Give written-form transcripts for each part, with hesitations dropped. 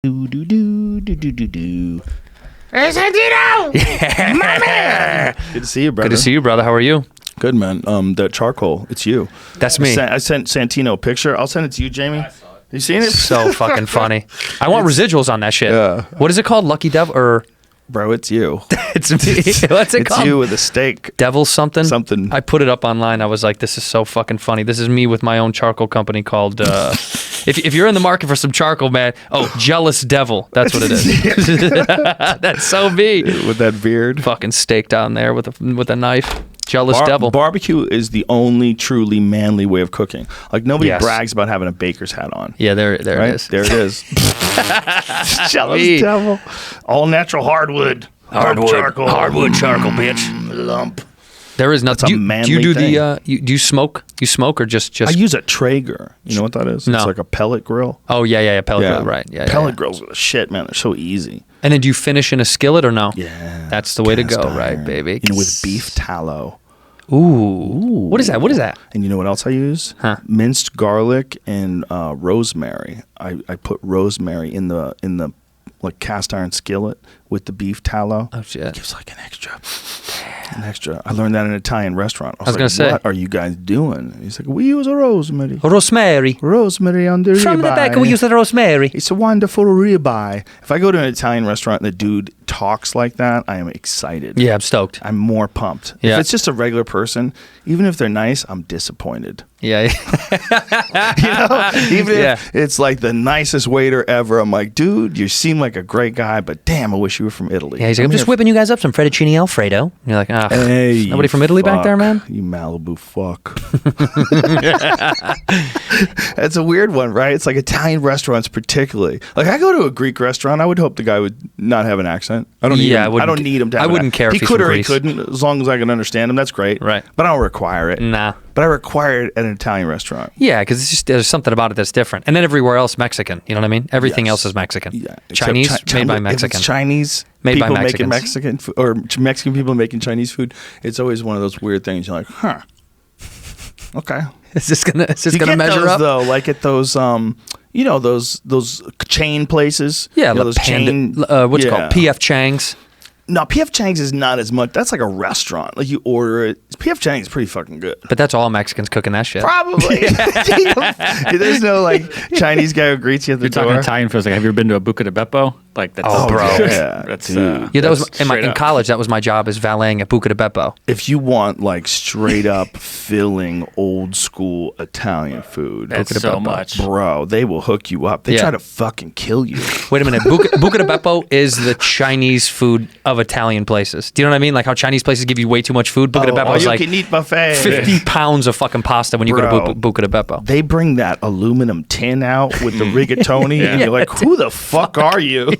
Do do do do do do do. Hey, Santino! Yeah. My man! Good to see you, brother. Good to see you, brother. How are you? Good, man. The charcoal, it's you. That's me. I sent Santino a picture. I'll send it to you, Jamie. You seen it? So fucking funny. I want residuals on that shit. Yeah. What is it called? Lucky Devil or Bro, it's you. it's me? What's it It's called? you with a steak. Devil something? Something. I put it up online. I was like, this is so fucking funny. This is me with my own charcoal company called if you're in the market for some charcoal, man, Jealous Devil. That's what it is. That's so me. With that beard. Fucking steak down there with a knife. Jealous Devil. Barbecue is the only truly manly way of cooking. Like, nobody Yes. brags about having a baker's hat on. Yeah, there Right? it is. There it is. Jealous Me. Devil. All natural hardwood. Hardwood charcoal, bitch. Lump. There is nothing. That's a Do manly you do thing. do you smoke? You smoke or just? I use a Traeger. You know what that is? No. It's like a pellet grill. Oh yeah, pellet grill, right? Yeah, pellet yeah. grills are the shit, man. They're so easy. And then do you finish in a skillet or no? Yeah. That's the way to Cast go, iron. right, baby? You know, with beef tallow. Ooh. What is that? What is that? And you know what else I use? Huh. Minced garlic and rosemary. I put rosemary in the like cast iron skillet with the beef tallow. Oh shit. It gives like an extra. An extra. I learned that in an Italian restaurant. I was gonna like, say. what are you guys doing? He's like, we use a rosemary. Rosemary. Rosemary on the From the ribeye. back, we use the rosemary. It's a wonderful ribeye. If I go to an Italian restaurant and the dude talks like that, I am excited. Yeah, I'm stoked. I'm more pumped. Yeah. If it's just a regular person, even if they're nice, I'm disappointed. Yeah. You know? Even if it's like the nicest waiter ever, I'm like, dude, you seem like a great guy, but damn, I wish you were from Italy. Yeah, he's like, I'm just whipping you guys up some fettuccine Alfredo. And you're like, Hey, nobody from Italy back there, man? You Malibu fuck. That's a weird one, right? It's like Italian restaurants particularly. Like, I go to a Greek restaurant, I would hope the guy would not have an accent. I don't need Yeah, him. I I don't wouldn't- need him to have I an wouldn't accent. care if He he's could from or he Greece. couldn't, as long as I can understand him, that's great. Right. But I don't require it. Nah. But I require it at an Italian restaurant. Yeah, because it's just there's something about it that's different. And then everywhere else Mexican. You know what I mean? Everything Yes. else is Mexican. Yeah. Except Chinese made by if Mexican. it's Chinese Made by people making Mexicans. Mexican food, or Mexican people making Chinese food, it's always one of those weird things. You're like, huh. Okay. Is this gonna You gonna get measure those, up? though, like at those you know, those chain places. Yeah, you know, the those chain. what's it yeah. called? PF Chang's. No, PF Chang's is not as much. That's like a restaurant. Like, you order it. PF Chang's is pretty fucking good. But that's all Mexicans cooking that shit. Probably. There's no like Chinese guy who greets you at the You're talking door. Italian food. Like, have you ever been to a Buca di Beppo? Like, that's Oh, bro. Yeah, that's dude. Yeah, that was that's in straight up. college. That was my job as valeting at Buca di Beppo. If you want like straight up filling old school Italian food, That's Buca di so Beppo, much. bro, they will hook you up. They Yeah. try to fucking kill you. Wait a minute, Buca di Beppo is the Chinese food of Italian places. Do you know what I mean? Like how Chinese places give you way too much food. Buca di Beppo is you like can eat buffet. 50 pounds of fucking pasta when you go Bro. to Buca di Beppo. They bring that aluminum tin out with the rigatoni, and you're like, "Who the fuck are you?"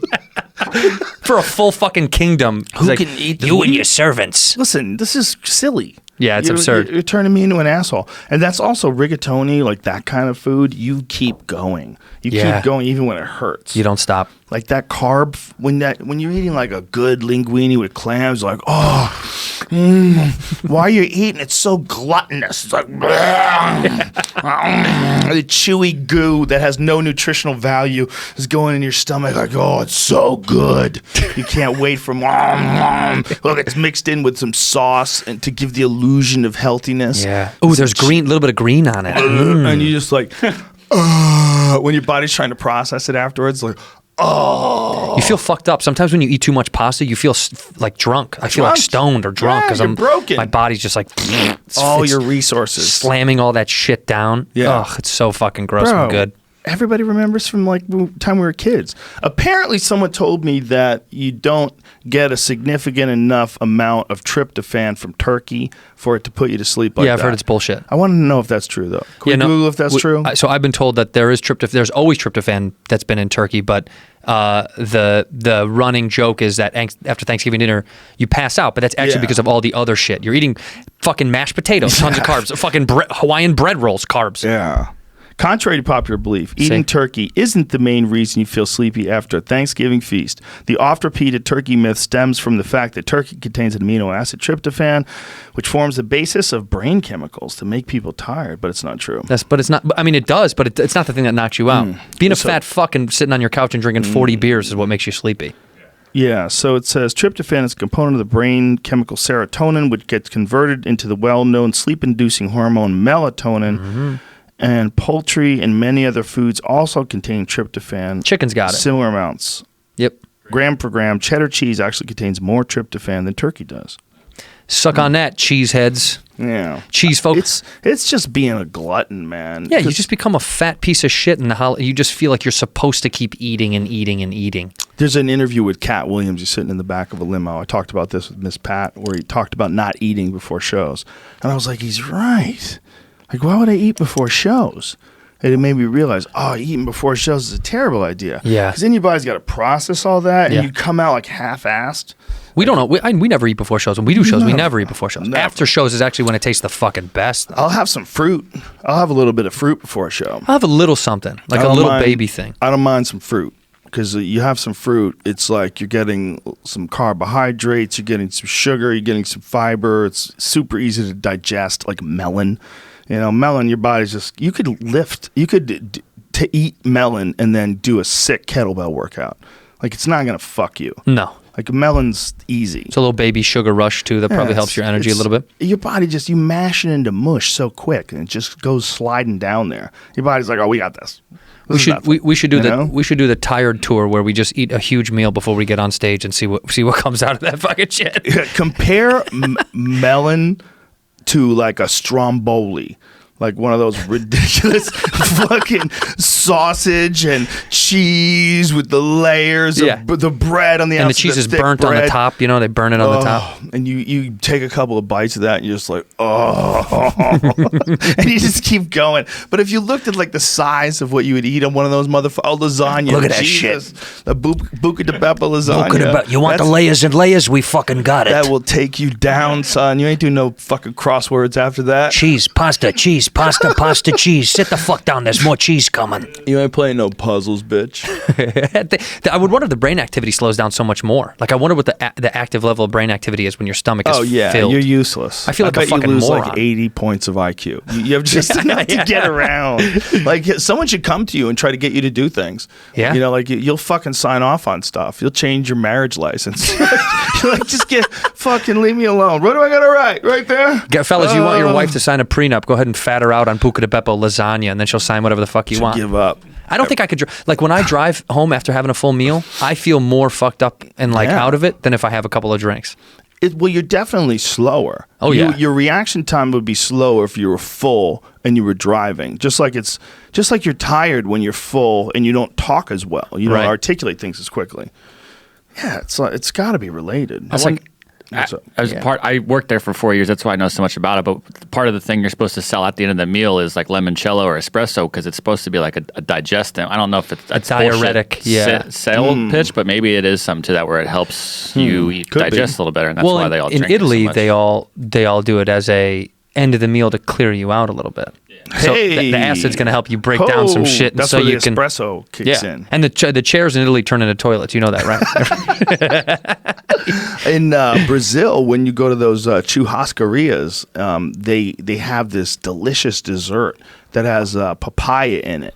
For a full fucking kingdom. It's Who like, can eat this? you and your servants. Listen, this is silly. Yeah, it's absurd. You're turning me into an asshole, and that's also rigatoni, like that kind of food. You keep going. You Yeah. keep going even when it hurts. You don't stop. Like that carb when you're eating like a good linguine with clams, like why are you eating? It's so gluttonous. It's like the chewy goo that has no nutritional value is going in your stomach. Like, oh, it's so good. You can't wait for look. It's mixed in with some sauce and to give the illusion of healthiness. Yeah. Oh, there's green, a little bit of green on it. And you just like when your body's trying to process it afterwards, like. Oh, You feel fucked up. Sometimes when you eat too much pasta, you feel like drunk. I feel like Drunk? stoned or drunk Yeah, because you're I'm broken. My body's just like all it's your resources. slamming all that shit down. Yeah. Ugh, it's so fucking gross Bro, and good. Everybody remembers from like the time we were kids. Apparently, someone told me that you don't get a significant enough amount of tryptophan from turkey for it to put you to sleep. Like Yeah, I've that. heard it's bullshit. I want to know if that's true, though. Can we Google if that's true? So I've been told that there is tryptophan. There's always tryptophan that's been in turkey, but the running joke is that after Thanksgiving dinner you pass out, but that's actually Yeah. because of all the other shit. You're eating fucking mashed potatoes, tons of carbs, fucking Hawaiian bread rolls, carbs. Yeah. Contrary to popular belief, eating turkey isn't the main reason you feel sleepy after a Thanksgiving feast. The oft-repeated turkey myth stems from the fact that turkey contains an amino acid tryptophan, which forms the basis of brain chemicals to make people tired, but it's not true. But it's not. I mean, it does, but it's not the thing that knocks you out. Being a fat fuck and sitting on your couch and drinking 40 beers is what makes you sleepy. Yeah, so it says tryptophan is a component of the brain chemical serotonin, which gets converted into the well-known sleep-inducing hormone melatonin. And poultry and many other foods also contain tryptophan. Chicken's got it. Similar amounts. Yep. Gram per gram, cheddar cheese actually contains more tryptophan than turkey does. Suck on that, cheeseheads. Yeah. Cheese folks. It's just being a glutton, man. Yeah, you just become a fat piece of shit, and you just feel like you're supposed to keep eating and eating and eating. There's an interview with Cat Williams. He's sitting in the back of a limo. I talked about this with Miss Pat, where he talked about not eating before shows. And I was like, he's right. Like, why would I eat before shows? And it made me realize, eating before shows is a terrible idea. Yeah. Because then your body's got to process all that, and you come out like half-assed. We don't know. We never eat before shows. When we do shows, we never eat before shows. Never. After shows is actually when it tastes the fucking best. I'll have some fruit. I'll have a little bit of fruit before a show. I'll have a little something, like I a don't little mind- baby thing. I don't mind some fruit. Because you have some fruit, it's like you're getting some carbohydrates, you're getting some sugar, you're getting some fiber. It's super easy to digest, like melon. Melon, your body's just, you could to eat melon and then do a sick kettlebell workout. Like, it's not going to fuck you. No. Like, melon's easy. It's a little baby sugar rush, too. That probably helps your energy a little bit. Your body just, you mash it into mush so quick, and it just goes sliding down there. Your body's like, we got this. We should do the tired tour where we just eat a huge meal before we get on stage and see what comes out of that fucking shit. Compare melon to like a stromboli, like one of those ridiculous fucking sausage and cheese with the layers of the bread on the outside. And the cheese is burnt on the top. They burn it on the top. And you take a couple of bites of that and you're just like, and you just keep going. But if you looked at like the size of what you would eat on one of those lasagna. Look at that shit. The buca de beppa lasagna. You want the layers and layers? We fucking got it. That will take you down, son. You ain't doing no fucking crosswords after that. Cheese, pasta, cheese. Sit the fuck down. There's more cheese coming. You ain't playing no puzzles, bitch. I would wonder if the brain activity slows down so much more. Like, I wonder what the active level of brain activity is when your stomach is filled. You're useless. I feel like a bet fucking you lose moron. like 80 points of IQ. You have just enough to get around. Like, someone should come to you and try to get you to do things. Yeah. Like you'll fucking sign off on stuff. You'll change your marriage license. You're like, just fucking leave me alone. What do I got to write? Right there? Fellas, you want your wife to sign a prenup, go ahead and fat her out on buca de beppo lasagna, and then she'll sign whatever the fuck you want. Give up. I don't think I could. Like, when I drive home after having a full meal, I feel more fucked up and out of it than if I have a couple of drinks. Well, you're definitely slower. Oh, yeah. Your reaction time would be slower if you were full and you were driving. Just like you're tired when you're full and you don't talk as well. You don't articulate things as quickly. Yeah, it's got to be related. I worked there for 4 years. That's why I know so much about it. But part of the thing you're supposed to sell at the end of the meal is like limoncello or espresso because it's supposed to be like a digestant. I don't know if it's a diuretic, sale pitch, but maybe it is something to that where it helps you digest a little better, and that's why they all drink in Italy it so much. they all do it as a end of the meal to clear you out a little bit. So the acid's going to help you break down some shit, that's so where you the can espresso kicks in. And the chairs in Italy turn into toilets. You know that, right? In Brazil, when you go to those churrascarias, they have this delicious dessert that has papaya in it.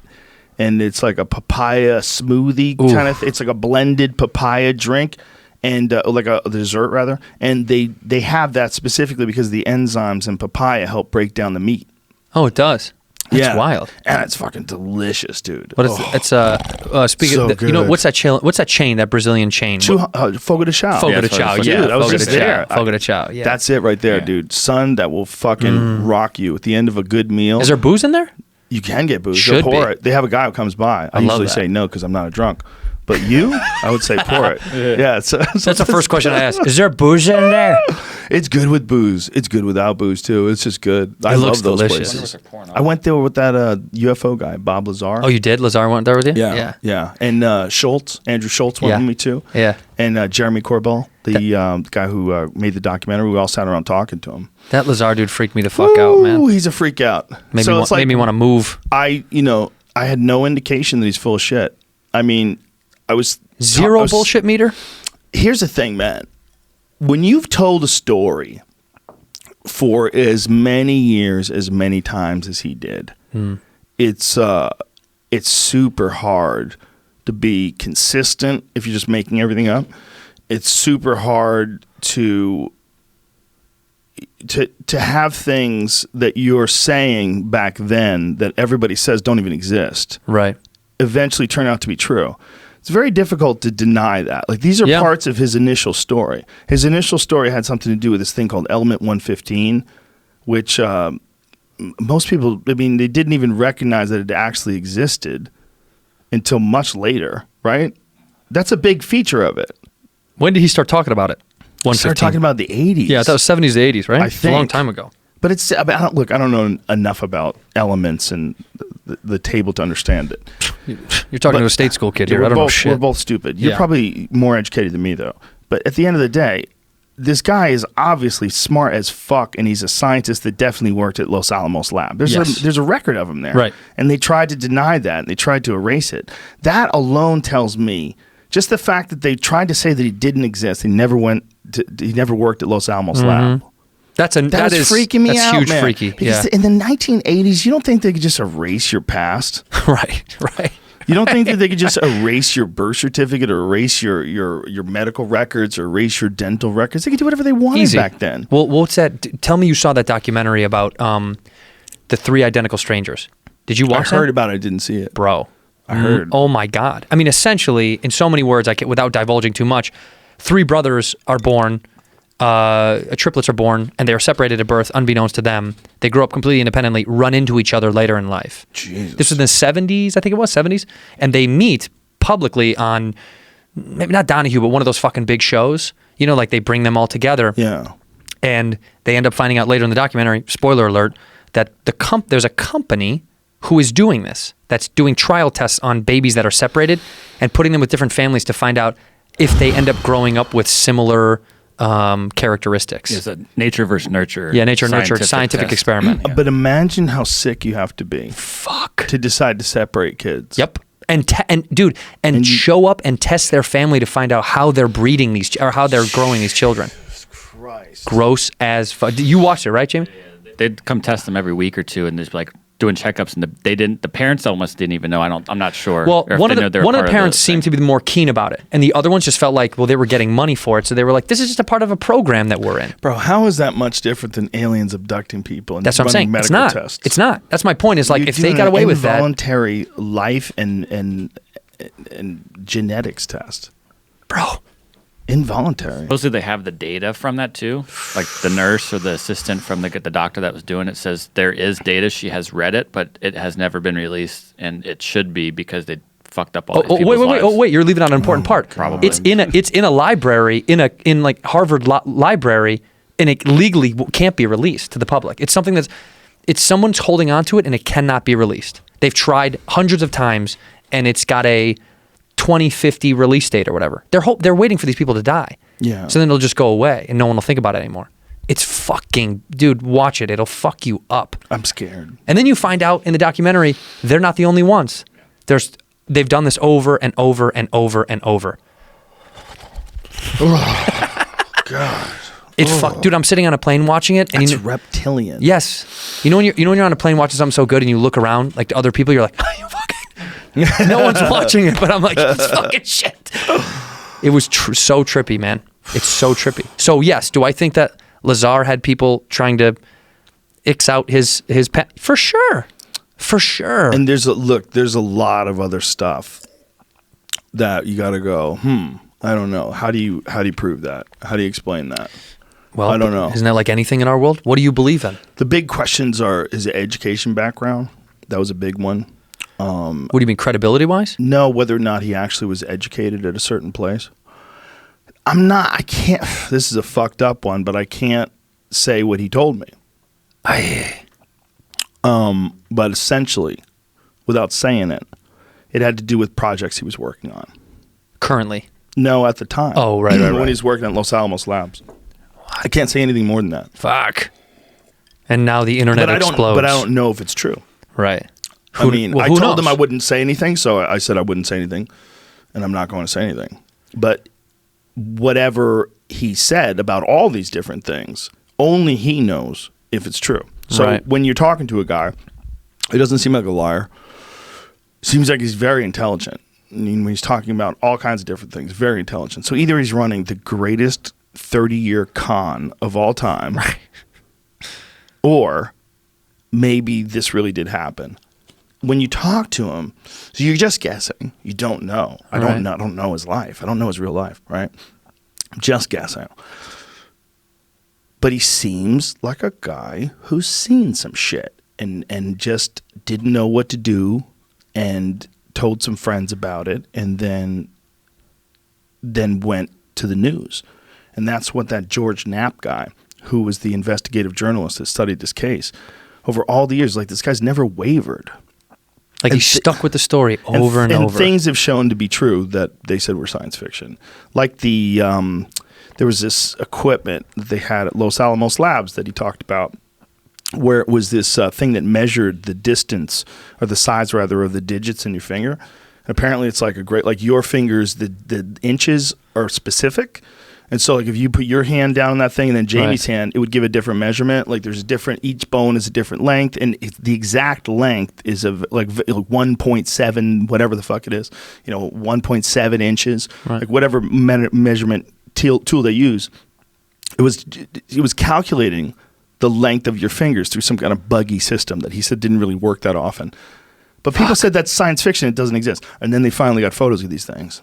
And it's like a papaya smoothie kind of. It's like a blended papaya drink. And like a dessert rather, and they have that specifically because the enzymes in papaya help break down the meat. Oh, it does. That's wild, and it's fucking delicious, dude. But speaking so of, what's that chain? What's that chain? That Brazilian chain? Fogo de Chao. Fogo de Chao. Dude, Yeah, I was just there. Fogo de Chao. Yeah, that's it right there, dude. Son, that will fucking rock you at the end of a good meal. Is there booze in there? You can get booze. Should pour be. it. They have a guy who comes by. I usually say no because I'm not a drunk. But I would say pour it. Yeah. So that's the first question I ask. Is there booze in there? It's good with booze. It's good without booze too. It's just good. I love those places. I went there with that UFO guy, Bob Lazar. Oh, you did? Lazar went there with you? Yeah. And Andrew Schultz went with me too. Yeah. And Jeremy Corbell. the guy who made the documentary. We all sat around talking to him. That Lazar dude freaked me the fuck out, man. Ooh, he's a freak out. Made me want to move. I had no indication that he's full of shit. I mean, I was Zero bullshit meter? Here's the thing, man. When you've told a story for as many years, as many times as he did, it's super hard to be consistent if you're just making everything up. It's super hard to have things that you're saying back then that everybody says don't even exist. Right. Eventually turn out to be true. It's very difficult to deny that. Like, these are parts of his initial story. His initial story had something to do with this thing called Element 115, which most people, I mean, they didn't even recognize that it actually existed until much later, right? That's a big feature of it. When did he start talking about it? He started talking about the 80s. Yeah, that was 70s to 80s, right? I think. A long time ago. But it's, I don't know enough about elements and the table to understand it. You're talking to a state school kid here. I don't know shit. We're both stupid. You're probably more educated than me, though. But at the end of the day, this guy is obviously smart as fuck, and he's a scientist that definitely worked at Los Alamos lab. There's a record of him there. Right. And they tried to deny that, and they tried to erase it. That alone tells me, just the fact that they tried to say that he didn't exist, he never worked at Los Alamos lab. That is freaking me out, That's huge man. freaky. Because in the 1980s, you don't think they could just erase your past? Right. You don't think that they could just erase your birth certificate or erase your medical records or erase your dental records? They could do whatever they wanted back then. Well, what's that? Tell me you saw that documentary about the 3 identical strangers. Did you watch that? I heard about it. I didn't see it. Bro. I heard. Oh, my God. I mean, essentially, in so many words, without divulging too much, 3 brothers are born. Triplets are born, and they are separated at birth, unbeknownst to them. They grow up completely independently, run into each other later in life. Jesus. This was in the 70s, I think it was, 70s. And they meet publicly on, maybe not Donahue, but one of those fucking big shows. You know, like they bring them all together. Yeah. And they end up finding out later in the documentary, spoiler alert, that there's a company who is doing this, that's doing trial tests on babies that are separated and putting them with different families to find out if they end up growing up with similar characteristics. It's a nature versus nurture. Yeah, nature nurture scientific experiment. Yeah. But imagine how sick you have to be. Fuck. To decide to separate kids. Yep. And show up and test their family to find out how they're breeding these or how they're growing these children. Jesus Christ. Gross as fuck. You watched it, right, Jamie? They'd come test them every week or two, and there's like doing checkups, and the parents almost didn't even know. I'm not sure. Well, one of the parents seemed to be more keen about it, and the other ones just felt like, well, they were getting money for it, so they were like, this is just a part of a program that we're in. Bro, how is that much different than aliens abducting people and that's what I'm saying. medical It's not. tests? It's not. That's my point. Is like, You're if they doing got away with that, involuntary life and genetics test, bro. Involuntary. Supposedly they have the data from that too. Like the nurse or the assistant from the doctor that was doing it says there is data. She has read it, but it has never been released, and it should be because they fucked up all these people's lives. Wait! You're leaving out an important part. Probably. It's in a library in like Harvard library, and it legally can't be released to the public. It's something it's someone's holding on to it, and it cannot be released. They've tried hundreds of times, and it's got a 2050 release date or whatever. They're waiting for these people to die. Yeah. So then it'll just go away, and no one will think about it anymore. It's fucking, dude, watch it. It'll fuck you up. I'm scared. And then you find out in the documentary, they're not the only ones. They've done this over and over and over and over. God. It's fuck, dude. I'm sitting on a plane watching it, and That's reptilian. yes, you know when you're on a plane watching something so good, and you look around like to other people, you're like, oh, you fucking. No one's watching it, but I'm like, it's fucking shit. It was so trippy, man. It's so trippy. So yes, do I think that Lazar had people trying to X out his pet? For sure. And there's a lot of other stuff that you got to go. I don't know. How do you prove that? How do you explain that? Well, I don't know. Isn't that like anything in our world? What do you believe in? The big questions are: is it education background? That was a big one. What do you mean, credibility wise? No, whether or not he actually was educated at a certain place. I can't, this is a fucked up one, but I can't say what he told me. But essentially, without saying it, it had to do with projects he was working on. Currently. No, at the time. Oh, right. When he's working at Los Alamos Labs. I can't say anything more than that. Fuck. And now the internet explodes. But I don't know if it's true. Right. I told him I wouldn't say anything, so I said I wouldn't say anything, and I'm not going to say anything. But whatever he said about all these different things, only he knows if it's true. So when you're talking to a guy, he doesn't seem like a liar. Seems like he's very intelligent. I mean, when he's talking about all kinds of different things, very intelligent. So either he's running the greatest 30-year con of all time, or maybe this really did happen. When you talk to him, so you're just guessing. You don't know. I don't know his life. I don't know his real life, right? I'm just guessing. But he seems like a guy who's seen some shit and just didn't know what to do and told some friends about it and then went to the news. And that's what that George Knapp guy, who was the investigative journalist that studied this case, over all the years, like this guy's never wavered. Like he's stuck with the story over and over. And things have shown to be true that they said were science fiction. Like there was this equipment that they had at Los Alamos Labs that he talked about, where it was this thing that measured the distance or the size rather of the digits in your finger. And apparently it's like your fingers, the inches are specific. And so like if you put your hand down on that thing and then Jamie's hand, it would give a different measurement. Like there's each bone is a different length, and the exact length is of like 1.7, whatever the fuck it is, 1.7 inches, like whatever measurement tool they use. It was calculating the length of your fingers through some kind of buggy system that he said didn't really work that often. But people said that's science fiction, it doesn't exist. And then they finally got photos of these things.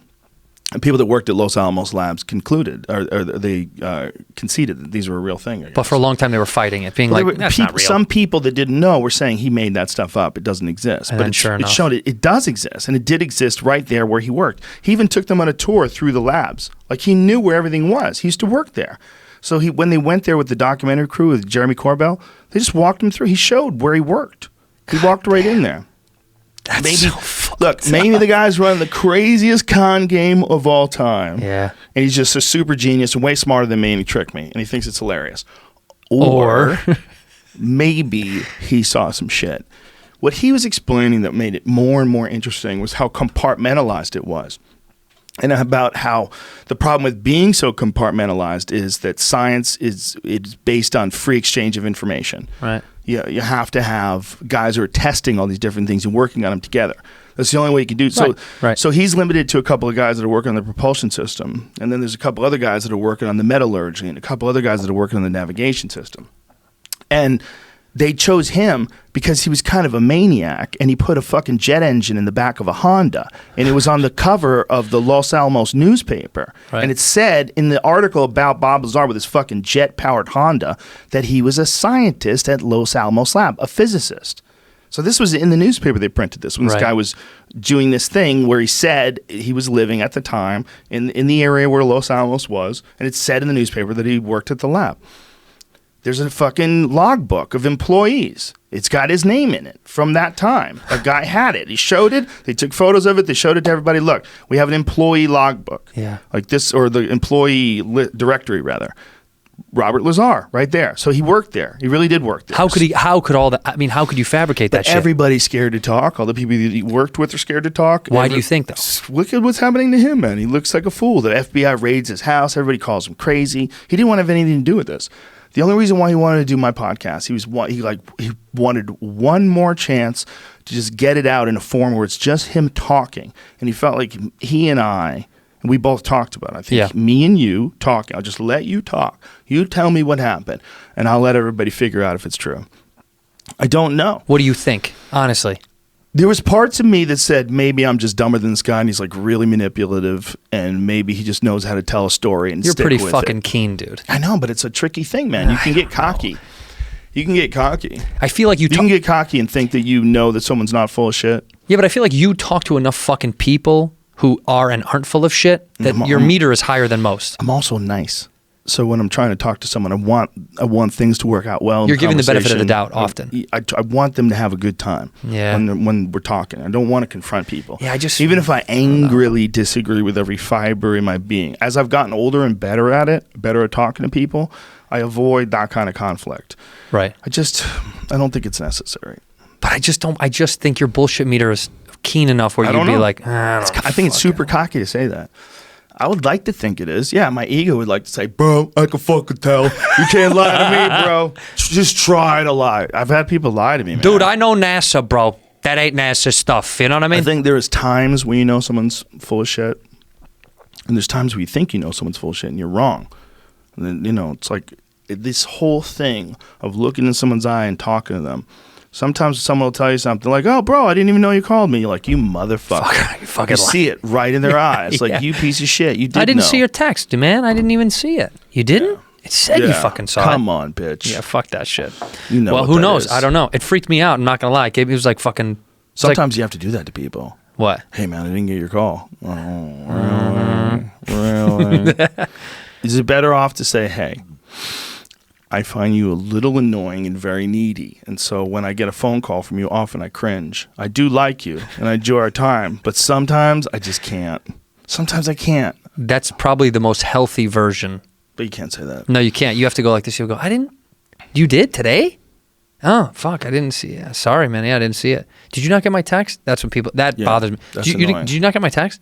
And people that worked at Los Alamos Labs conceded that these were a real thing. But for a long time they were fighting it, being that's not real. Some people that didn't know were saying he made that stuff up. It doesn't exist. But it showed it does exist, and it did exist right there where he worked. He even took them on a tour through the labs. Like he knew where everything was. He used to work there. So when they went there with the documentary crew with Jeremy Corbell, they just walked him through. He showed where he worked. He walked right in there. Maybe the guy's running the craziest con game of all time. Yeah. And he's just a super genius and way smarter than me, and he tricked me, and he thinks it's hilarious. Or maybe he saw some shit. What he was explaining that made it more and more interesting was how compartmentalized it was. And about how the problem with being so compartmentalized is that science is based on free exchange of information. Right. You have to have guys who are testing all these different things and working on them together. That's the only way you can do it. So he's limited to a couple of guys that are working on the propulsion system. And then there's a couple other guys that are working on the metallurgy and a couple other guys that are working on the navigation system. And they chose him because he was kind of a maniac, and he put a fucking jet engine in the back of a Honda, and it was on the cover of the Los Alamos newspaper. Right. And it said in the article about Bob Lazar with his fucking jet-powered Honda that he was a scientist at Los Alamos Lab, a physicist. So this was in the newspaper. They printed this when this guy was doing this thing where he said he was living at the time in the area where Los Alamos was, and it said in the newspaper that he worked at the lab. There's a fucking logbook of employees. It's got his name in it from that time. A guy had it. He showed it. They took photos of it. They showed it to everybody. Look, we have an employee logbook. Yeah. Like this, or the employee directory, rather. Robert Lazar, right there. So he worked there. He really did work there. How could you fabricate that shit? Everybody's scared to talk. All the people that he worked with are scared to talk. Why do you think, though? Look at what's happening to him, man. He looks like a fool. The FBI raids his house. Everybody calls him crazy. He didn't want to have anything to do with this. The only reason why he wanted to do my podcast, he wanted one more chance to just get it out in a form where it's just him talking. And he felt like he and I, and we both talked about it. I think me and you talking. I'll just let you talk. You tell me what happened, and I'll let everybody figure out if it's true. I don't know. What do you think, honestly? There was parts of me that said maybe I'm just dumber than this guy, and he's like really manipulative, and maybe he just knows how to tell a story and You're stick pretty with fucking it. keen, dude. I know, but it's a tricky thing, man. You can get cocky. You can get cocky. I feel like you can get cocky and think that you know that someone's not full of shit. Yeah, but I feel like you talk to enough fucking people who are and aren't full of shit that your meter is higher than most. I'm also nice. So when I'm trying to talk to someone, I want things to work out well. You're giving the benefit of the doubt often. I want them to have a good time. Yeah. When we're talking, I don't want to confront people. Yeah, even if I angrily disagree with every fiber in my being. As I've gotten older and better at talking to people, I avoid that kind of conflict. Right. I don't think it's necessary. But I just think your bullshit meter is keen enough where you'd be like, I think it's super cocky to say that. I would like to think it is. Yeah, my ego would like to say, bro, I can fucking tell. You can't lie to me, bro. Just try to lie. I've had people lie to me, man. Dude, I know NASA, bro. That ain't NASA stuff. You know what I mean? I think there's times when you know someone's full of shit, and there's times where you think you know someone's full of shit and you're wrong. And then, it's like this whole thing of looking in someone's eye and talking to them. Sometimes someone will tell you something like, oh, bro, I didn't even know you called me. You're like, you motherfucker. You see it right in their eyes. Yeah. Like, you piece of shit. You did I didn't know. see your text, man. I didn't even see it. You didn't? It said you fucking saw it. Come on, bitch. Yeah, fuck that shit. You know well, what who that knows? is. I don't know. It freaked me out. I'm not going to lie. It was like fucking... Sometimes you have to do that to people. What? Hey, man, I didn't get your call. Oh, really? Is it better off to say, hey, I find you a little annoying and very needy. And so when I get a phone call from you, often I cringe. I do like you and I enjoy our time, but sometimes I just can't. Sometimes I can't. That's probably the most healthy version. But you can't say that. No, you can't. You have to go like this. You'll go, you did today? Oh, fuck, I didn't see it. Sorry, man. Yeah, I didn't see it. Did you not get my text? That's what bothers me. That's Did you annoying. not get my text?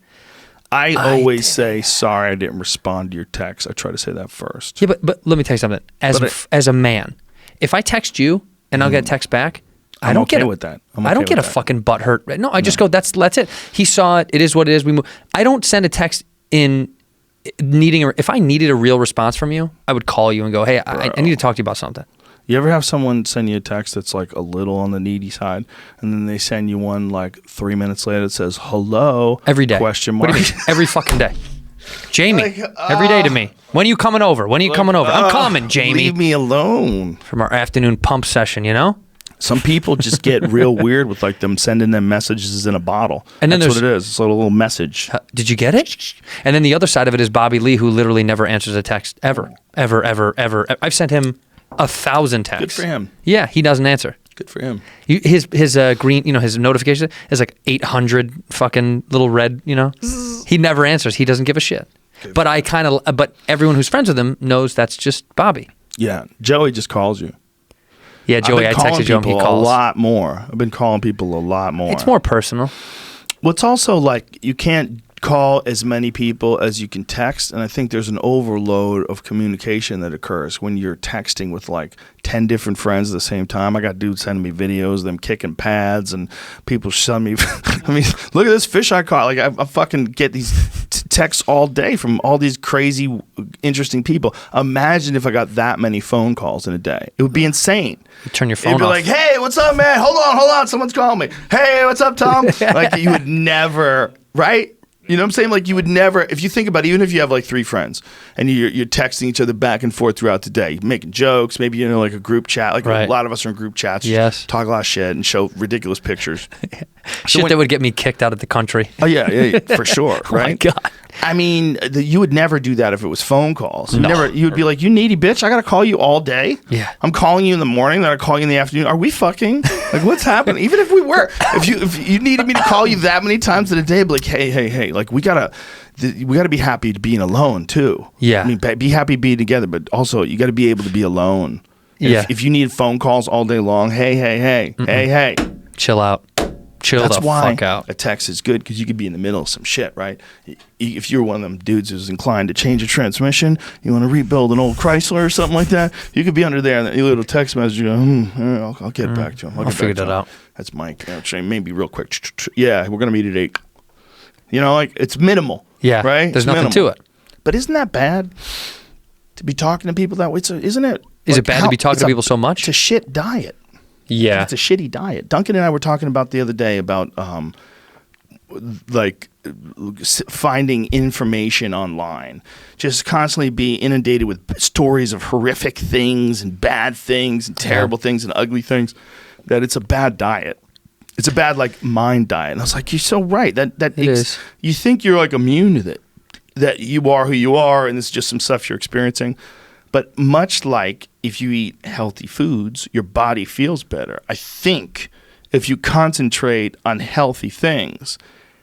I always say, sorry, I didn't respond to your text. I try to say that first. Yeah, but let me tell you something. As a man, if I text you and I'll get a text back, I don't get with that. I don't get a fucking butt hurt. No, I just go, that's it. He saw it. It is what it is. We move. I don't send a text in if I needed a real response from you, I would call you and go, hey, I need to talk to you about something. You ever have someone send you a text that's like a little on the needy side, and then they send you one like 3 minutes later that says hello every day? Question mark. What do you mean? Every fucking day. Jamie, every day to me. When are you coming over? When are you coming over? I'm coming, Jamie. Leave me alone. From our afternoon pump session, you know? Some people just get real weird with like them sending them messages in a bottle. And then that's what it is. It's a little message. Did you get it? And then the other side of it is Bobby Lee, who literally never answers a text ever. I've sent him 1,000 texts. Good for him. Yeah, he doesn't answer. Good for him. His green, his notification is like 800 fucking little red, He never answers. He doesn't give a shit. But but everyone who's friends with him knows that's just Bobby. Yeah. Joey just calls you. Yeah, Joey, I texted you him. He calls. A lot more. I've been calling people a lot more. It's more personal. Well, it's also like you can't call as many people as you can text, and I think there's an overload of communication that occurs when you're texting with like 10 different friends at the same time. I got dudes sending me videos of them kicking pads, and people sending me I mean, look at this fish I caught. Like I fucking get these texts all day from all these crazy interesting people. Imagine if I got that many phone calls in a day. It would be insane. You turn your phone off. It'd be like, hey, what's up, man? Hold on, someone's calling me. Hey, what's up, Tom? Like you would never, right? You know what I'm saying? Like you would never, if you think about it, even if you have like 3 friends and you're texting each other back and forth throughout the day, making jokes, maybe like a group chat, like a lot of us are in group chats, talk a lot of shit and show ridiculous pictures. Shit that would get me kicked out of the country. Oh yeah, for sure, right? Oh my God. I mean, you would never do that if it was phone calls. You would be like, you needy bitch, I gotta call you all day? Yeah. I'm calling you in the morning, then I call you in the afternoon. Are we fucking? Like, what's happening? Even if we were, if you needed me to call you that many times in a day, I'd be like, hey, like we gotta be happy to being alone too. Yeah. I mean, be happy being together, but also you gotta be able to be alone. And yeah. If you need phone calls all day long, hey, chill out. Chill the fuck out. A text is good because you could be in the middle of some shit, right? If you're one of them dudes who's inclined to change a transmission, you want to rebuild an old Chrysler or something like that, you could be under there and a little text message, you go, I'll get back to him. I'll figure that out. That's Mike. Actually, maybe real quick. Yeah, we're going to meet at 8. Like it's minimal. Yeah, right? There's nothing to it. But isn't that bad to be talking to people that way? Isn't it? Is it bad to be talking to people so much? It's a shit diet. Yeah. It's a shitty diet. Duncan and I were talking about the other day about finding information online. Just constantly be inundated with stories of horrific things and bad things and terrible things and ugly things. That it's a bad diet. It's a bad mind diet. And I was like, you're so right. That is. You think you're like immune to that you are who you are, and this is just some stuff you're experiencing. But much like if you eat healthy foods, your body feels better. I think if you concentrate on healthy things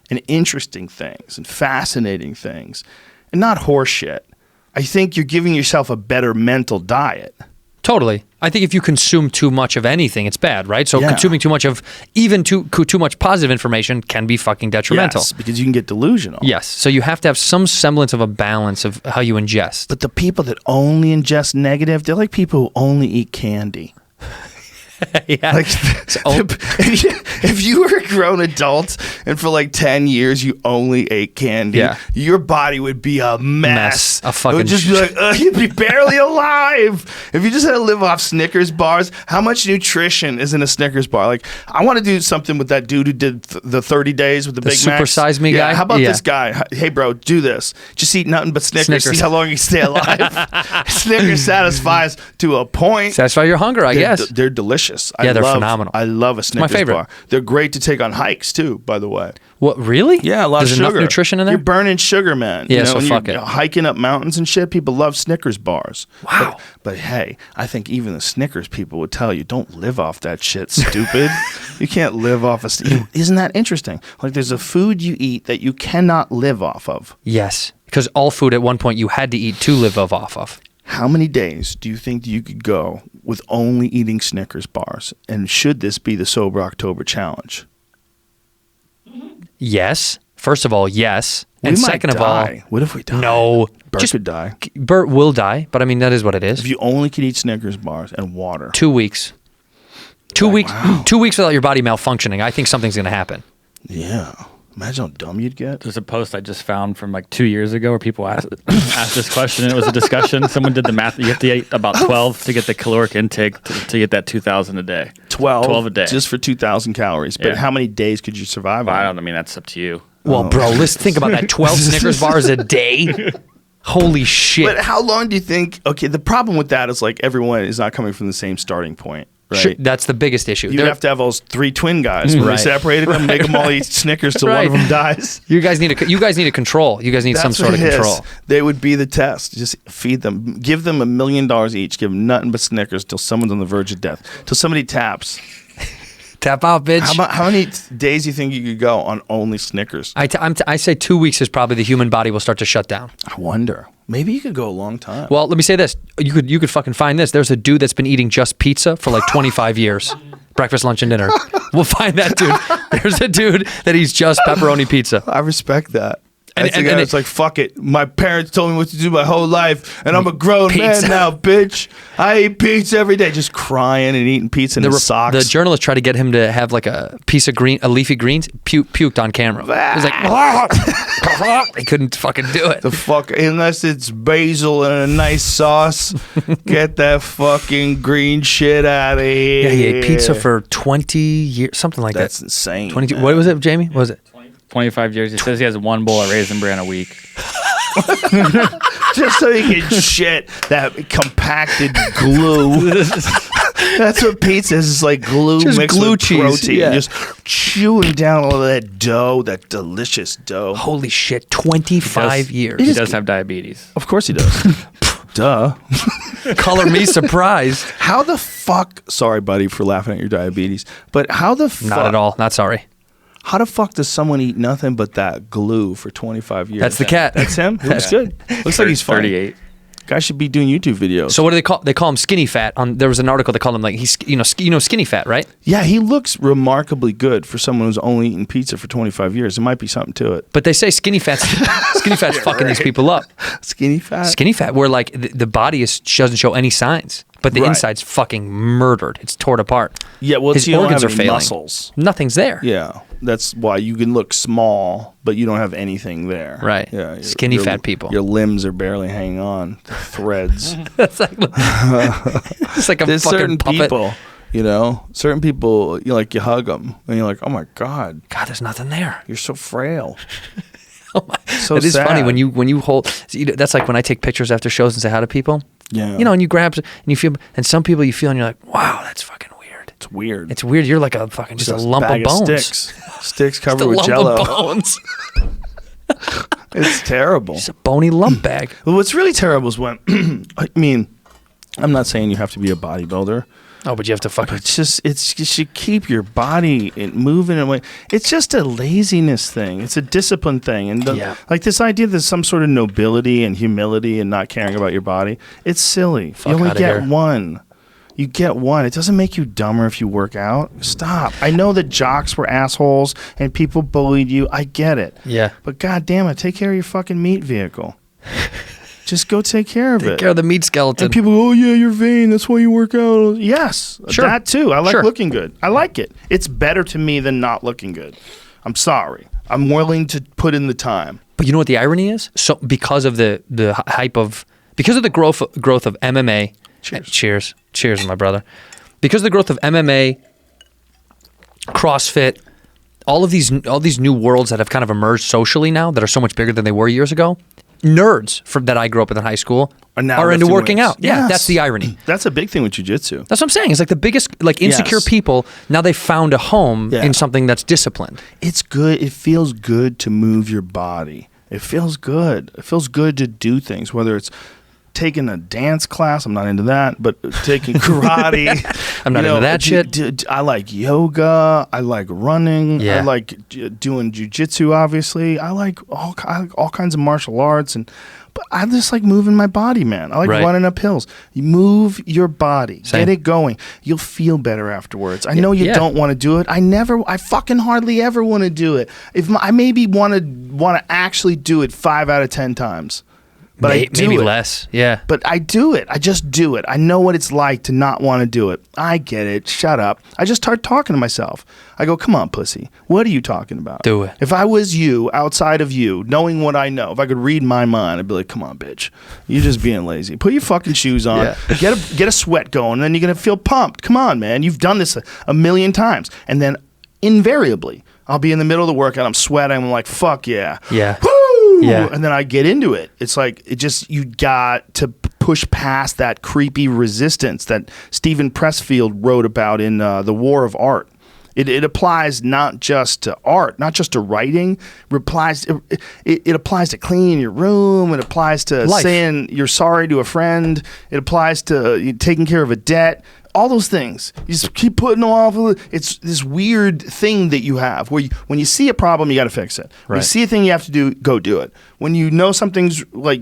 and interesting things and fascinating things and not horse shit, I think you're giving yourself a better mental diet. Totally. I think if you consume too much of anything, it's bad, right? So consuming too much of even too much positive information can be fucking detrimental. Yes, because you can get delusional. Yes. So you have to have some semblance of a balance of how you ingest. But the people that only ingest negative, they're like people who only eat candy. Yeah. Like, if you were a grown adult and for like 10 years you only ate candy, your body would be a mess. A fucking it would just be like, you'd be barely alive. If you just had to live off Snickers bars, how much nutrition is in a Snickers bar? Like, I want to do something with that dude who did the 30 days with the Big Mac. Super Size Me guy? How about this guy? Hey, bro, do this. Just eat nothing but Snickers. See how long you stay alive. Snickers satisfies to a point. Satisfy your hunger, I guess. They're delicious. Yeah, they're phenomenal. I love a Snickers my favorite. bar. They're great to take on hikes too, by the way. What, really? Yeah, a lot There's of sugar. enough nutrition in there? You're burning sugar, man. Yeah, you know, so when fuck you're it. hiking up mountains and shit, people love Snickers bars. Wow. But hey, I think even the Snickers people would tell you, don't live off that shit, stupid. You can't live off isn't that interesting? Like, there's a food you eat that you cannot live off of. Yes. Because all food at one point you had to eat to live off of. How many days do you think you could go with only eating Snickers bars? And should this be the Sober October Challenge? Yes. First of all, yes. And We might second of die. all, What if we die? no. Bert could die. Bert will die, but I mean, that is what it is. If you only could eat Snickers bars and water. 2 weeks. 2 weeks. Wow. 2 weeks without your body malfunctioning. I think something's going to happen. Yeah. Imagine how dumb you'd get. There's a post I just found from like 2 years ago where people asked this question, and it was a discussion. Someone did the math. You have to eat about 12 to get the caloric intake to get that 2,000 a day. 12 a day. Just for 2,000 calories. But Yeah. how many days could you survive Well, I on? don't. I mean, that's up to you. Well, bro, let's think about that. 12 Snickers bars a day? Holy shit. But how long do you think? Okay, the problem with that is like everyone is not coming from the same starting point. Right. Sure, that's the biggest issue. You have to have those 3 twin guys. When they Right. separated them, make them all eat Snickers till one Right. of them dies. You guys need a control. You guys need some That's sort of what it is. control. They would be the test. Just feed them. Give them $1 million each. Give them nothing but Snickers till someone's on the verge of death. Till somebody taps. Tap out, bitch. How many days do you think you could go on only Snickers? I say 2 weeks is probably the human body will start to shut down. I wonder. Maybe you could go a long time. Well, let me say this. You could fucking find this. There's a dude that's been eating just pizza for like 25 years. Breakfast, lunch, and dinner. We'll find that dude. There's a dude that eats just pepperoni pizza. I respect that. And- And and it's like, fuck it. My parents told me what to do my whole life, and I'm a grown Pizza. man now, bitch. I eat pizza every day, just crying and eating pizza in his socks. The journalist tried to get him to have like a piece of a leafy greens, puked on camera. He was like, he couldn't fucking do it. The fuck, unless it's basil and a nice sauce, get that fucking green shit out of here. Yeah, he ate pizza for 20 years, something like That's that. insane. 22. man. What was it, Jamie? What was it? 25 years. He says he has one bowl of Raisin Bran a week. Just so you can shit that compacted glue. That's what pizza is. It's like glue Just mixed glue with cheese, protein. yeah. Just chewing down all of that dough, that delicious dough. Holy shit, 25 years. He does have diabetes. Of course he does. Duh. Color me surprised. How the fuck? Sorry, buddy, for laughing at your diabetes. But how the fuck? Not at all. Not sorry. How the fuck does someone eat nothing but that glue for 25 years? That's the cat. That's him. He looks good. Looks like he's funny. 38. Guy should be doing YouTube videos. So what do they call? They call him skinny fat. There was an article that called him like he's skinny fat, right? Yeah, he looks remarkably good for someone who's only eaten pizza for 25 years. There might be something to it. But they say skinny fat's fucking these people up. Skinny fat. Skinny fat, where like the body doesn't show any signs, but the Right. inside's fucking murdered. It's torn apart. Yeah, well, His you don't organs have are any failing. muscles. Nothing's there. Yeah, that's why you can look small, but you don't have anything there. Right. Yeah. Skinny fat people. Your limbs are barely hanging on. Threads. It's like it's like a There's fucking certain puppet. people, certain people, you hug them, and you're like, oh my God, God, there's nothing there. you're so frail. So it is sad. funny when you hold. That's like when I take pictures after shows and say hi to people. Yeah. And you grab and you feel, and some people you feel and you're like, wow, that's fucking weird. It's weird. It's weird. You're like a fucking just a lump bag of bones. Sticks Just covered a with lump Jello. of bones. It's terrible. He's a bony lump bag. Well, what's really terrible is when, I mean, I'm not saying you have to be a bodybuilder. Oh, but you have to fucking. It's you should keep your body moving and it's just a laziness thing. It's a discipline thing, and like this idea that there's some sort of nobility and humility and not caring about your body. It's silly. Fuck you only outta get here. one. You get one. It doesn't make you dumber if you work out. Stop. I know that jocks were assholes and people bullied you. I get it. Yeah. But god damn it, take care of your fucking meat vehicle. Just go take care of it. Take care of the meat skeleton. And people go, oh yeah, you're vain. That's why you work out. Yes, Sure. that too. I like Sure. looking good. I like it. It's better to me than not looking good. I'm sorry. I'm willing to put in the time. But you know what the irony is? So because of the hype of because of the growth of MMA. Cheers, my brother. Because of the growth of MMA, CrossFit, all these new worlds that have kind of emerged socially now that are so much bigger than they were years ago. Nerds that I grew up with in high school are into working out. Yeah, Yes. that's the irony. That's a big thing with jiu-jitsu. That's what I'm saying. It's like the biggest, like insecure Yes. people, now they found a home Yeah. in something that's disciplined. It's good. It feels good to move your body. It feels good. It feels good to do things, whether it's taking a dance class. I'm not into that, but taking karate. I'm not into that shit. I like yoga. I like running. Yeah. I like doing jiu-jitsu, obviously. I like all kinds of martial arts. But I just like moving my body, man. I like Right. running up hills. You move your body. Same. Get it going. You'll feel better afterwards. I know you yeah. don't want to do it. I fucking hardly ever want to do it. I maybe want to actually do it 5 out of 10 times. But I do maybe it. less. Yeah. But I do it. I just do it. I know what it's like to not want to do it. I get it. Shut up. I just start talking to myself. I go, come on, pussy. What are you talking about? Do it. If I was you, outside of you, knowing what I know, if I could read my mind, I'd be like, come on, bitch. You're just being lazy. Put your fucking shoes on. Yeah. Get a sweat going, and then you're going to feel pumped. Come on, man. You've done this a million times. And then invariably, I'll be in the middle of the workout. I'm sweating. I'm like, fuck yeah. Yeah. Woo! Yeah. And then I get into it. It's like you got to push past that creepy resistance that Stephen Pressfield wrote about in The War of Art. It applies not just to art, not just to writing. It applies to cleaning your room. It applies to Life. saying you're sorry to a friend. It applies to taking care of a debt. All those things. You just keep putting them off. It's this weird thing that you have where when you see a problem, you got to fix it. When you Right. see a thing you have to do, go do it. When you know something's like,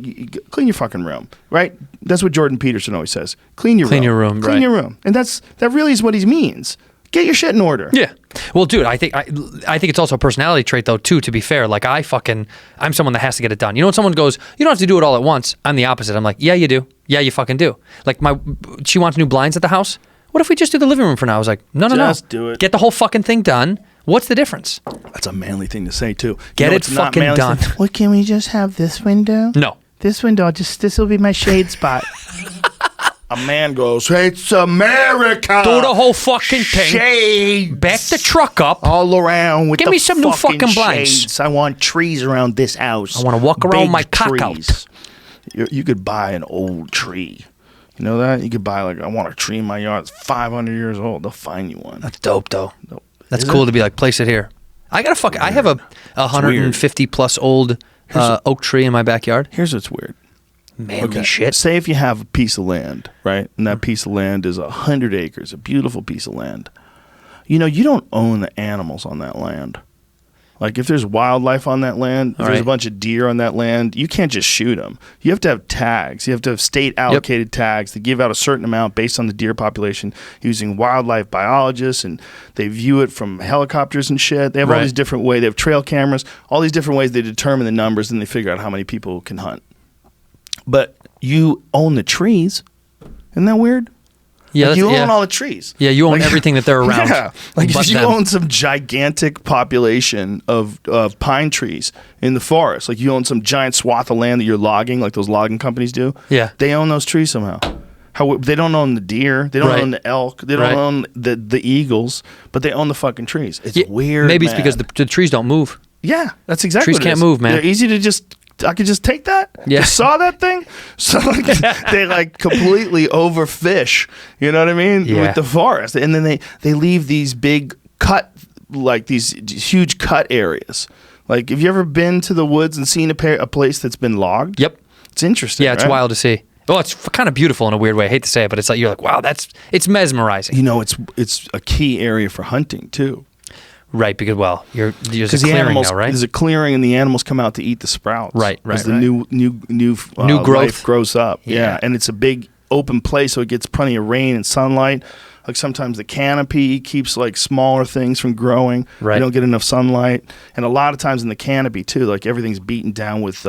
clean your fucking room, right? That's what Jordan Peterson always says. Clean your room. Clean your room, Clean right. your room. And that really is what he means. Get your shit in order. Yeah. Well, dude, I think it's also a personality trait though too, to be fair. Like I'm someone that has to get it done. You know when someone goes, you don't have to do it all at once. I'm the opposite. I'm like, yeah, you do. Yeah, you fucking do. Like she wants new blinds at the house. What if we just do the living room for now? I was like, no. Just do it. Get the whole fucking thing done. What's the difference? That's a manly thing to say too. Get it what's not fucking manly done. thing? Well, can we just have this window? No. This window, this will be my shade spot. A man goes, it's America. Do the whole fucking thing. Shades. Back the truck up. All around with Give the me some new fucking blinds. shades. I want trees around this house. I wanna walk around Big my cock out. trees. You could buy an old tree. You know that? You could buy I want a tree in my yard. It's 500 years old. They'll find you one. That's dope though. That's Is cool it? to be like, place it here. I have a 150 plus old oak tree in my backyard. Here's what's weird. Manly shit. Say if you have a piece of land, right? And that piece of land is 100 acres, a beautiful piece of land. You know, you don't own the animals on that land. Like if there's wildlife on that land, if there's a bunch of deer on that land, you can't just shoot them. You have to have tags. You have to have state allocated tags that give out a certain amount based on the deer population using wildlife biologists, and they view it from helicopters and shit. They have all these different ways. They have trail cameras, all these different ways they determine the numbers, and they figure out how many people can hunt. But you own the trees. Isn't that weird? Yeah, Like you own all the trees. Yeah, you own everything that they're around. Yeah, like but you them. own some gigantic population of pine trees in the forest. Like you own some giant swath of land that you're logging, like those logging companies do. Yeah. They own those trees somehow. How they don't own the deer, they don't Right. own the elk, they don't Right. own the eagles, but they own the fucking trees. It's weird. Maybe it's man. because the trees don't move. Yeah, that's exactly Trees what it can't is. move, man. They're easy to just. I could just take that. Yeah. You saw that thing? So they completely overfish. You know what I mean? Yeah. With the forest, and then they leave these big these huge cut areas. Like, have you ever been to the woods and seen a place that's been logged? Yep. It's interesting. Yeah, it's right? wild to see. Well, it's kind of beautiful in a weird way. I hate to say it, but it's like you're like, wow, it's mesmerizing. You know, it's a key area for hunting too. Right, because there's a Because the clearing animals, now, right? there's a clearing, and the animals come out to eat the sprouts. Right, as the right. new growth life grows up. Yeah. And it's a big open place, so it gets plenty of rain and sunlight. Like sometimes the canopy keeps like smaller things from growing. Right. You don't get enough sunlight, and a lot of times in the canopy too, like everything's beaten down with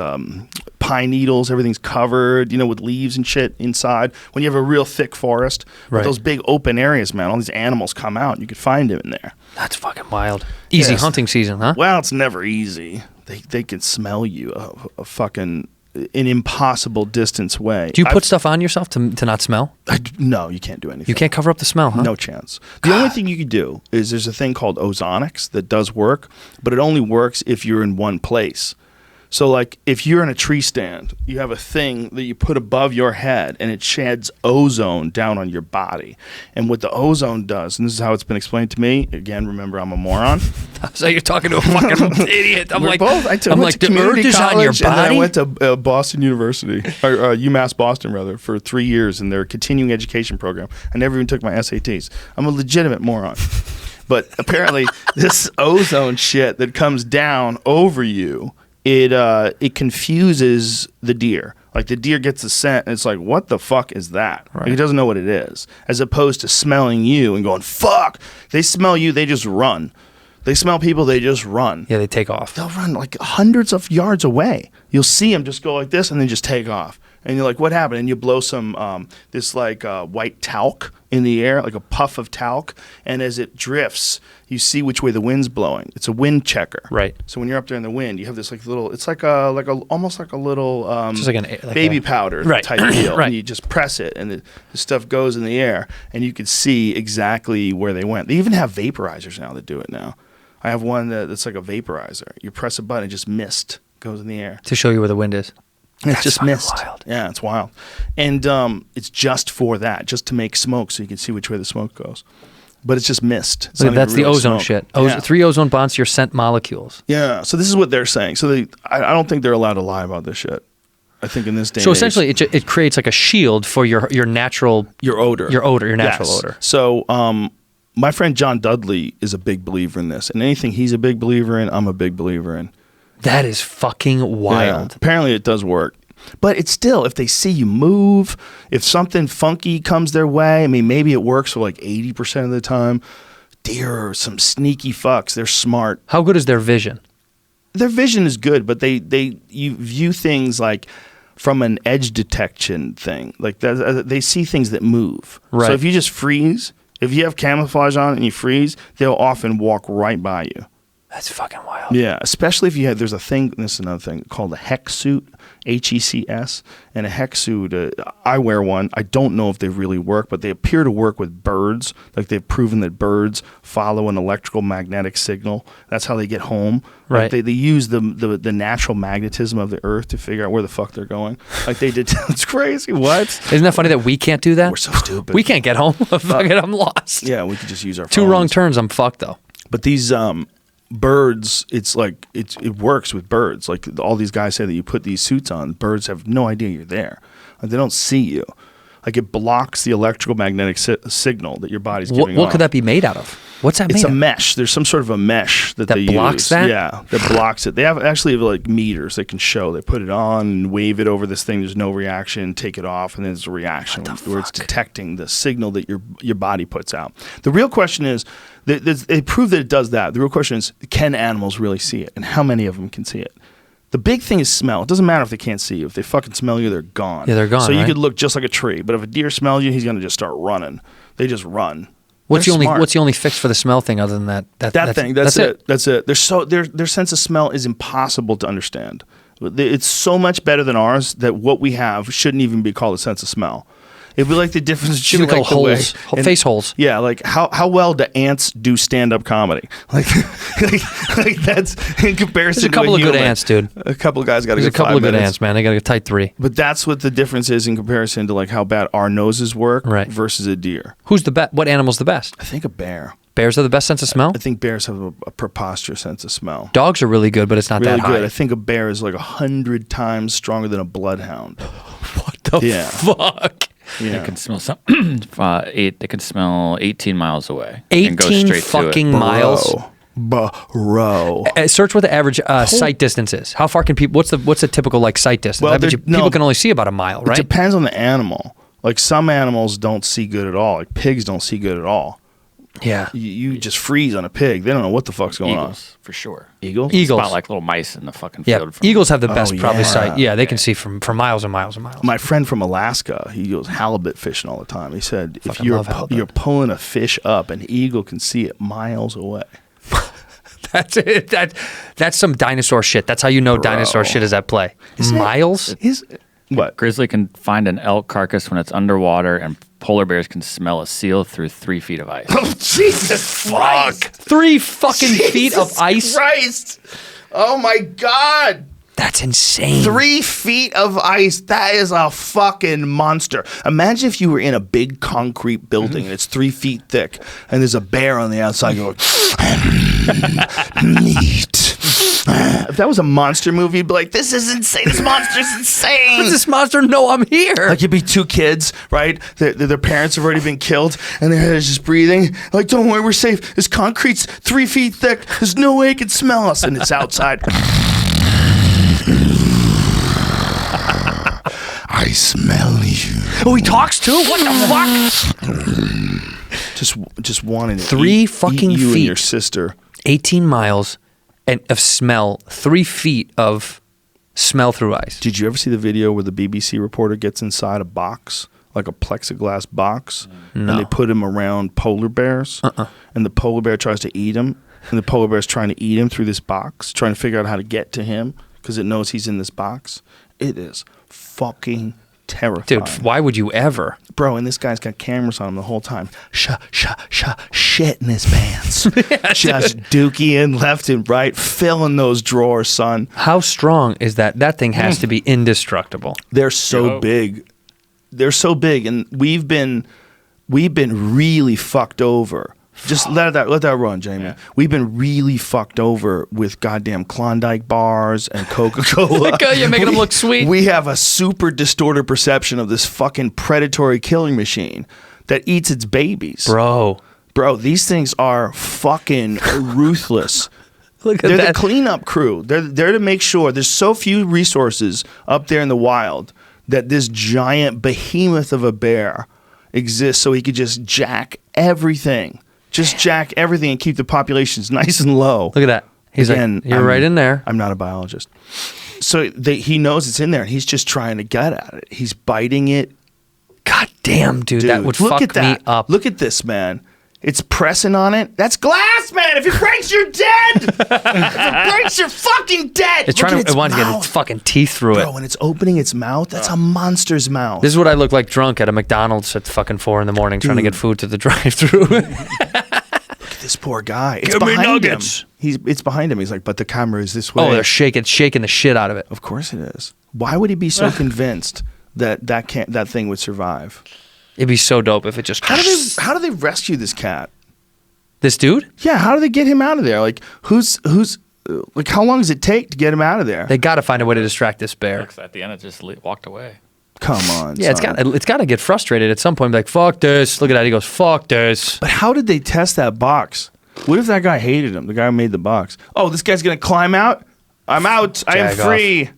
pine needles. Everything's covered, with leaves and shit inside. When you have a real thick forest, Right. with those big open areas, man, all these animals come out. And you could find them in there. That's fucking wild. Easy Yes. hunting season, huh? Well, it's never easy. They can smell you a fucking an impossible distance away. Do you put stuff on yourself to not smell? No, you can't do anything. You can't cover up the smell, huh? No chance. The only thing you could do is there's a thing called ozonics that does work, but it only works if you're in one place. So, like, if you're in a tree stand, you have a thing that you put above your head, and it sheds ozone down on your body. And what the ozone does, and this is how it's been explained to me, again, remember, I'm a moron. So you're talking to a fucking idiot. I'm We're like, both. I'm like, the earth is on your And then I body? went to Boston University, or UMass Boston, rather, for 3 years in their continuing education program. I never even took my SATs. I'm a legitimate moron. But apparently, this ozone shit that comes down over you, it confuses the deer. Like, the deer gets a scent, and it's like, what the fuck is that? Right. Like, it doesn't know what it is. As opposed to smelling you and going, fuck. They smell you, they just run. They smell people, they just run. Yeah, they take off. They'll run like hundreds of yards away. You'll see them just go like this and then just take off. And you're like, what happened? And you blow some this like white talc in the air, like a puff of talc. And as it drifts, you see which way the wind's blowing. It's a wind checker. Right. So when you're up there in the wind, you have this like little. It's like a almost like a little Just like baby powder Right. type deal. Right. And you just press it, and the stuff goes in the air, and you can see exactly where they went. They even have vaporizers now that do it now. I have one that's like a vaporizer. You press a button, it just mist goes in the air. to show you where the wind is. And it's That's just fucking mist. wild. Yeah, it's wild. And it's just for that, just to make smoke so you can see which way the smoke goes. But it's just mist. It's So not that's even the really ozone smoke. shit. Yeah. 3 ozone bonds to your scent molecules. Yeah, so this is what they're saying. So I don't think they're allowed to lie about this shit. I think in this day So and age, essentially, it creates like a shield for your natural your odor. your natural Yes. odor. So my friend John Dudley is a big believer in this. And anything he's a big believer in, I'm a big believer in. That is fucking wild. Yeah. Apparently it does work. But it's still, if they see you move, if something funky comes their way, I mean, maybe it works for like 80% of the time. Deer are some sneaky fucks. They're smart. How good is their vision? Their vision is good, but you view things like from an edge detection thing. Like they see things that move. Right. So if you just freeze, if you have camouflage on and you freeze, they'll often walk right by you. That's fucking wild. Yeah, especially if you have, there's a thing, this is another thing, called a hex suit, HECS. And a hex suit, I wear one. I don't know if they really work, but they appear to work with birds. Like they've proven that birds follow an electrical magnetic signal. That's how they get home. Right. Like they use the natural magnetism of the earth to figure out where the fuck they're going. Like they did. It's crazy. What? Isn't that funny that we can't do that? We're so stupid. We can't get home. Fuck it, I'm lost. Yeah, we could just use our 2 phones. wrong turns, I'm fucked though. But these birds, it's like it works with birds. Like all these guys say that you put these suits on, birds have no idea you're there. Like they don't see you. Like it blocks the electrical magnetic signal that your body's giving What off. could that be made out of? What's that made It's a of? mesh. There's some sort of a mesh that they blocks use. that? Yeah, that blocks it. They have like meters they can show. They put it on and wave it over this thing. There's no reaction. Take it off, and then there's a reaction where it's detecting the signal that your body puts out. The real question is, they prove that it does that. The real question is, can animals really see it, and how many of them can see it? The big thing is smell. It doesn't matter if they can't see you. If they fucking smell you, they're gone. Yeah, they're gone, So you right? could look just like a tree, but if a deer smells you, he's gonna just start running. They just run. What's They're the smart. only fix for the smell thing other than that? That's it. That's it. Their sense of smell is impossible to understand. It's so much better than ours that what we have shouldn't even be called a sense of smell. It'd be like the difference Should we between call like the holes, way, face holes? Yeah, like how well do ants do stand-up comedy? Like that's in comparison. There's a couple to of good human. ants, dude. A couple of guys got to There's get a couple 5 of good minutes. ants, man. They got a tight 3. But that's what the difference is in comparison to like how bad our noses work Right. versus a deer. Who's the best? What animal's the best? I think a bear. Bears have the best sense of smell? I think bears have a preposterous sense of smell. Dogs are really good, but it's not Really that high. good. I think a bear is like 100 times stronger than a bloodhound. What the Yeah. fuck? They Yeah. can smell they can smell 18 miles away. and go 18 straight fucking to it. miles. Bro. Search what the average sight distance is. How far can people? What's the typical like sight distance? Well, I bet you no. people can only see about a mile, It right? depends on the animal. Like some animals don't see good at all. Like pigs don't see good at all. Yeah. You just freeze on a pig. They don't know what the fuck's going Eagles, for sure. on. Eagles? Eagles. Spot like little mice in the fucking Yeah. field. From Eagles have the best probably yeah. sight. Yeah, they can see from miles and miles and miles. My friend from Alaska, he goes halibut fishing all the time. He said if Fucking you're love halibut. you're pulling a fish up, an eagle can see it miles away. That's it. That's some dinosaur shit. That's how you know dinosaur shit is at play. Miles? What? Grizzly can find an elk carcass when it's underwater, and polar bears can smell a seal through 3 feet of ice. Oh, Jesus Christ. 3 fucking feet of ice? Christ. Oh my God. That's insane. 3 feet of ice. That is a fucking monster. Imagine if you were in a big concrete building and it's 3 feet thick and there's a bear on the outside going, meat. If that was a monster movie, you'd be like, this is insane. This monster's insane. Does this monster know I'm here? Like you'd be 2 kids, right? Their parents have already been killed, and their head is just breathing. Like, don't worry, we're safe. This concrete's 3 feet thick. There's no way it can smell us, and it's outside. I smell you. Oh, he talks too? What the fuck? Just wanting to 3 fucking eat you feet. and your sister. 18 miles and of smell, 3 feet of smell through ice. Did you ever see the video where the BBC reporter gets inside a box, like a plexiglass box, and they put him around polar bears, and the polar bear tries to eat him, and the polar bear's trying to eat him through this box, trying to figure out how to get to him because it knows he's in this box? It is fucking terrifying. Dude, why would you ever? Bro, and this guy's got cameras on him the whole time. Shit in his pants. Just dookie left and right, filling those drawers, son. How strong is that? That thing has to be indestructible. They're so big. They're so big, and we've been really fucked over. Just let that run, Jamie. Yeah. We've been really fucked over with goddamn Klondike bars and Coca-Cola. You're making them look sweet. We have a super distorted perception of this fucking predatory killing machine that eats its babies. Bro, These things are fucking ruthless. look at They're that. the cleanup crew. They're there to make sure there's so few resources up there in the wild that this giant behemoth of a bear exists so he could just jack everything. Just jack everything and keep the populations nice and low. Look at that. He's Again, like, you're right in there. I'm not a biologist. So he knows it's in there and he's just trying to get at it. He's biting it. God damn, dude, that would look fuck at that. me up. Look at this, man. It's pressing on it. That's glass, man. If it breaks, you're dead. If it breaks, you're fucking dead. It's Look trying at to. It its wants to get mouth. its fucking teeth through Bro, it. when it's opening its mouth, that's a monster's mouth. This is what I look like drunk at a McDonald's at fucking 4 a.m. trying to get food to the drive-through. This poor guy. It's Give me behind nuggets. him. It's behind him. He's like, but the camera is this way. Oh, they're shaking the shit out of it. Of course it is. Why would he be so convinced that thing would survive? It'd be so dope if it just. How do they rescue this cat? This dude? Yeah, how do they get him out of there? Like who's like how long does it take to get him out of there? They got to find a way to distract this bear. At the end, it just walked away. Come on. Yeah, son. it's got to get frustrated at some point. Be like, fuck this. Look at that. He goes, fuck this. But how did they test that box? What if that guy hated him? The guy who made the box. Oh, this guy's gonna climb out. I'm out. I am Jag off. free.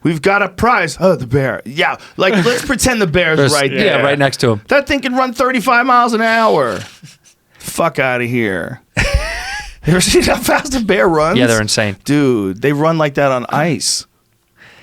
We've got a prize. Oh, the bear. Yeah, like let's pretend the bear's There's- right yeah, there. right next to him. That thing can run 35 miles an hour. Fuck out of here. You ever seen how fast a bear runs? Yeah, they're insane. Dude, they run like that on ice.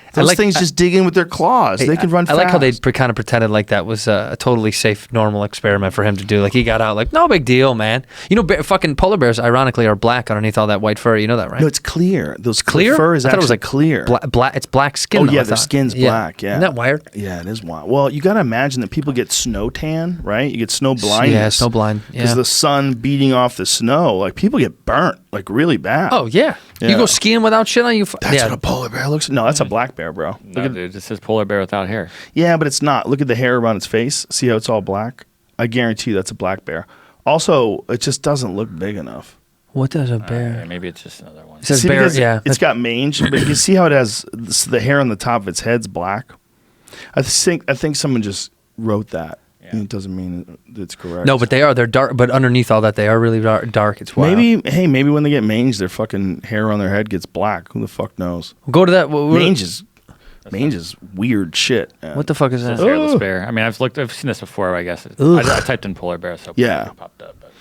I Those like- things just dig in with their claws. They can run I fast. like how they kind of pretended like that was a totally safe, normal experiment for him to do. Like he got out, like no big deal, man. You know, fucking polar bears, ironically, are black underneath all that white fur. You know that, right? No, it's clear. Those clear. fur is I thought actually it was like clear. Black. It's black skin. Oh though, yeah, I their thought. skin's black. Yeah, Isn't that wired? Yeah, it is wild. Well, you got to imagine that people get snow tan, right? You get snow blindness. Yeah, snow blind. Because Yeah. the sun beating off the snow, like people get burnt, like really bad. Oh yeah. Yeah. You go skiing without shit on you. That's Yeah. what a polar bear looks. No, that's a black bear, bro. No, dude, it says polar bear without hair. Yeah, but it's not. Look at the hair around its face. See how it's all black? I guarantee you that's a black bear. Also, it just doesn't look big enough. What does a bear? Maybe it's just another one. It says See, bear. because Yeah, it's got mange, but you can see how it has the hair on the top of its head's black. I think someone just wrote that. Yeah. It doesn't mean it's correct. no, but they're dark. But underneath all that, they are really dark. It's wild. maybe when they get mange, their fucking hair on their head gets black. Who the fuck knows? Go to that. Mange is weird shit. Man. What the fuck is It's that? a hairless bear. I mean, I've seen this before. I guess I typed in polar bear, so Yeah. it popped up. But.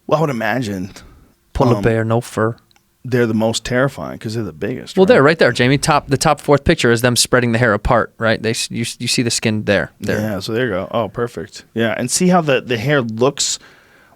Well, I would imagine Polar bear, no fur. they're the most terrifying because they're the biggest. Well, right? there, right there, Jamie. The top fourth picture is them spreading the hair apart. Right? You see the skin there. Yeah, so there you go. Oh, perfect. Yeah, and see how the hair looks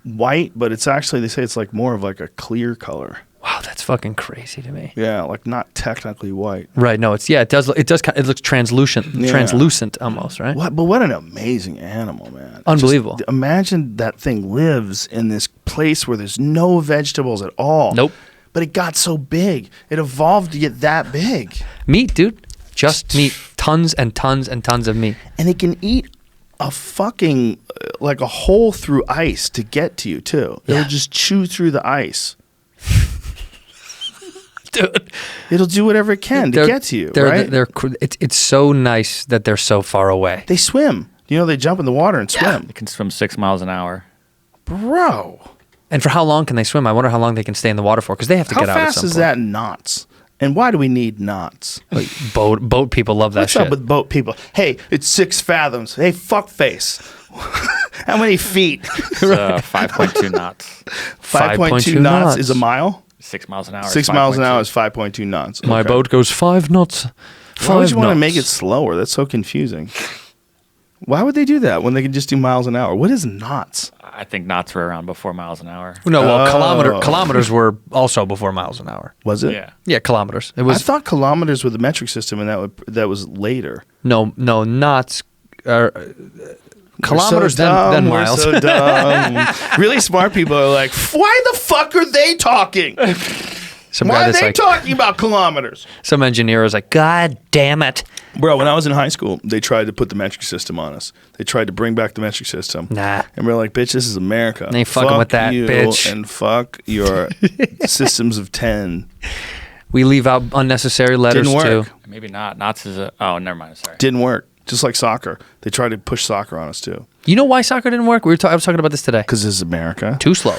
white, but it's actually, they say it's like more of like a clear color. Wow, that's fucking crazy to me. Yeah, like not technically white. Right? No, it does. It looks translucent, translucent almost. Right? But what an amazing animal, man. Unbelievable. Just imagine that thing lives in this place where there's no vegetables at all. Nope. But it got so big. It evolved to get that big. Meat, dude. Just meat. Tons and tons and tons of meat. And it can eat a fucking, like a hole through ice to get to you, too. Yeah. It'll just chew through the ice. Dude. It'll do whatever it can to get to you, right? It's so nice that they're so far away. They swim. You know, they jump in the water and swim. It can swim 6 miles an hour. Bro. And for how long can they swim? I wonder how long they can stay in the water for because they have to How get out at fast some is point. that in knots? And why do we need knots? Like, boat people love that What's shit. up with boat people? Hey, it's 6 fathoms. Hey, fuckface. How many feet? It's 5.2 knots. 5.2 knots is a mile? 6 miles an hour. 6 miles an hour is 5.2 knots. My Okay. boat goes 5 knots. Why would you want to knots. make it slower? That's so confusing. Why would they do that when they can just do miles an hour? What is knots? I think knots were around before miles an hour. No, well, Oh. kilometers were also before miles an hour. Was it? Yeah. Yeah, kilometers. It I was thought kilometers were the metric system, and that was later. no knots. Kilometers then miles. We're so dumb. Really smart people are like, why the fuck are they talking? Some Why guy are that's they like, talking about kilometers? some engineer was like, God damn it. Bro, when I was in high school, they tried to put the metric system on us. They tried to bring back the metric system. Nah. And we're like, bitch, this is America. They ain't fucking with that, you bitch. And fuck your systems of 10. We leave out unnecessary letters Didn't work. too. Maybe not. Knots is a. Oh, never mind. Sorry. Didn't work. Just like soccer. They tried to push soccer on us, too. You know why soccer didn't work? I was talking about this today. Because this is America. Too slow.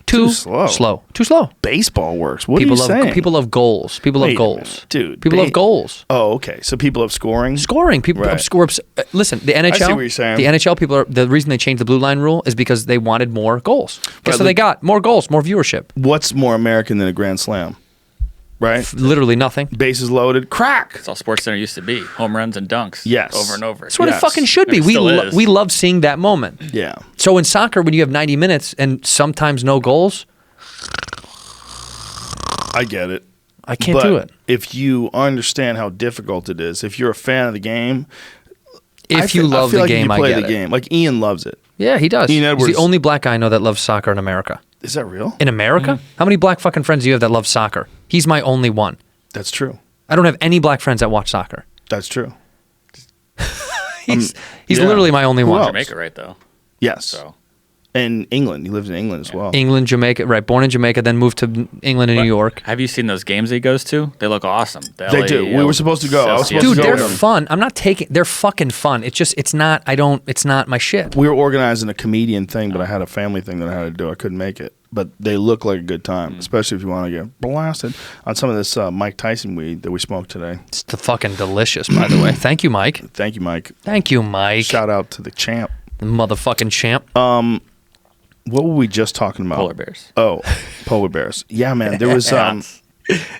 Too slow. Too slow. Baseball works. What People are you saying? People love goals. People love Wait a goals. minute, dude. People love goals. Oh, okay. So people love scoring? Scoring. People Right. score. Listen, the NHL. see what you're saying. The NHL people are the reason they changed the blue line rule is because they wanted more goals. Guess what they got? More goals, more viewership. What's more American than a grand slam? Right? Literally nothing. Bases loaded. Crack. That's all Sports Center used to be. Home runs and dunks. Yes. Over and over. That's what Yes. it fucking should be. It still is. We love seeing that moment. Yeah. So in soccer, when you have 90 minutes and sometimes no goals, I get it. I can't But do it. if you understand how difficult it is, if you're a fan of the game, If you love the game, you I play get the it. game. Like Ian loves it. Yeah, he does. Ian He's Edwards. the only black guy I know that loves soccer in America. Is that real? In America? How many black fucking friends do you have that love soccer? He's my only one. That's true. I don't have any black friends that watch soccer. That's true. He's yeah. literally my only Who one. else? Jamaica, right, though. Yes. So. And England. He lives in England as well. England, Jamaica, right? Born in Jamaica, then moved to England and New York. Have you seen those games he goes to? They look awesome. They do. We were supposed to go. I was supposed Dude, to go they're with him. fun. I'm not taking. They're fucking fun. It's not my shit. We were organizing a comedian thing, but I had a family thing that I had to do. I couldn't make it. But they look like a good time, especially if you want to get blasted on some of this Mike Tyson weed that we smoked today. It's fucking delicious, by the way. Thank you, Mike. Thank you, Mike. Thank you, Mike. Shout out to the champ. Motherfucking champ. What were we just talking about? Polar bears. Oh, polar bears. Yeah, man. There was Knots.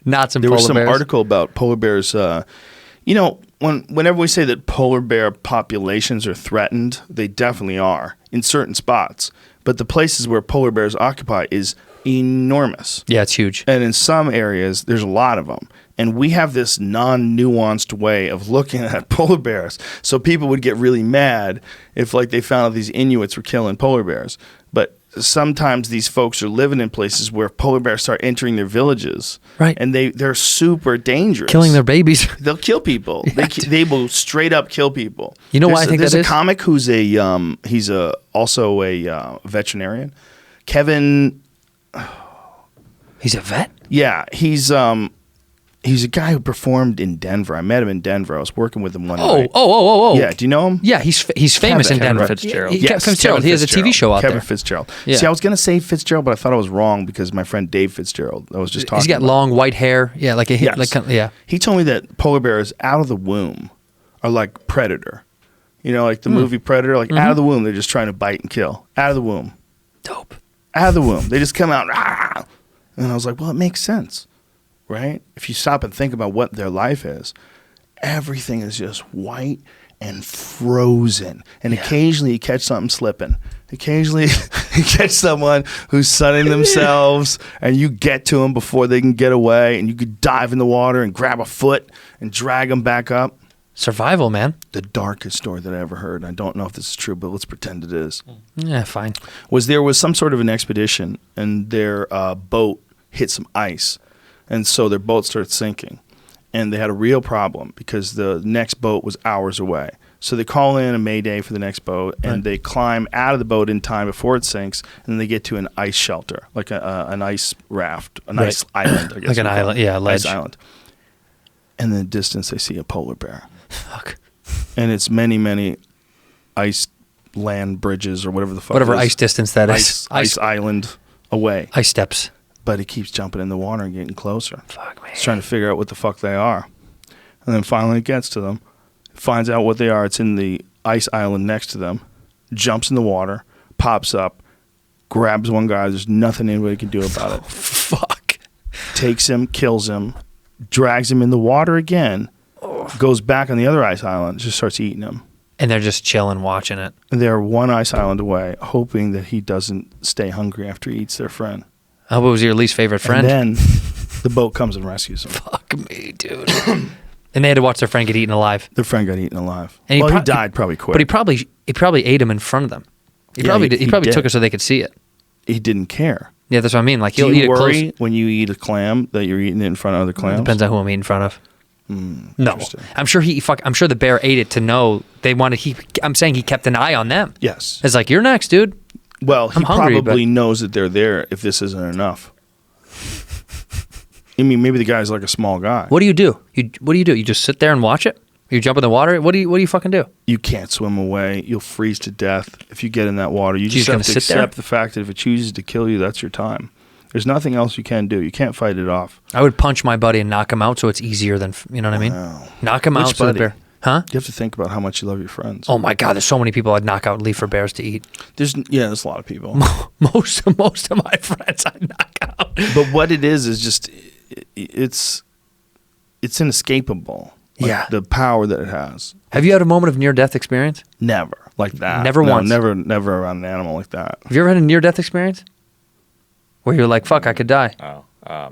Not some there polar was some bears. article about polar bears. You know, whenever we say that polar bear populations are threatened, they definitely are in certain spots. But the places where polar bears occupy is enormous. Yeah, it's huge. And in some areas, there's a lot of them. And we have this non-nuanced way of looking at polar bears. So people would get really mad if, like, they found out these Inuits were killing polar bears. But sometimes these folks are living in places where polar bears start entering their villages, Right. And they're super dangerous, Killing their babies. They'll kill people. They will straight up kill people. You know why I think there's that a is? comic who's also a veterinarian, Kevin. He's a vet? Yeah, he's a guy who performed in Denver. I met him in Denver. I was working with him one night. Oh. Yeah, do you know him? Yeah, he's famous in Kevin Denver. Fitzgerald. Kevin Fitzgerald. He has a TV show out Kevin there. Fitzgerald. Yeah. See, I was going to say Fitzgerald, but I thought I was wrong because my friend Dave Fitzgerald, I was just talking He's got about. long white hair. Yeah, like a Yes. yeah. He told me that polar bears out of the womb are like Predator. You know, like the movie Predator, like out of the womb, they're just trying to bite and kill. Out of the womb. Dope. Out of the womb. They just come out. Rah! And I was like, well, it makes sense, right? If you stop and think about what their life is, everything is just white and frozen. And occasionally you catch something slipping. Occasionally you catch someone who's sunning themselves and you get to them before they can get away, and you could dive in the water and grab a foot and drag them back up. Survival, man. The darkest story that I ever heard, I don't know if this is true, but let's pretend it is, Yeah, fine. there was some sort of an expedition and their boat hit some ice, and so their boat started sinking, and they had a real problem because the next boat was hours away. So they call in a mayday for the next boat, and they climb out of the boat in time before it sinks, and then they get to an ice shelter, like an ice raft, an ice island, I guess. Like an we call island, it. yeah, a ledge. Ice island. And in the distance, they see a polar bear. Fuck. And it's many, many ice land bridges or whatever the fuck Whatever it is. ice distance that is. Ice island away. Ice steps. But he keeps jumping in the water and getting closer. Fuck, man. He's trying to figure out what the fuck they are. And then finally it gets to them. Finds out what they are. It's in the ice island next to them. Jumps in the water. Pops up. Grabs one guy. There's nothing anybody can do about it. Fuck. Takes him. Kills him. Drags him in the water again. Goes back on the other ice island. Just starts eating him. And they're just chilling, watching it. And they're one ice island away, hoping that he doesn't stay hungry after he eats their friend. What was your least favorite friend? And then the boat comes and rescues him. Fuck me, dude. And they had to watch their friend get eaten alive. Their friend got eaten alive. And He died probably quick. But he probably ate him in front of them. He Yeah, probably he took did. it so they could see it. He didn't care. Yeah, that's what I mean. Like Do he'll you eat it close. worry when you eat a clam that you're eating it in front of other clams? Depends on who I'm eating in front of. No, interesting. I'm sure I'm sure the bear ate it to know they wanted. I'm saying he kept an eye on them. Yes. It's like, you're next, dude. Well, he I'm hungry, probably knows that they're there if this isn't enough. I mean, maybe the guy's like a small guy. What do you do? What do you do? You just sit there and watch it? You jump in the water? What do you fucking do? You can't swim away. You'll freeze to death if you get in that water. You You're just have gonna to sit there? accept the fact that if it chooses to kill you, that's your time. There's nothing else you can do. You can't fight it off. I would punch my buddy and knock him out so it's easier than, you know what I mean? Wow. Knock him Which out so the buddy? bear. Huh? You have to think about how much you love your friends. Oh my God, there's so many people I'd knock out and leave for bears to eat. There's a lot of people. Most of my friends I'd knock out. But what it is just it's inescapable. Like, Yeah. the power that it has. Have you had a moment of near-death experience? Never like that. Never No, once? Never around an animal like that. Have you ever had a near-death experience? Where you're like, fuck, I could die.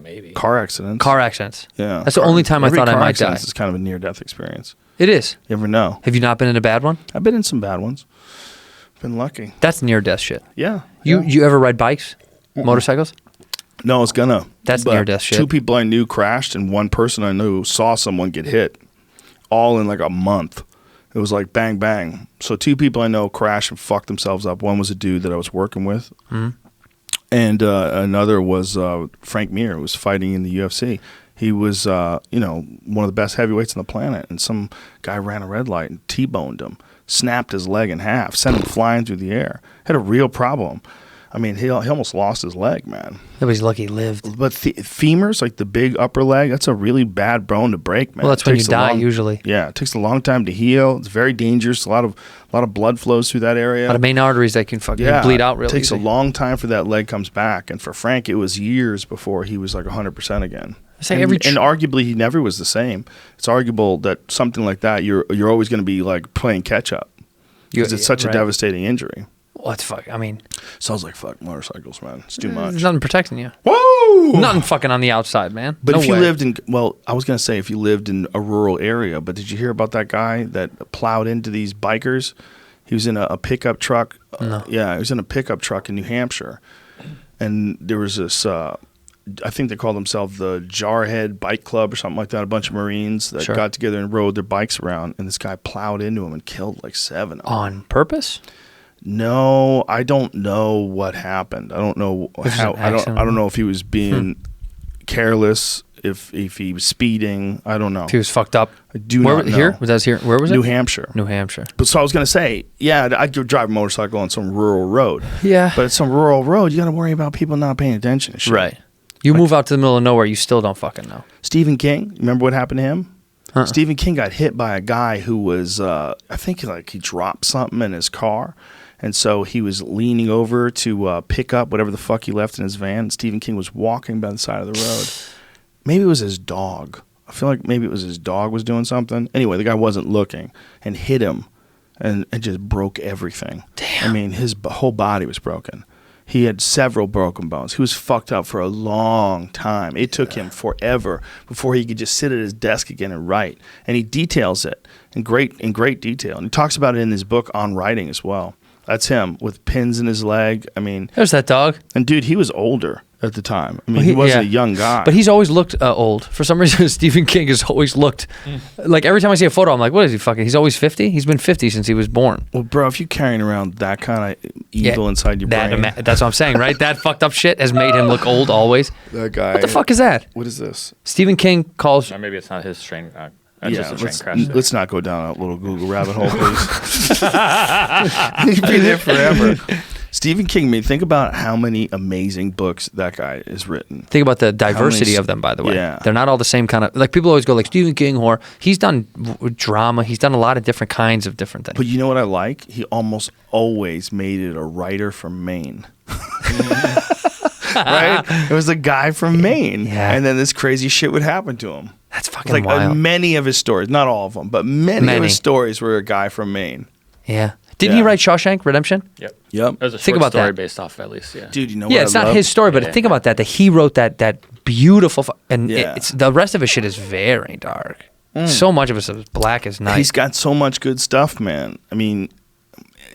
Maybe. Car accidents. Car accidents. Yeah. That's the only time I Every thought I car might accident die. is kind of a near-death experience. It is. You never know. Have you not been in a bad one? I've been in some bad ones. Been lucky. That's near-death shit. Yeah. You ever ride bikes? Motorcycles? No, I was gonna. That's But near-death shit. 2 people I knew crashed, and one person I knew saw someone get hit. All in like a month. It was like bang, bang. So 2 people I know crashed and fucked themselves up. One was a dude that I was working with. And another was Frank Mir, who was fighting in the UFC. He was, one of the best heavyweights on the planet. And some guy ran a red light and T-boned him, snapped his leg in half, sent him flying through the air. Had a real problem. I mean, he almost lost his leg, man. Nobody's lucky he lived. But femurs, like the big upper leg, that's a really bad bone to break, man. Well, that's It when you takes a die, long- usually. Yeah, it takes a long time to heal. It's very dangerous. A lot of blood flows through that area. A lot of main arteries that can fucking bleed out really It takes easy. a long time for that leg comes back. And for Frank, it was years before he was like 100% again. say And, every and arguably, he never was the same. It's arguable that something like that, you're always going to be like playing catch up because it's such a right. devastating injury. What the fuck? I mean, So I was like, fuck motorcycles, man. It's too much. there's nothing protecting you. Whoa! Nothing fucking on the outside, man. But No if you way. lived in, I was going to say if you lived in a rural area, but did you hear about that guy that plowed into these bikers? He was in a pickup truck. Yeah, he was in a pickup truck in New Hampshire, and there was this. I think they called themselves the Jarhead Bike Club or something like that. A bunch of Marines that got together and rode their bikes around, and this guy plowed into him and killed like 7 of them. On purpose? No, I don't know what happened. I don't know how. I don't know if he was being careless. If he was speeding, I don't know. If he was fucked up. I do not know. Here? Was that here? Where was it? New Hampshire. New Hampshire. But so I was going to say, yeah, I'd go drive a motorcycle on some rural road. Yeah. But at some rural road, you got to worry about people not paying attention to shit. Right. You move out to the middle of nowhere, you still don't fucking know. Stephen King, remember what happened to him? Stephen King got hit by a guy who was, I think he dropped something in his car. And so he was leaning over to pick up whatever the fuck he left in his van. Stephen King was walking by the side of the road. Maybe it was his dog. I feel like maybe it was his dog was doing something. Anyway, the guy wasn't looking and hit him and just broke everything. Damn. I mean, his whole body was broken. He had several broken bones. He was fucked up for a long time. It took him forever before he could just sit at his desk again and write. And he details it in great detail. And he talks about it in his book On Writing as well. That's him with pins in his leg. I mean, there's that dog. And dude, he was older at the time. I mean, he wasn't a young guy. But he's always looked old. For some reason, Stephen King has always looked like every time I see a photo, I'm like, what is he fucking? He's always 50? He's been 50 since he was born. Well, bro, if you're carrying around that kind of evil inside your brain. That's what I'm saying, right? That fucked up shit has made him look old always. That guy. What the fuck is that? What is this? Stephen King calls. Or maybe it's not his train. Let's not go down a little Google rabbit hole, please. He'd be there forever. Stephen King, think about how many amazing books that guy has written. Think about the diversity of them, by the way. Yeah. They're not all the same kind of, like people always go like Stephen King horror. He's done drama. He's done a lot of different kinds of different things. But you know what I like? He almost always made it a writer from Maine. Right? It was a guy from Maine. Yeah. And then this crazy shit would happen to him. That's fucking wild. Many of his stories, not all of them, but many of his stories were a guy from Maine. Yeah. Didn't he write Shawshank Redemption? Yep. Yep. There's a Think short about story that. based off at least, yeah. Dude, you know Yeah, what it's I not love? his story, but think about that he wrote that beautiful, and Yeah. it's the rest of his shit is very dark. So much of it is black as night. He's got so much good stuff, man. I mean,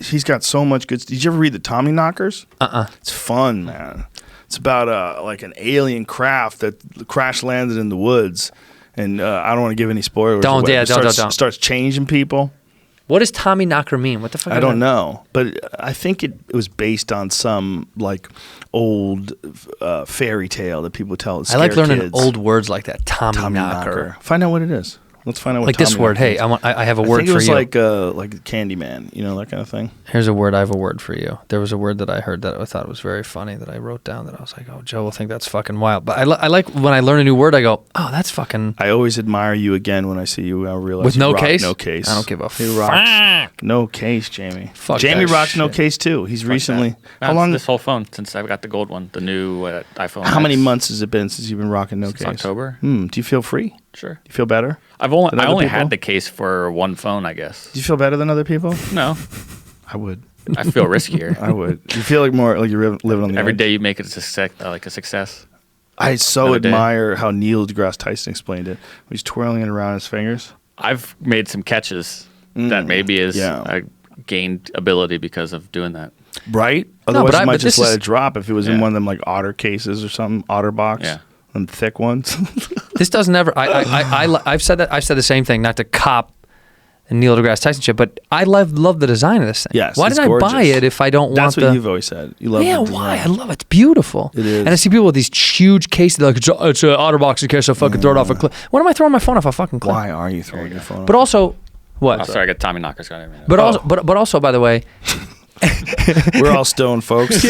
he's got so much good. Did you ever read the Tommy Knockers? It's fun, man. It's about like an alien craft that crash landed in the woods, and I don't want to give any spoilers. Don't. Starts changing people. What does Tommy Knocker mean? What the fuck? I don't know, but I think it was based on some like old fairy tale that people tell. I like learning kids. old words like that. Tommy Knocker. Knocker. Find out what it is. Let's find out what Like this Tommy word. Knocker Hey, is. I have a I word think it for was you. like Candyman, you know, that kind of thing. Here's a word. I have a word for you. There was a word that I heard that I thought was very funny that I wrote down that I was like, oh, Joe will think that's fucking wild. But I like when I learn a new word, I go, oh, that's fucking. I always admire you again when I see you. I realize With you no rock case? no case. I don't give a He rocks no case, Jamie. Fuck Jamie that rocks no shit. case too. He's recently. How How long? This whole phone since I've got the gold one, the new iPhone. How many X. months has it been since you've been rocking no Since case? October. Do you feel free? Sure. Do you feel better? I Than only other had people? the case for one phone, I guess. Do you feel better than other people? No, I would. I feel riskier. I would. You feel like more like you're living on the Every edge? day you make it a success. I so Another day. admire how Neil deGrasse Tyson explained it. He's twirling it around his fingers. I've made some catches that maybe is I gained ability because of doing that. Right? Otherwise, you might but just this let is- it drop if it was in one of them like otter cases or something, otter box. Yeah. Them thick ones. This doesn't ever. I've said that. I've said the same thing. Not to cop Neil deGrasse Tyson shit, but I love the design of this thing. Yes, Why it's did I buy gorgeous. it if I don't That's want what the? you've always said. You love Yeah, the why? I design. love it. It's beautiful. It is. And I see people with these huge cases. They're like, it's an OtterBox in case I fucking throw it off a cliff. When am I throwing my phone off a fucking cliff? Why are you throwing your phone But also, what? Oh, sorry, I got Tommy Knockers got everything. But also, but also, by the way, We're all stoned, folks.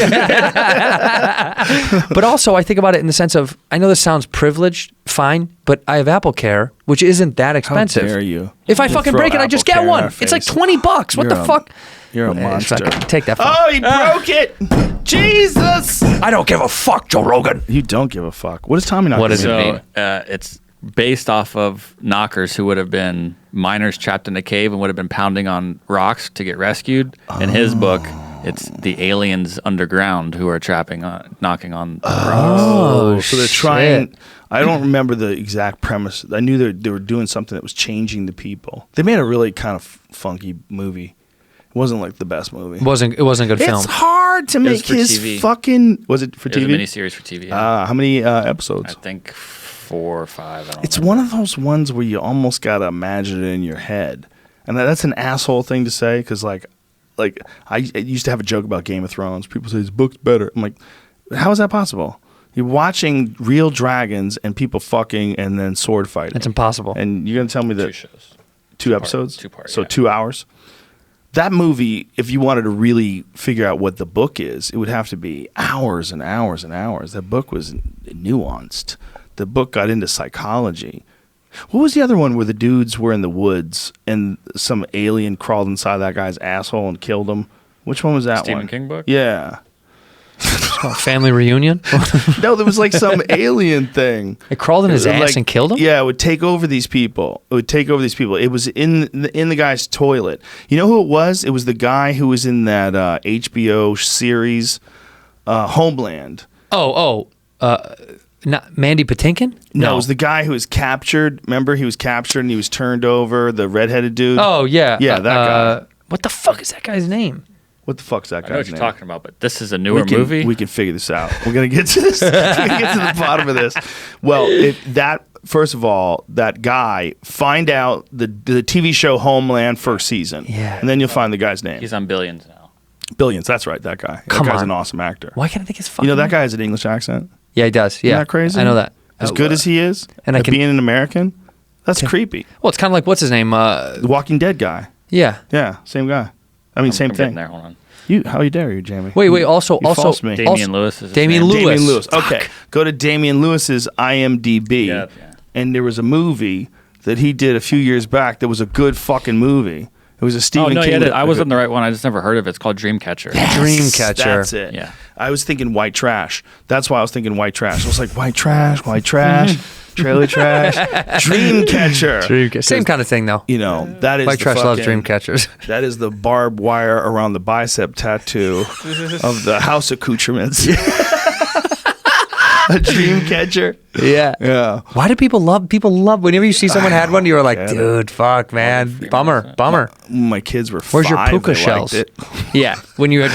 but also, I think about it in the sense of, I know this sounds privileged, fine, but I have Apple Care, which isn't that expensive. How dare you? If I You fucking throw break it, I Apple just Care get in one. our It's like face. $20. What You're the a- fuck? You're a monster. Take that phone. Oh, he broke it! Jesus! I don't give a fuck, Joe Rogan. You don't give a fuck. What does Tommy Knocker What does it mean? mean? So it's based off of knockers who would have been miners trapped in a cave and would have been pounding on rocks to get rescued. In his book, it's the aliens underground who are knocking on rocks. Oh, So they're trying. I don't remember the exact premise. I knew they were doing something that was changing the people. They made a really kind of funky movie. wasn't like the best movie. It wasn't a good film. It's hard to make for his TV. fucking. Was it for It was TV? a miniseries for TV. Yeah. How many episodes? I think 4 or 5. I don't It's remember. one of those ones where you almost gotta imagine it in your head, and that's an asshole thing to say because like I used to have a joke about Game of Thrones. People say his book's better. I'm like, how is that possible? You're watching real dragons and people fucking and then sword fighting. It's impossible. And you're gonna tell me that 2 shows. 2 episodes, 2 parts. so Yeah. 2 hours. That movie, if you wanted to really figure out what the book is, it would have to be hours and hours and hours. That book was nuanced. The book got into psychology. What was the other one where the dudes were in the woods and some alien crawled inside that guy's asshole and killed him? Which one was that Stephen one? King book? Yeah. Family reunion. No, there was like some alien thing. It crawled in his It was ass and killed him. Yeah, it would take over these people. It was in the guy's toilet. You know who it was? It was the guy who was in that HBO series, Homeland. Not Mandy Patinkin? No, it was the guy who was captured. Remember, he was captured and he was turned over. The redheaded dude. Oh yeah. Yeah, that guy. What the fuck is that guy's name? What the fuck's that I guy's know what you're name? talking about, but this is a newer we can, movie. We can figure this out. We're gonna get to this. We're gonna get to the bottom of this. Well, first of all, that guy, find out the TV show Homeland first season. Yeah. And then you'll find the guy's name. He's on Billions now. Billions. That's right. That guy. Come that guy's on. an awesome actor. Why can't I think his fucking You know that name? guy has an English accent. Yeah, he does. Yeah. Isn't that crazy? I know that. As good as he is, and I at can- being an American, that's creepy. Well, it's kind of like what's his name? The Walking Dead guy. Yeah. Yeah, same guy. I mean, same I'm getting thing. there. Hold on. How you dare you, Jamie? Wait. Also, You falsed me. Damian Lewis is his Damian name. Lewis. Damian Lewis. Okay, go to Damian Lewis's IMDb, Yeah. and there was a movie that he did a few years back that was a good fucking movie. It was a Oh Stephen no, King. yeah, I was on the right one. I just never heard of it. It's called Dreamcatcher. Dreamcatcher. That's it. Yeah. I was thinking white trash. That's why I was thinking white trash. I was like, white trash, trailer trash, Dreamcatcher. Same kind of thing though. You know, that is White the trash loves fucking- Dreamcatchers. That is the barbed wire around the bicep tattoo of the house accoutrements. A dream catcher. Yeah. Yeah. Why do people love whenever you see someone had one, you're like, dude, fuck, man. Bummer. My kids were Where's your 5, puka they shells? liked it. Yeah. When your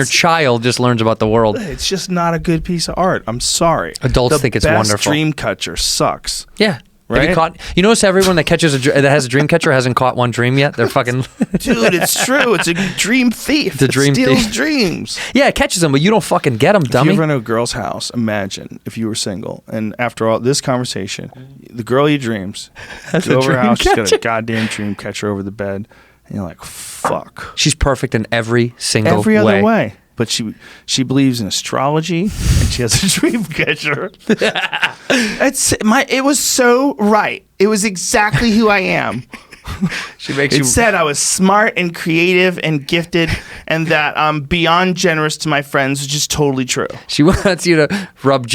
child just learns about the world. It's just not a good piece of art. I'm sorry. Adults the think it's best wonderful. dream catcher sucks. Yeah. Have you Right? caught? You notice everyone that has a dream catcher hasn't caught one dream yet. They're fucking. Dude, it's true. It's a dream thief. The dream it steals thief. dreams. Yeah, it catches them, but you don't fucking get them, If dummy. you ever in a girl's house, imagine if you were single, and after all this conversation, the girl of your dreams, Has go a over her dream house, she's got catcher. a goddamn dream catcher over the bed, and you're like, fuck. She's perfect in every single Every other way. But she believes in astrology, and she has a dream catcher. It was so right. It was exactly who I am. She makes It you. said I was smart and creative and gifted, and that I'm beyond generous to my friends, which is totally true. She wants you to rub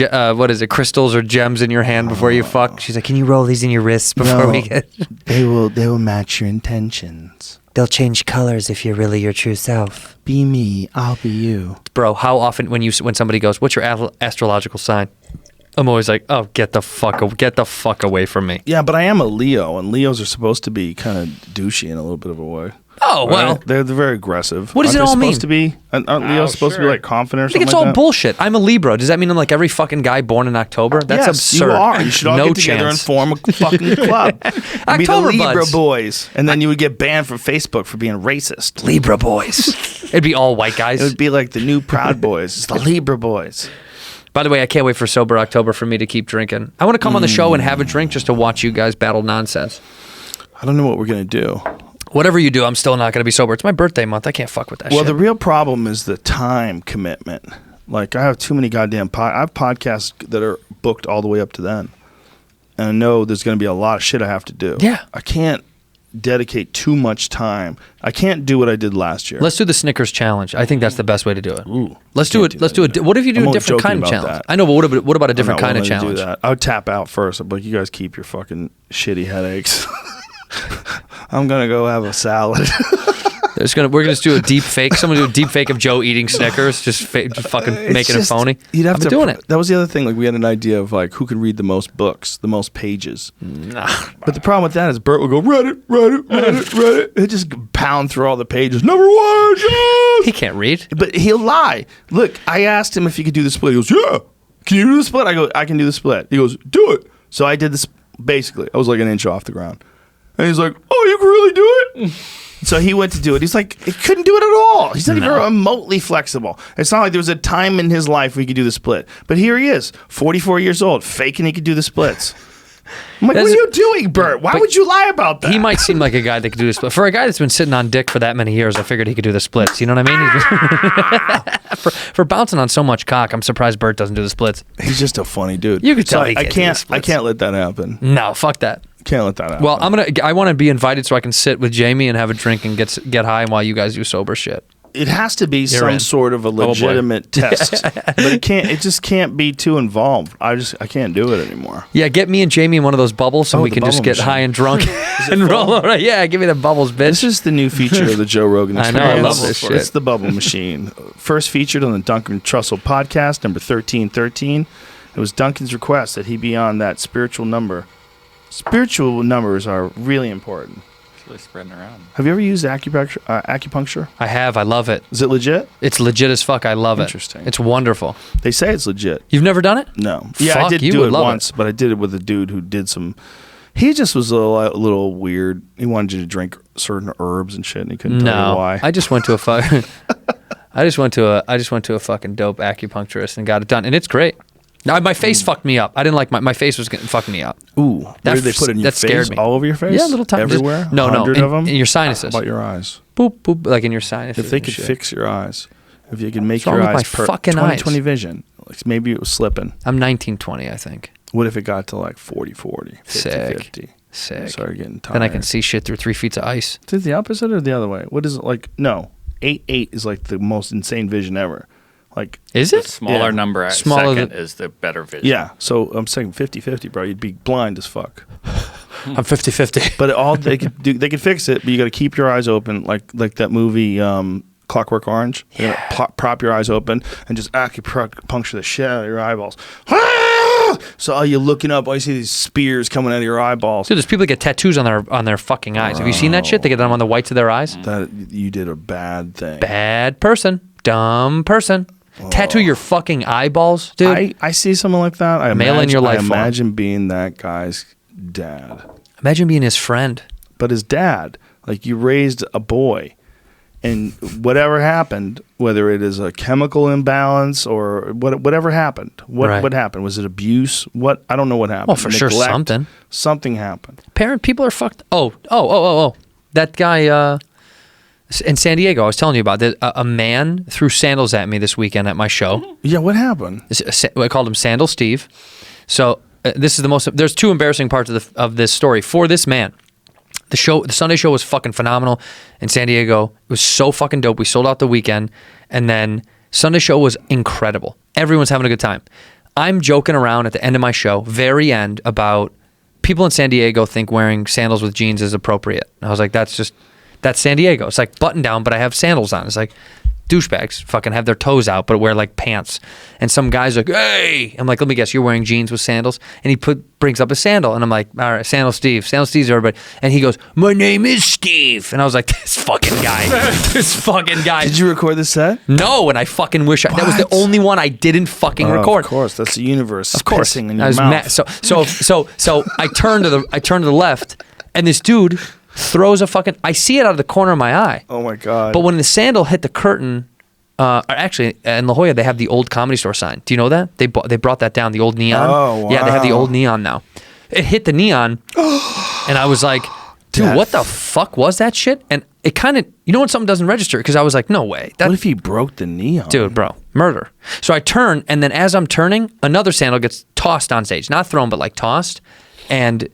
crystals or gems in your hand before you fuck. She's like, can you roll these in your wrists before we get? They will match your intentions. They'll change colors if you're really your true self. Be me, I'll be you. Bro, how often when somebody goes, "What's your astrological sign?" I'm always like, "Oh, get the fuck away from me." Yeah, but I am a Leo, and Leos are supposed to be kind of douchey in a little bit of a way. Oh well, Right? They're very aggressive. What does it all mean? Supposed to be? Aren't Leos supposed to be sure. like confident or I think something it's like all that? bullshit. I'm a Libra. Does that mean I'm like every fucking guy born in October? That's Yes, absurd. you are. You should all no get together chance. and form a fucking club. And be the October Libra buds. boys, and then you would get banned from Facebook for being racist. Libra boys. It'd be all white guys. It would be like the new Proud Boys. It's the Libra boys. By the way, I can't wait for Sober October for me to keep drinking. I want to come on the show and have a drink just to watch you guys battle nonsense. I don't know what we're gonna do. Whatever you do, I'm still not going to be sober. It's my birthday month. I can't fuck with that Well, shit. the real problem is the time commitment. Like, I have too many goddamn I have podcasts that are booked all the way up to then. And I know there's going to be a lot of shit I have to do. Yeah. I can't dedicate too much time. I can't do what I did last year. Let's do the Snickers challenge. I think that's the best way to do it. Ooh, Let's do can't it. Let's that. do it. What if you do I'm a only different joking kind of about challenge? that. I know, but what about a different I'm not kind of willing to do challenge? that. I would tap out first. But you guys keep your fucking shitty headaches. I'm going to go have a salad. We're gonna just do a deep fake. Someone do a deep fake of Joe eating Snickers, just fucking making it phony. You'd have I've to been doing it. That was the other thing. Like we had an idea of like who could read the most books, the most pages. Nah. But the problem with that is Bert would go Reddit. He'd just pound through all the pages. Number 1, yes! He can't read. But he'll lie. Look, I asked him if he could do the split. He goes, yeah. Can you do the split? I go, I can do the split. He goes, do it. So I did this. Basically, I was like an inch off the ground. And he's like, oh, you can really do it? So he went to do it. He's like, he couldn't do it at all. He's not even remotely flexible. It's not like there was a time in his life where he could do the split. But here he is, 44 years old, faking he could do the splits. I'm like, what are you doing, Bert? Why would you lie about that? He might seem like a guy that could do the split. For a guy that's been sitting on dick for that many years, I figured he could do the splits. You know what I mean? for bouncing on so much cock, I'm surprised Bert doesn't do the splits. He's just a funny dude. You could tell he I can't do the can't splits. let that happen. No, fuck that. Can't let that happen. Well, I want to be invited so I can sit with Jamie and have a drink and get high while you guys do sober shit. it has to be You're some in. sort of a legitimate test, but it just can't be too involved. I can't do it anymore. Yeah, get me and Jamie in one of those bubbles so we the can just bubble get machine. high and drunk and roll around. Yeah, give me the bubbles, bitch. This is the new feature of the Joe Rogan I Experience. know, I love this shit. It's the bubble machine. First featured on the Duncan Trussell podcast, number 1313. It was Duncan's request that he be on that spiritual number. Spiritual numbers are really important. It's really spreading around. Have you ever used acupuncture? I have. I love it. Is it legit? It's legit as fuck. I love it. Interesting. It's wonderful. They say it's legit. You've never done it? No. Yeah, I Fuck, did you do would it love once, but I did it with a dude who did some. He just was a little weird. He wanted you to drink certain herbs and shit, and he couldn't tell you why. I just went to a I just went to a fucking dope acupuncturist and got it done, and it's great. Now, my face fucked me up. I didn't like my face was getting fucking me up. Ooh, where did they put it in your that face? scared me. All over your face? Yeah, little time. Everywhere? Just, no, 100 of them? in your sinuses. How about your eyes? Boop boop, like in your sinuses. If they and could shit. fix your eyes, if you could make What's wrong your with eyes my fucking 20/20 eyes? vision, like maybe it was slipping. I'm 1920, I think. What if it got to like 40/40, 50/50? Sick. Sick. Started getting tired. Then I can see shit through 3 feet of ice. Is it the opposite or the other way? What is it like? No, 8/8 is like the most insane vision ever. Like, Is The it? smaller Yeah. number at Smaller second than- is the better vision. yeah. So I'm saying 50/50, bro. You'd be blind as fuck. I'm 50-50. But all they could do, they could fix it. But you got to keep your eyes open, like that movie Clockwork Orange. You gotta prop your eyes open and just acupuncture the shit out of your eyeballs. So all you're looking up, all you see these spears coming out of your eyeballs. Dude, there's people that get tattoos on their fucking eyes. Have you seen that shit? They get them on the whites of their eyes. That you did a bad thing. Bad person. Dumb person. Tattoo your fucking eyeballs, dude. I see someone like that. Mail in your life I form. imagine being that guy's dad. Imagine being his friend. But his dad, like you raised a boy, and whatever happened, whether it is a chemical imbalance or whatever happened, what happened? Was it abuse? What? I don't know what happened. Well, for sure something. Something happened. People are fucked. Oh. That guy in San Diego, I was telling you about that. A man threw sandals at me this weekend at my show. Yeah, what happened? I called him Sandal Steve. So this is the most. There's two embarrassing parts of this story for this man. The Sunday show was fucking phenomenal in San Diego. It was so fucking dope. We sold out the weekend, and then Sunday show was incredible. Everyone's having a good time. I'm joking around at the end of my show, very end, about people in San Diego think wearing sandals with jeans is appropriate. And I was like, that's San Diego. It's like button down, but I have sandals on. It's like douchebags fucking have their toes out, but wear like pants. And some guy's like, hey! I'm like, let me guess, you're wearing jeans with sandals? And he brings up a sandal. And I'm like, all right, Sandal Steve. Sandal Steve's everybody. And he goes, my name is Steve. And I was like, this fucking guy. Did you record the set? No, and I fucking wish that was the What? only one I didn't fucking record. Of course, that's the universe. Of course. Pissing in I your was mouth. So I turn to the left, and this dude throws a fucking. I see it out of the corner of my eye. Oh my god! But when the sandal hit the curtain, actually in La Jolla they have the old Comedy Store sign. Do you know that they brought that down? The old neon. Oh, wow. Yeah, they have the old neon now. It hit the neon, and I was like, dude, Death. what the fuck was that shit? And it kind of, you know when something doesn't register, because I was like, no way. what if he broke the neon? Dude, bro, murder. So I turn, and then as I'm turning, another sandal gets tossed on stage. Not thrown, but like tossed. And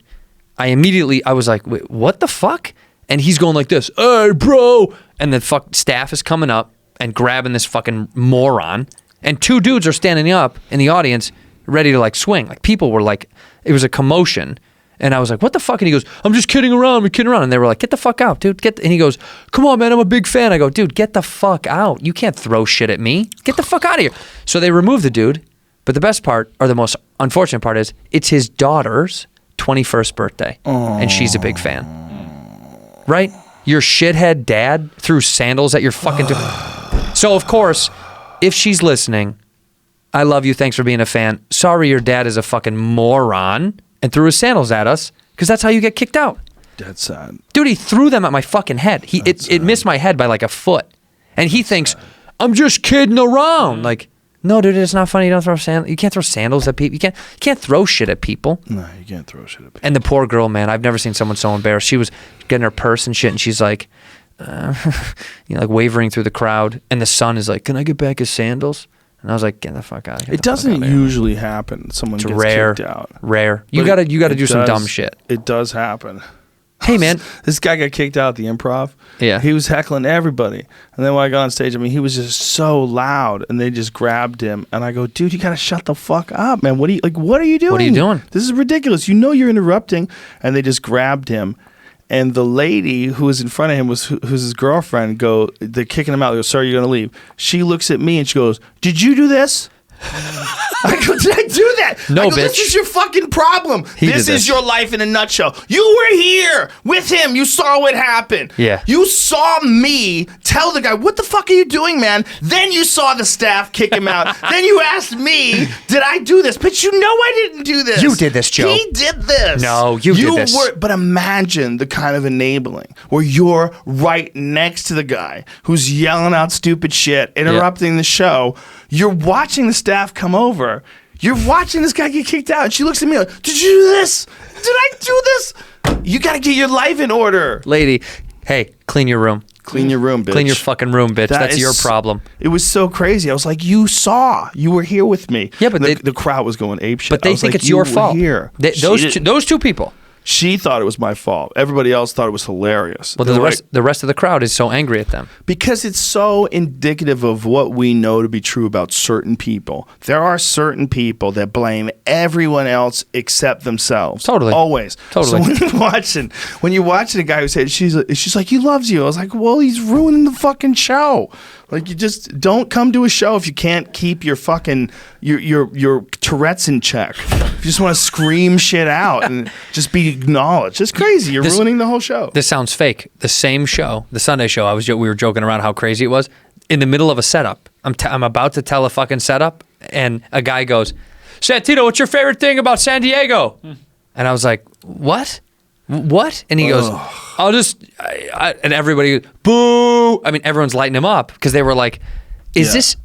I was like, wait, what the fuck? And he's going like this, hey, bro. And the fuck staff is coming up and grabbing this fucking moron. And two dudes are standing up in the audience ready to like swing. Like people were like, it was a commotion. And I was like, what the fuck? And he goes, I'm just kidding around. I'm kidding around. And they were like, get the fuck out, dude. And he goes, come on, man. I'm a big fan. I go, dude, get the fuck out. You can't throw shit at me. Get the fuck out of here. So they removed the dude. But the best part, or the most unfortunate part is, it's his daughter's 21st birthday. And she's a big fan. Right? Your shithead dad threw sandals at your fucking... So, of course, if she's listening, I love you. Thanks for being a fan. Sorry your dad is a fucking moron and threw his sandals at us, because that's how you get kicked out. That's sad. Dude, he threw them at my fucking head. It missed my head by like a foot. And he thinks, I'm just kidding around. Like, no, dude, it's not funny. You don't throw sandals. You can't throw sandals at people. You can't throw shit at people. No, you can't throw shit at people. And the poor girl, man, I've never seen someone so embarrassed. She was getting her purse and shit, and she's like, like wavering through the crowd. And the son is like, can I get back his sandals? And I was like, get the fuck out. It doesn't usually happen. Someone gets kicked out. Rare. You gotta do some dumb shit. It does happen. Hey, man. This guy got kicked out at the Improv. Yeah. He was heckling everybody. And then when I got on stage, I mean, he was just so loud, and they just grabbed him. And I go, dude, you got to shut the fuck up, man. What are you doing? What are you doing? This is ridiculous. You know you're interrupting. And they just grabbed him. And the lady who was in front of him who's his girlfriend, they're kicking him out. They go, sorry, you're going to leave. She looks at me and she goes, did you do this? I go, did I do that? No, I go, bitch. This is your fucking problem. This is your life in a nutshell. You were here with him. You saw what happened. Yeah. You saw me tell the guy, what the fuck are you doing, man? Then you saw the staff kick him out. Then you asked me, did I do this? But you know I didn't do this. You did this, Joe. He did this. No, you did this. But imagine the kind of enabling where you're right next to the guy who's yelling out stupid shit, interrupting the show. You're watching the staff come over. You're watching this guy get kicked out. And she looks at me like, did you do this? Did I do this? You got to get your life in order. Lady, hey, clean your room. Clean your room, bitch. Clean your fucking room, bitch. That's your problem. It was so crazy. I was like, you saw. You were here with me. Yeah, but the crowd was going apeshit. But they think it's your fault. Here. Those two people. She thought it was my fault. Everybody else thought it was hilarious. Well, the rest of the crowd is so angry at them. Because it's so indicative of what we know to be true about certain people. There are certain people that blame everyone else except themselves. Totally. Always. Totally. So when you're watching a guy who said she's like, he loves you. I was like, well, he's ruining the fucking show. Like, you just don't come to a show if you can't keep your fucking your Tourette's in check. If you just want to scream shit out and just be acknowledged, it's crazy. You're ruining the whole show. This sounds fake. The same show, the Sunday show. We were joking around how crazy it was. In the middle of a setup, I'm about to tell a fucking setup, and a guy goes, "Santino, what's your favorite thing about San Diego?" And I was like, "What? What?" And he goes, "I'll just," and everybody, boo. I mean, everyone's lighting him up because they were like, this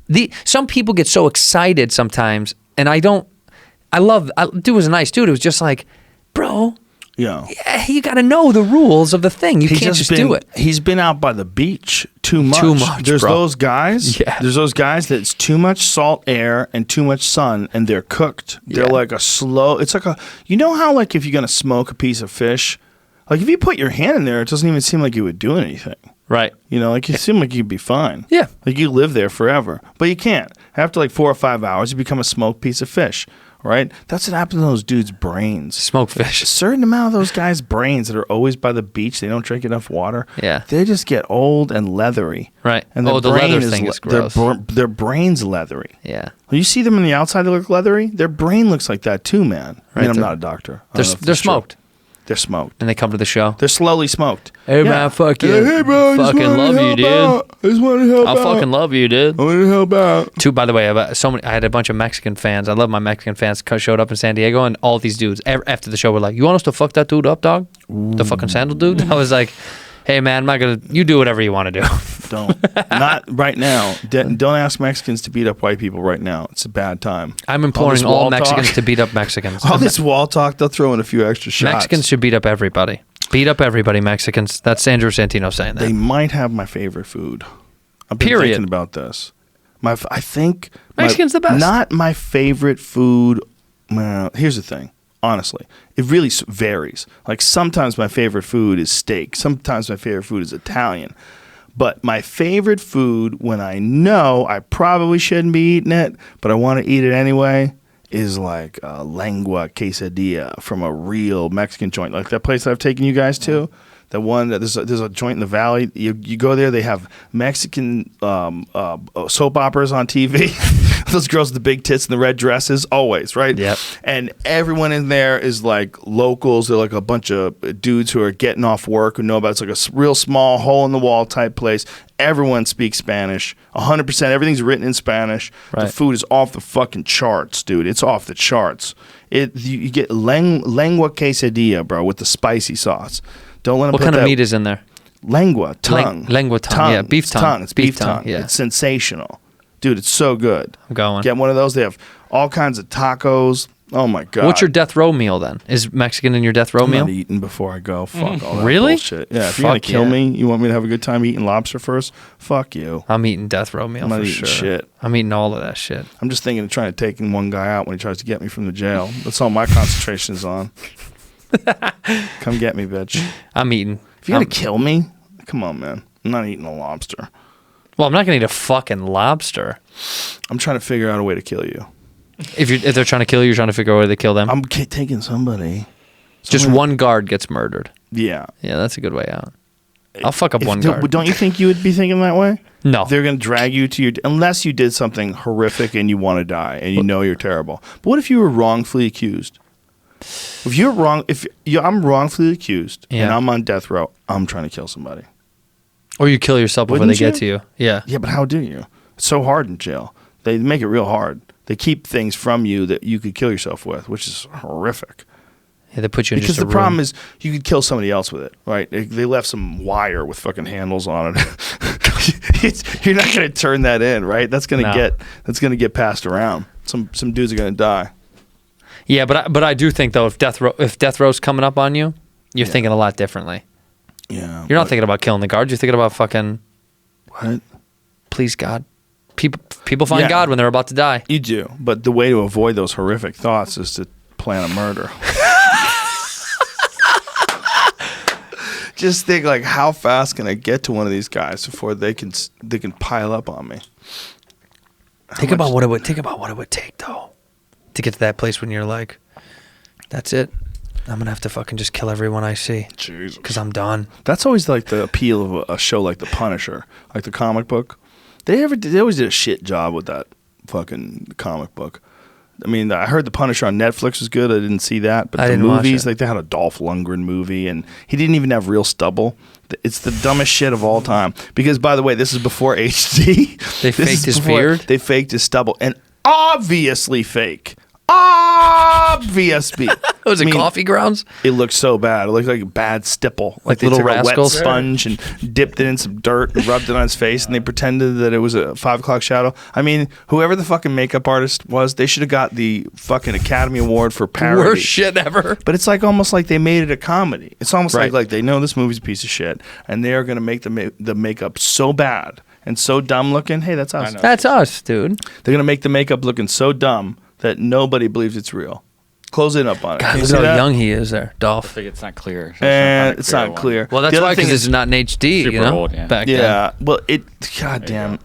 some people get so excited sometimes, and dude was a nice dude. It was just like, bro, yeah, you got to know the rules of the thing. You can't just do it. He's been out by the beach too much. There's bro. Those guys. Yeah. There's those guys that's too much salt air and too much sun, and they're cooked. They're like a slow. It's like you know how like if you're gonna smoke a piece of fish, like if you put your hand in there, it doesn't even seem like you would do anything. Right. You know, like you seem like you'd be fine. Yeah. Like you live there forever, but you can't. After like 4 or 5 hours, you become a smoked piece of fish. Right? That's what happens to those dudes' brains. Smoke fish. A certain amount of those guys' brains that are always by the beach, they don't drink enough water. Yeah. They just get old and leathery. Right. And the leather thing is gross. Their brain's leathery. Yeah. When you see them on the outside, they look leathery. Their brain looks like that too, man. I mean, I'm not a doctor. They're smoked. They're smoked. And they come to the show. They're slowly smoked. Hey, man, fuck you. Hey, bro, fucking love you, dude. I just want to help out. I fucking love you, dude. I want to help out. By the way, I had a bunch of Mexican fans. I love my Mexican fans. Showed up in San Diego, and all these dudes after the show were like, "You want us to fuck that dude up, dog? The fucking sandal dude?" I was like, "Hey, man, I'm not gonna. You do whatever you want to do." Don't. Not right now. Don't ask Mexicans to beat up white people right now. It's a bad time. I'm imploring all Mexicans to beat up Mexicans. All this wall talk, they'll throw in a few extra shots. Mexicans should beat up everybody. Beat up everybody, Mexicans. That's Andrew Santino saying that. They might have my favorite food. I've been thinking about this. I think Mexican's the best. Not my favorite food. Well, here's the thing. Honestly, it really varies. Like sometimes my favorite food is steak. Sometimes my favorite food is Italian. But my favorite food, when I know I probably shouldn't be eating it, but I want to eat it anyway, is like a lengua quesadilla from a real Mexican joint, like that place I've taken you guys to. The one that there's a joint in the valley. You go there, they have Mexican soap operas on TV. Those girls with the big tits and the red dresses, always, right? Yep. And everyone in there is like locals. They're like a bunch of dudes who are getting off work who know about it. It's like a real small hole in the wall type place. Everyone speaks Spanish. 100%. Everything's written in Spanish. Right. The food is off the fucking charts, dude. It's off the charts. You get lengua quesadilla, bro, with the spicy sauce. Don't let them What put kind of that meat is in there? lengua tongue. Lengua tongue, yeah, beef tongue. It's beef tongue. yeah. It's sensational, dude. It's so good. I'm going. Get one of those. They have all kinds of tacos. Oh my god. What's your death row meal then? Is Mexican in your death row I'm meal? not eating before I go. Fuck all that Really? bullshit. Yeah. If you're gonna Fuck kill yeah. me, you want me to have a good time eating lobster first? Fuck you. I'm eating death row meal I'm not for eating sure. shit. I'm eating all of that shit. I'm just thinking of trying to take one guy out when he tries to get me from the jail. That's all my concentration is on. Come get me, bitch. I'm eating. If you're gonna kill me, come on, man. I'm not eating a lobster. Well, I'm not gonna eat a fucking lobster. I'm trying to figure out a way to kill you. If they're trying to kill you, you're trying to figure out where they kill them. I'm taking somebody. Just one guard gets murdered. Yeah. Yeah, that's a good way out. I'll fuck up one guard. Don't you think you would be thinking that way? No. They're going to drag you to your... Unless you did something horrific and you want to die and you know you're terrible. But what if you were wrongfully accused? If you're wrong... I'm wrongfully accused and Yeah. I'm on death row, I'm trying to kill somebody. Or you kill yourself before Wouldn't they get you? to you. Yeah. Yeah, but how do you? It's so hard in jail. They make it real hard. They keep things from you that you could kill yourself with, which is horrific. Yeah, they put you in Because just a the problem room. is you could kill somebody else with it, right? They left some wire with fucking handles on it. You're not going to turn that in, right? That's going to get passed around. Some dudes are going to die. Yeah, but I do think though if death row's coming up on you, you're thinking a lot differently. Yeah. You're not thinking about killing the guards. You're thinking about fucking What? please God. People find Yeah. God when they're about to die. You do, but the way to avoid those horrific thoughts is to plan a murder. Just think like, how fast can I get to one of these guys before they can pile up on me? Think about what it would take though to get to that place when you're like, that's it. I'm gonna have to fucking just kill everyone I see Jesus. because I'm done. That's always like the appeal of a show like The Punisher, like the comic book. They always did a shit job with that fucking comic book. I mean, I heard The Punisher on Netflix was good. I didn't see that, but I the didn't watch movies, it. like they had a Dolph Lundgren movie, and he didn't even have real stubble. It's the dumbest shit of all time. Because, by the way, this is before HD. They faked his beard? They faked his stubble, and obviously fake. Obviously. Was it I mean, coffee grounds? It looked so bad. It looked like a bad stipple. Like they Little took Rascals? a wet sponge and dipped it in some dirt and rubbed it on his face, and they pretended that it was a 5 o'clock shadow. I mean, whoever the fucking makeup artist was, they should have got the fucking Academy Award for parody. Worst shit ever. But it's like almost like they made it a comedy. It's almost Right. like they know this movie's a piece of shit, and they are going to make the makeup so bad and so dumb looking. Hey, that's us. know. That's us, dude. They're going to make the makeup looking so dumb that nobody believes it's real. Close in up on it. God, Can you look see at how that? young he is there, I Dolph. think it's not clear. So And it's find a not one. clear. Well, that's The other why, thing because is- it's not in HD, Super you know? old, yeah. Back then. Yeah, well, goddamn,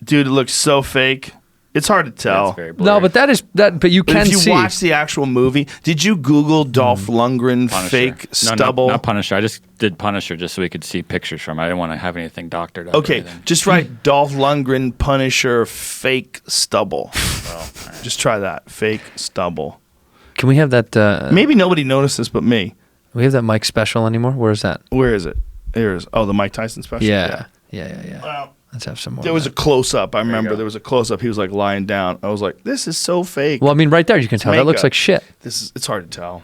dude, it looks so fake. It's hard to tell. It's very blurry. No, but but you But can if you see. watch the actual movie, did you Google Dolph Lundgren Punisher. fake No, stubble? not Punisher. I just did Punisher just so we could see pictures from it. I didn't want to have anything doctored up. or Okay, anything. just write Dolph Lundgren Punisher fake stubble. Just try that fake stubble. Can we have that? Maybe nobody noticed this but me. We have that Mike special anymore? Where is that? Where is it? Here's the Mike Tyson special. Yeah. Well, Let's have some more. there of was a that. close up. I you remember go. there was a close up. He was like lying down. I was like, this is so fake. Well, I mean, right there you can tell. That looks makeup. like shit. It's hard to tell.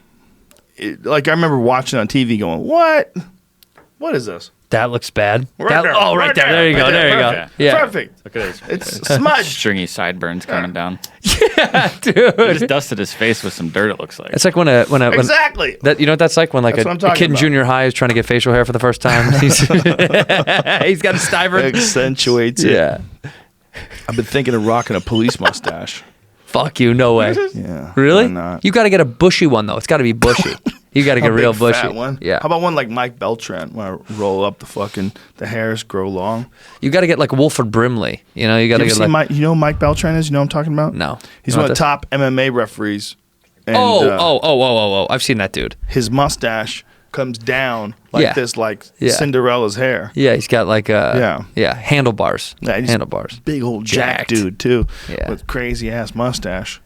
Like I remember watching on TV, going, "What? What is this? That looks bad. Right That- there, oh, right there. There you go. right There you go. Perfect. Yeah. Perfect. Look at his It's smudged. stringy sideburns coming down. Dude. He just dusted his face with some dirt. It looks like. It's like when Exactly. that, you know what that's like when like That's what I'm a talking kid in about. junior high is trying to get facial hair for the first time. He's got a stiver. Accentuates it. Yeah. I've been thinking of rocking a police mustache. Fuck you. No way. Yeah. Really? Why not? You got to get a bushy one though. It's got to be bushy. You got to get A real big bushy. fat one. Yeah. How about one like Mike Beltran, where I roll up the hairs grow long? You got to get like Wolford Brimley. You know, you got to You get ever like. seen you know who Mike Beltran is? You know what I'm talking about? No. He's You know one of the what top MMA referees. And, oh. I've seen that dude. his mustache comes down like Yeah. this, like Yeah. Cinderella's hair. Yeah, he's got like handlebars. Yeah, he's handlebars. Big old jack Jacked. dude too, Yeah. with crazy ass mustache.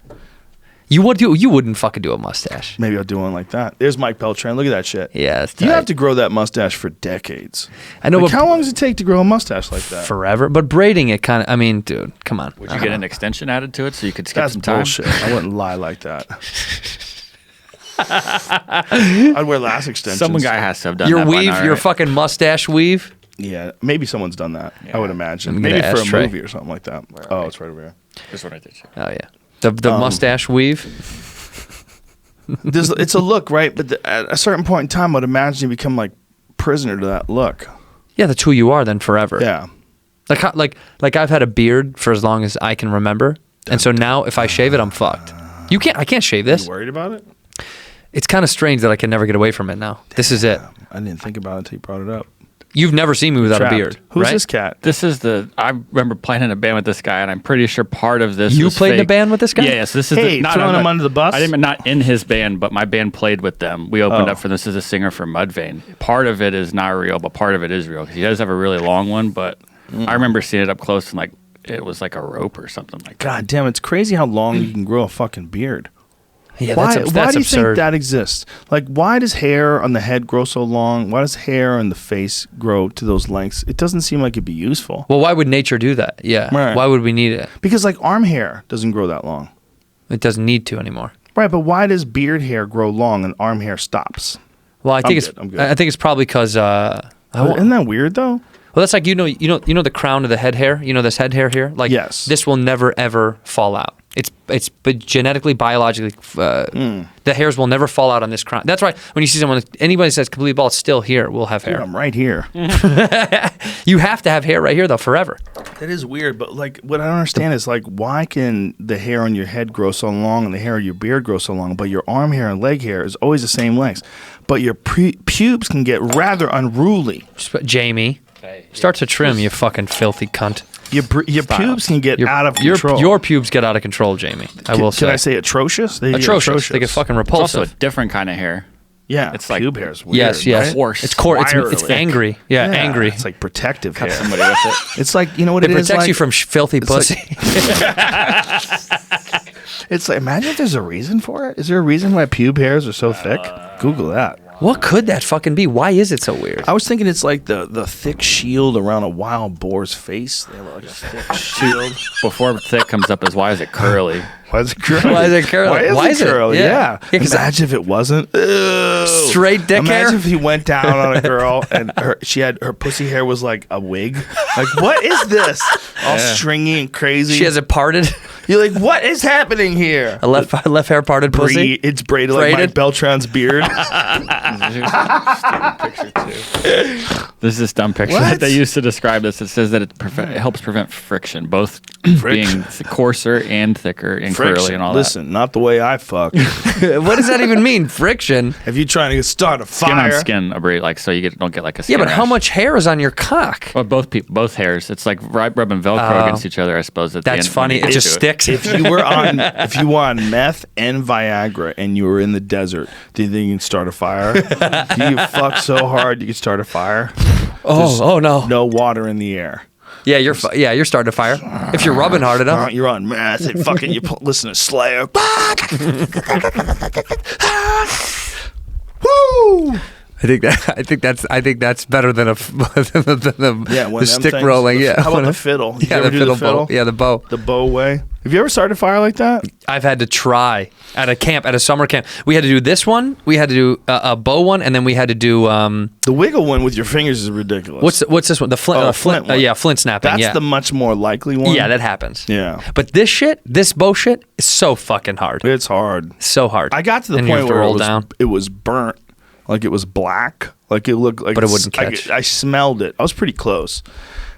You wouldn't fucking do a mustache. Maybe I'll do one like that. There's Mike Beltran. Look at that shit. Yeah, it's You tight. have to grow that mustache for decades. I know, Like, but how long does it take to grow a mustache like that? forever. But braiding it kind of. I mean, dude, come on. Would you get an extension added to it so you could skip That's some time? bullshit. I wouldn't lie like that. I'd wear last extensions. Some guy has to have done Your that by weave, now, your right? fucking mustache weave. Yeah, maybe someone's done that. I would imagine. Let me get Maybe an for ashtray. a movie or something like that. Oh, it's right over here. This one right there. Too. Oh yeah, the mustache weave. It's a look, right? But at a certain point in time, I'd imagine you become like prisoner to that look. Yeah, that's who you are then forever. Yeah. Like I've had a beard for as long as I can remember, and so now if I shave it, I'm fucked. I can't shave this. You worried about it? It's kind of strange that I can never get away from it now. This is it. I didn't think about it until you brought it up. You've never seen me without Trapped. a beard. Who's right? this cat? This is I remember playing in a band with this guy, and I'm pretty sure part of this. You was played in a fake. band with this guy? Yes, this is Hey, not throwing him under the bus? I didn't not in his band, but my band played with them. We opened up for this as a singer for Mudvayne. Part of it is not real, but part of it is real. 'Cause he does have a really long one, but I remember seeing it up close and like it was like a rope or something like that. God damn, it's crazy how long you can grow a fucking beard. Yeah, Why, that's why do you absurd. think that exists? Like, why does hair on the head grow so long? Why does hair on the face grow to those lengths? It doesn't seem like it'd be useful. Well, why would nature do that? Yeah. Right. Why would we need it? Because, like, arm hair doesn't grow that long. It doesn't need to anymore. Right, but why does beard hair grow long and arm hair stops? Well, I think I'm good. I think it's probably because Isn't that weird, though? well, that's like you know the crown of the head hair. You know this head hair here. Like Yes. this will never ever fall out. It's but genetically, biologically, the hairs will never fall out on this crown. That's why when you see someone, anybody that's completely bald, still here will have Dude, hair. I'm right here. You have to have hair right here though forever. That is weird, but like what I don't understand is like why can the hair on your head grow so long and the hair on your beard grow so long, but your arm hair and leg hair is always the same length, but your pubes can get rather unruly. Jamie, start to trim, you fucking filthy cunt. Your pubes can get out of your, control. Your pubes get out of control, Jamie. I will say. Can I say atrocious? They get atrocious. They get fucking It's also repulsive. a different kind of hair. Yeah, It's like- pube hair is weird. Yes, yes. right? Coarse. It's core. It's Wirely. angry. Yeah, angry. It's like protective hair. Somebody with it. It's like you know what It it is. protects like? you from filthy it's like- pussy. It's like imagine if there's a reason for it. Is there a reason why pube hairs are so thick? Google that. What could that fucking be? Why is it so weird? I was thinking it's like the thick shield around a wild boar's face. They have like a thick shield. Before thick comes up as why is it curly? Why is it curly? Why is it curly? Why is it curly? Yeah. Yeah. Yeah, 'cause Imagine if it wasn't. Ew. Straight dick hair? Imagine if he went down on a girl and her pussy hair was like a wig. Like, what is this? All stringy and crazy. She has it parted, You're like, what is happening here? a left hair parted pussy. It's braided like Braided? Mike Beltran's beard. This is a dumb picture What? that they used to describe this. It says that it helps prevent friction, both being coarser and thicker and curly and all Listen, not the way I fuck. What does that even mean? Friction. If you're trying to start a that. Skin fire, on skin, like so you don't get like a skin Yeah, but how rash. much hair is on your cock? Well, both hairs. It's like rubbing Velcro against each other. I suppose. At the That's end when funny. you It get just to sticks. if you were on meth and Viagra and you were in the desert, do you think you can start a fire? Do you fuck so hard you can start a fire? Oh no. No water in the air. Yeah, you're starting a fire. If you're rubbing hard enough. You're on meth and fucking listen to Slayer. Woo! I think that's better than the Yeah, one the of them stick things. rolling. Yeah. How about the fiddle? Did you Yeah, ever the do fiddle bow. Yeah, the bow. The bow way. Have you ever started a fire like that? I've had to try at a summer camp. We had to do this one. We had to do a bow one, and then we had to do The wiggle one with your fingers is ridiculous. what's this one? The flint. Oh, flint one. Yeah, flint snapping. That's yeah. the much more likely one. Yeah, that happens. Yeah. But this bow shit is so fucking hard. It's hard. So hard. I got to the And you have point to where roll down. it was burnt, like it was black, like it looked like. But it wouldn't catch. I smelled it. I was pretty close,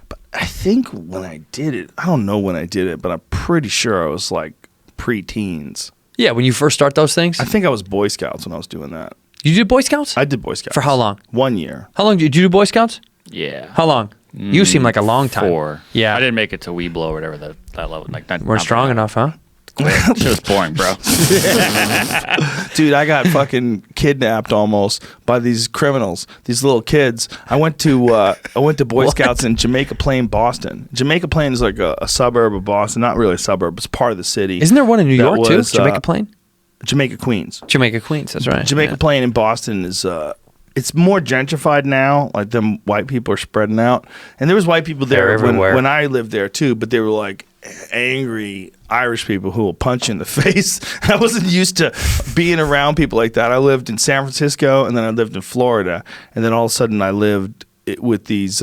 but I think when I did it, I don't know when I did it, but I'm pretty sure I was like pre-teens. Yeah, when you first start those things. I think I was Boy Scouts when I was doing that. You did Boy Scouts? I did Boy Scouts. For how long? 1 year. How long did you do Boy Scouts? Yeah. How long? You seem like a long time. 4. Yeah. I didn't make it to Weeblo or whatever that level. Like We're strong enough, huh? Shit was boring, bro. Dude, I got fucking kidnapped almost by these criminals, these little kids. I went to Boy Scouts in Jamaica Plain, Boston. Jamaica Plain is like a suburb of Boston, not really a suburb, it's part of the city. Isn't there one in New That York too? was, Jamaica Plain? Jamaica Queens. Jamaica Queens, that's right. Jamaica Yeah. Plain in Boston is it's more gentrified now. Like them white people are spreading out, and there was white people there They're everywhere. when I lived there too. But they were like angry Irish people who will punch you in the face. I wasn't used to being around people like that. I lived in San Francisco, and then I lived in Florida, and then all of a sudden I lived with these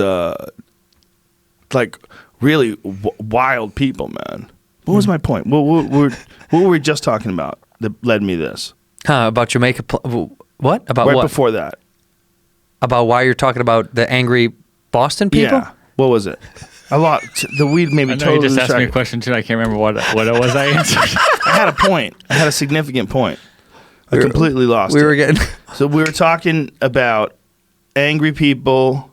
like really wild people, man. What was my point? What were we just talking about that led me to this? About Jamaica. What? About Right what? before that. About why you're talking about the angry Boston people? Yeah. What was it? A lot. The weed made me I know totally you just asked me a distracted. question too. I can't remember what it was I answered. I had a point. I had a significant point. I completely lost We it. were getting. So we were talking about angry people.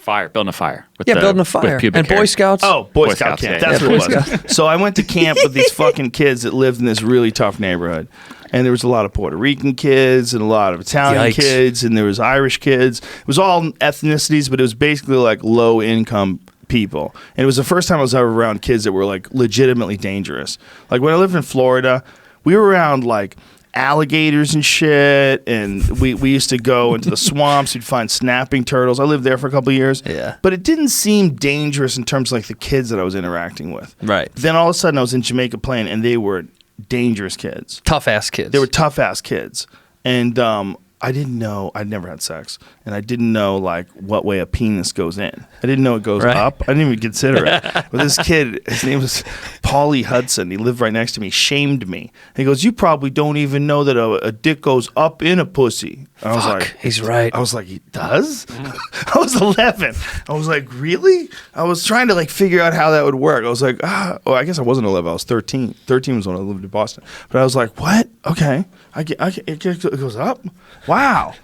Building a fire. With Building a fire. with pubic And Boy hair. Scouts. Oh, Boy Boy Scout Scouts, camp. yeah, That's yeah. what it was. So I went to camp with these fucking kids that lived in this really tough neighborhood. And there was a lot of Puerto Rican kids and a lot of Italian Yikes. kids and there was Irish kids. It was all ethnicities, but it was basically like low income people. And it was the first time I was ever around kids that were like legitimately dangerous. Like when I lived in Florida, we were around like alligators and shit, and we used to go into the swamps. You'd find snapping turtles. I lived there for a couple of years. Yeah. But it didn't seem dangerous in terms of like the kids that I was interacting with. Right. Then all of a sudden I was in Jamaica Plain, and they were dangerous kids. Tough ass kids. They were tough ass kids. And I didn't know, I'd never had sex, and I didn't know like what way a penis goes in. I didn't know it goes Right. up. I didn't even consider it. But this kid, his name was Paulie Hudson. He lived right next to me. Shamed me. He goes, "You probably don't even know that a dick goes up in a pussy." I was like, he's right. I was like, he does? I was 11. I was like, really? I was trying to like figure out how that would work. I was like, well, I guess I wasn't 11. I was 13. 13 was when I lived in Boston. But I was like, what? Okay. It goes up? Wow.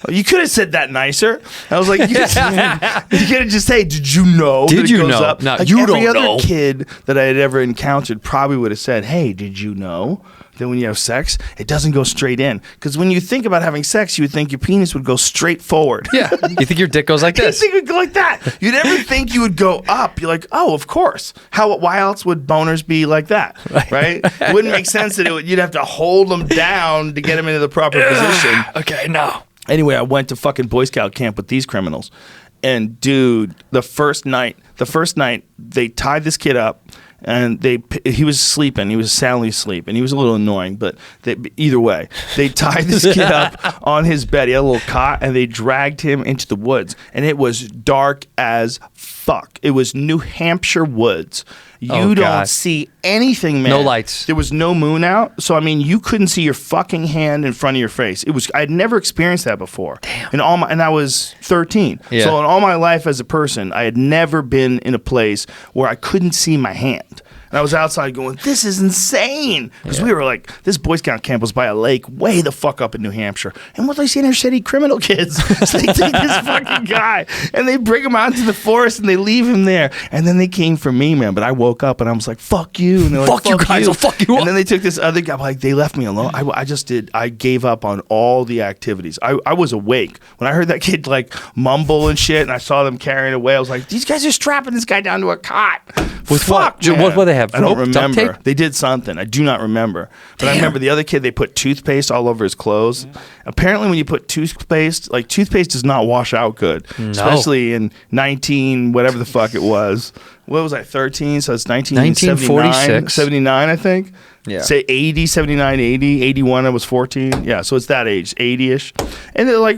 You could have said that nicer. I was like, you could have just said, did you know Did that it you goes know? up? No, Like you every don't other know. kid that I had ever encountered probably would have said, hey, did you know that when you have sex, it doesn't go straight in? Because when you think about having sex, you would think your penis would go straight forward. Yeah. You think your dick goes like You this? think it would go like that. You'd never think you would go up. You're like, oh, of course. Why else would boners be like that? Right? It wouldn't make sense that you'd have to hold them down to get them into the proper position. Okay, no. Anyway, I went to fucking Boy Scout camp with these criminals. And dude, the first night, they tied this kid up. And he was sleeping. He was soundly asleep, and he was a little annoying. But either way, they tied this kid up on his bed. He had a little cot, and they dragged him into the woods. And it was dark as fuck. It was New Hampshire woods. You Oh, don't God. see anything, man. No lights. There was no moon out, so I mean, you couldn't see your fucking hand in front of your face. I'd never experienced that before. Damn. And I was 13. Yeah. So in all my life as a person, I had never been in a place where I couldn't see my hand. And I was outside going, this is insane. Because we were like, this Boy Scout camp was by a lake way the fuck up in New Hampshire. And what they see in shitty criminal kids. So they take this fucking guy and they bring him out into the forest and they leave him there. And then they came for me, man. But I woke up and I was like, fuck you. And they're like, Fuck you guys, I'll fuck you up. And then they took this other guy. Like, they left me alone. I gave up on all the activities. I was awake. When I heard that kid like mumble and shit and I saw them carrying away, I was like, these guys are strapping this guy down to a cot. With Fuck, what? man. What they have? I don't Rope? Duct remember. tape? They did something. I do not remember. But I remember the other kid, they put toothpaste all over his clothes. Apparently when you put toothpaste does not wash out good. Especially in 19, whatever the fuck it was. What was I, 13? So it's 1946. 79, I think. Yeah. Say 80, 79, 80, 81, I was 14. Yeah, so it's that age, 80-ish. And they're like,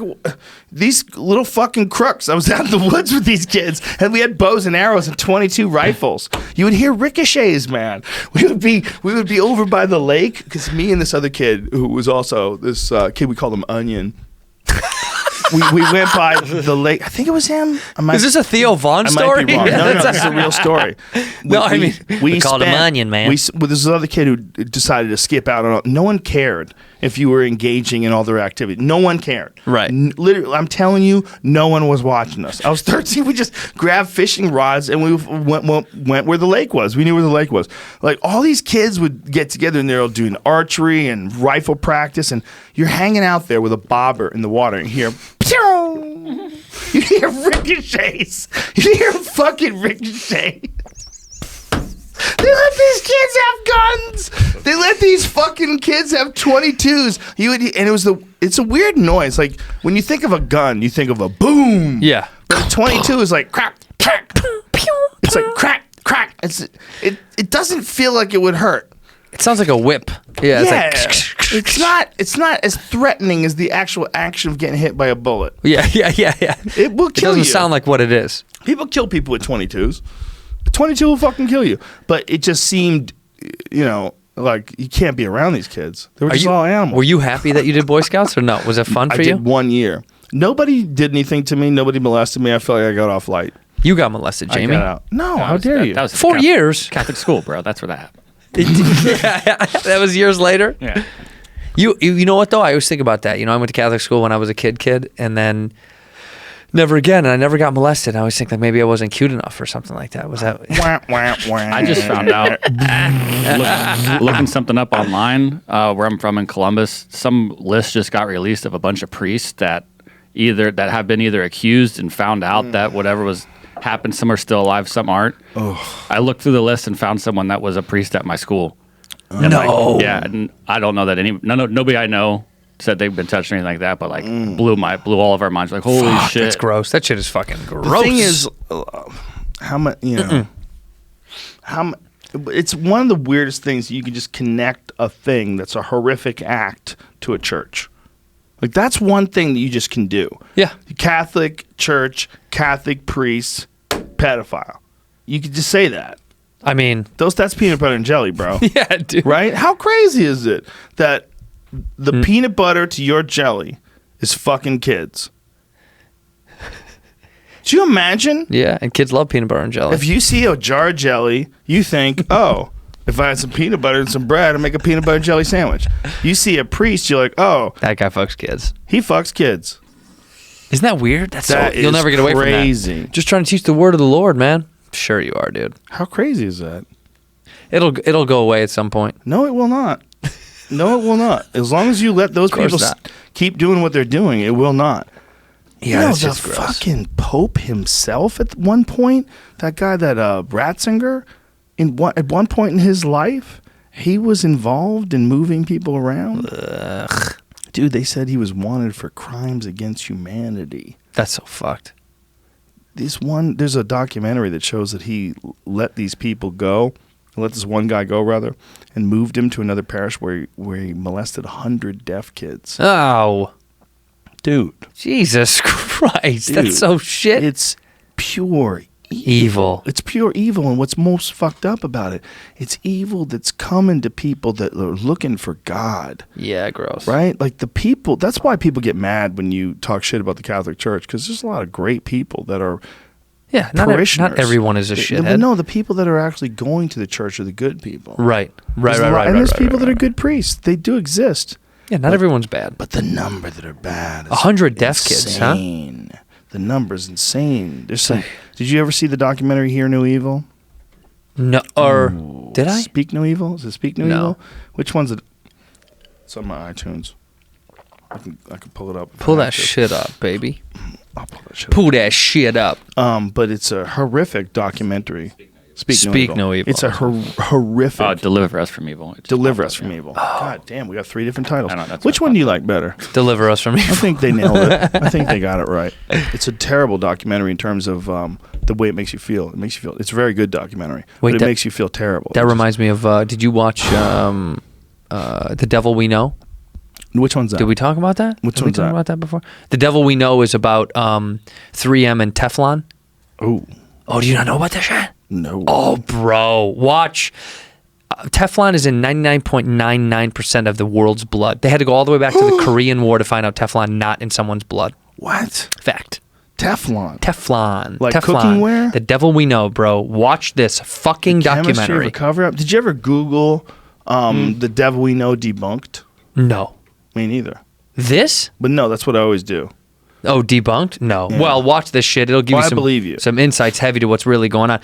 these little fucking crooks. I was out in the woods with these kids, and we had bows and arrows and 22 rifles. You would hear ricochets, man. We would be over by the lake, because me and this other kid, who was also this kid, we called him Onion. We went by the lake. I think it was him. Is this a Theo Vaughn I story? might be wrong. No, this is a real story. We called him Onion, man. This other kid who decided to skip out on. No one cared. if you were engaging in all their activity. No one cared. Right. Literally, I'm telling you, no one was watching us. I was 13. We just grabbed fishing rods and we went where the lake was. We knew where the lake was. Like, all these kids would get together and they're all doing archery and rifle practice, and you're hanging out there with a bobber in the water and you hear, pew! You hear ricochets. You hear fucking ricochet. They let these kids have guns. They let these fucking kids have 22s. It's a weird noise. Like, when you think of a gun, you think of a boom. Yeah. But a 22 is like crack, crack. It's like crack, crack. It doesn't feel like it would hurt. It sounds like a whip. Yeah. It's not as threatening as the actual action of getting hit by a bullet. Yeah. It will kill you. It doesn't sound like what it is. People kill people with 22s. 22 will fucking kill you. But it just seemed, like you can't be around these kids. They were just all animals. Were you happy that you did Boy Scouts or no? Was it fun for you? I did 1 year. Nobody did anything to me. Nobody molested me. I felt like I got off light. You got molested, Jamie. I got out. No, how dare you? That was 4 years. Catholic school, bro. That's where that happened. That was years later. Yeah. You know what though? I always think about that. I went to Catholic school when I was a kid, and then never again. And I never got molested. I always think like maybe I wasn't cute enough or something like that. Was that? I just found out looking something up online where I'm from in Columbus. Some list just got released of a bunch of priests that have been either accused and found out that whatever was happened, some are still alive, some aren't. I looked through the list and found someone that was a priest at my school. And and I don't know that nobody I know said they've been touched or anything like that, but like blew all of our minds. Like, holy shit, that's gross. That shit is fucking gross. The thing is, how much it's one of the weirdest things. You can just connect a thing that's a horrific act to a church. Like, that's one thing that you just can do. Yeah. Catholic church, Catholic priest, pedophile. You could just say that. I mean, that's peanut butter and jelly, bro. Yeah, dude. Right? How crazy is it that the peanut butter to your jelly is fucking kids? Do you imagine? Yeah, and kids love peanut butter and jelly. If you see a jar of jelly, you think, oh, if I had some peanut butter and some bread, I'd make a peanut butter and jelly sandwich. You see a priest, you're like, oh, that guy fucks kids. He fucks kids. Isn't that weird? You'll never get away from that. Crazy. Just trying to teach the word of the Lord, man. Sure you are, dude. How crazy is that? It'll go away at some point. No, it will not. No, it will not. As long as you let those people keep doing what they're doing, it will not. Yeah, that's just the gross. fucking Pope himself at one point, that guy, that Ratzinger, at one point in his life, he was involved in moving people around. Ugh. Dude, they said he was wanted for crimes against humanity. That's so fucked. There's a documentary that shows that he let these people go, let this one guy go rather, and moved him to another parish where he molested 100 deaf kids. Oh, dude, Jesus Christ, dude, that's so shit. It's pure evil. It's pure evil, and what's most fucked up about it, it's evil that's coming to people that are looking for God. Yeah, gross. Right? Like the people, that's why people get mad when you talk shit about the Catholic Church, because there's a lot of great people that are parishioners. Not everyone is a shithead. But no, the people that are actually going to the church are the good people. Right. And there's people that are good priests. They do exist. Yeah, not everyone's bad. But the number that are bad is 100 deaf kids, huh? The number's insane. There's some. Did you ever see the documentary Hear No Evil? No. Or did I? Speak No Evil? Is it Speak No Evil? Which one's it? It's on my iTunes. I can pull it up. Pull that shit up, baby. I'll pull that shit Pull that shit up. But it's a horrific documentary. Speak No Evil. It's a horrific. Deliver Us from Evil. Deliver Us from Evil. God damn, we got 3 different titles. Which one do you like better? Deliver Us from Evil. I think they nailed it. I think they got it right. It's a terrible documentary in terms of the way it makes you feel. It's a very good documentary, but it makes you feel terrible. That reminds me of, did you watch The Devil We Know? Which one's that? Did we talk about that? Which one's that? Did we talk about that before? The Devil We Know is about 3M and Teflon. Oh, do you not know about that shit? No. Oh, bro. Watch. Teflon is in 99.99% of the world's blood. They had to go all the way back to the Korean War to find out Teflon not in someone's blood. What? Fact. Teflon. Like Teflon. Cookingware? The Devil We Know, bro. Watch this fucking documentary. Cover up. Did you ever Google The Devil We Know debunked? No. Me neither. This? But no, that's what I always do. Oh, debunked? No. Yeah. Well, watch this shit. It'll give Well, I you believe you. some insights heavy to what's really going on.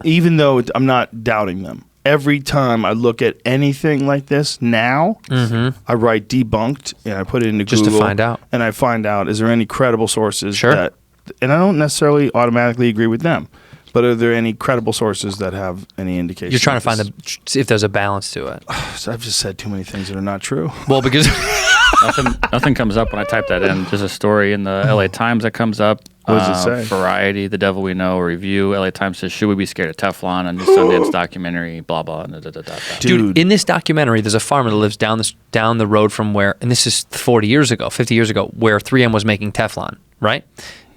Even though I'm not doubting them, every time I look at anything like this now, I write debunked and I put it into Just to Google. find out. And I find out, is there any credible sources Sure. that, and I don't necessarily automatically agree with them, but are there any credible sources that have any indication? You're trying to that find if there's a balance to it. I've just said too many things that are not true. Well, because Nothing comes up when I type that in. There's a story in the LA Times that comes up. What does it say? Variety, The Devil We Know, review. LA Times says, should we be scared of Teflon? A new Sundance documentary, blah, blah, da, da, da, da. dude, in this documentary, there's a farmer that lives down the road from where, and this is 50 years ago, where 3M was making Teflon, right?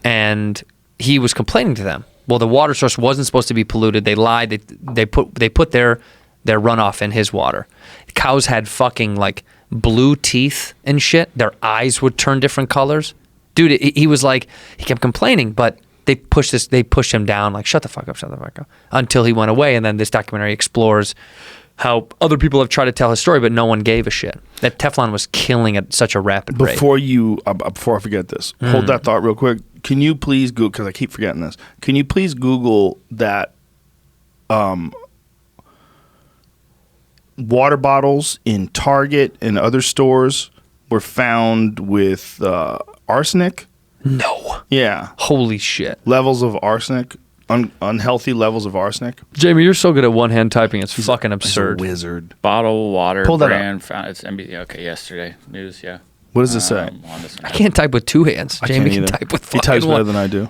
And he was complaining to them. Well, the water source wasn't supposed to be polluted. They lied. They put their runoff in his water. Cows had fucking like blue teeth and shit. Their eyes would turn different colors. Dude, he was like, he kept complaining, but they pushed him down, like, shut the fuck up, until he went away. And then this documentary explores how other people have tried to tell his story, but no one gave a shit. That Teflon was killing at such a rapid rate. Before I forget this, hold that thought real quick. Can you please Google, because I keep forgetting this, can you please Google that water bottles in Target and other stores were found with arsenic? No. Yeah. Holy shit. Levels of arsenic, unhealthy levels of arsenic. Jamie, you're so good at one-hand typing. It's fucking He's a absurd. wizard. Bottle water Pull that brand found. It's NBC. Okay, yesterday news. Yeah. What does it say? On this I can't type with two hands. I Jamie can't can either. type with He fucking types better one. than I do.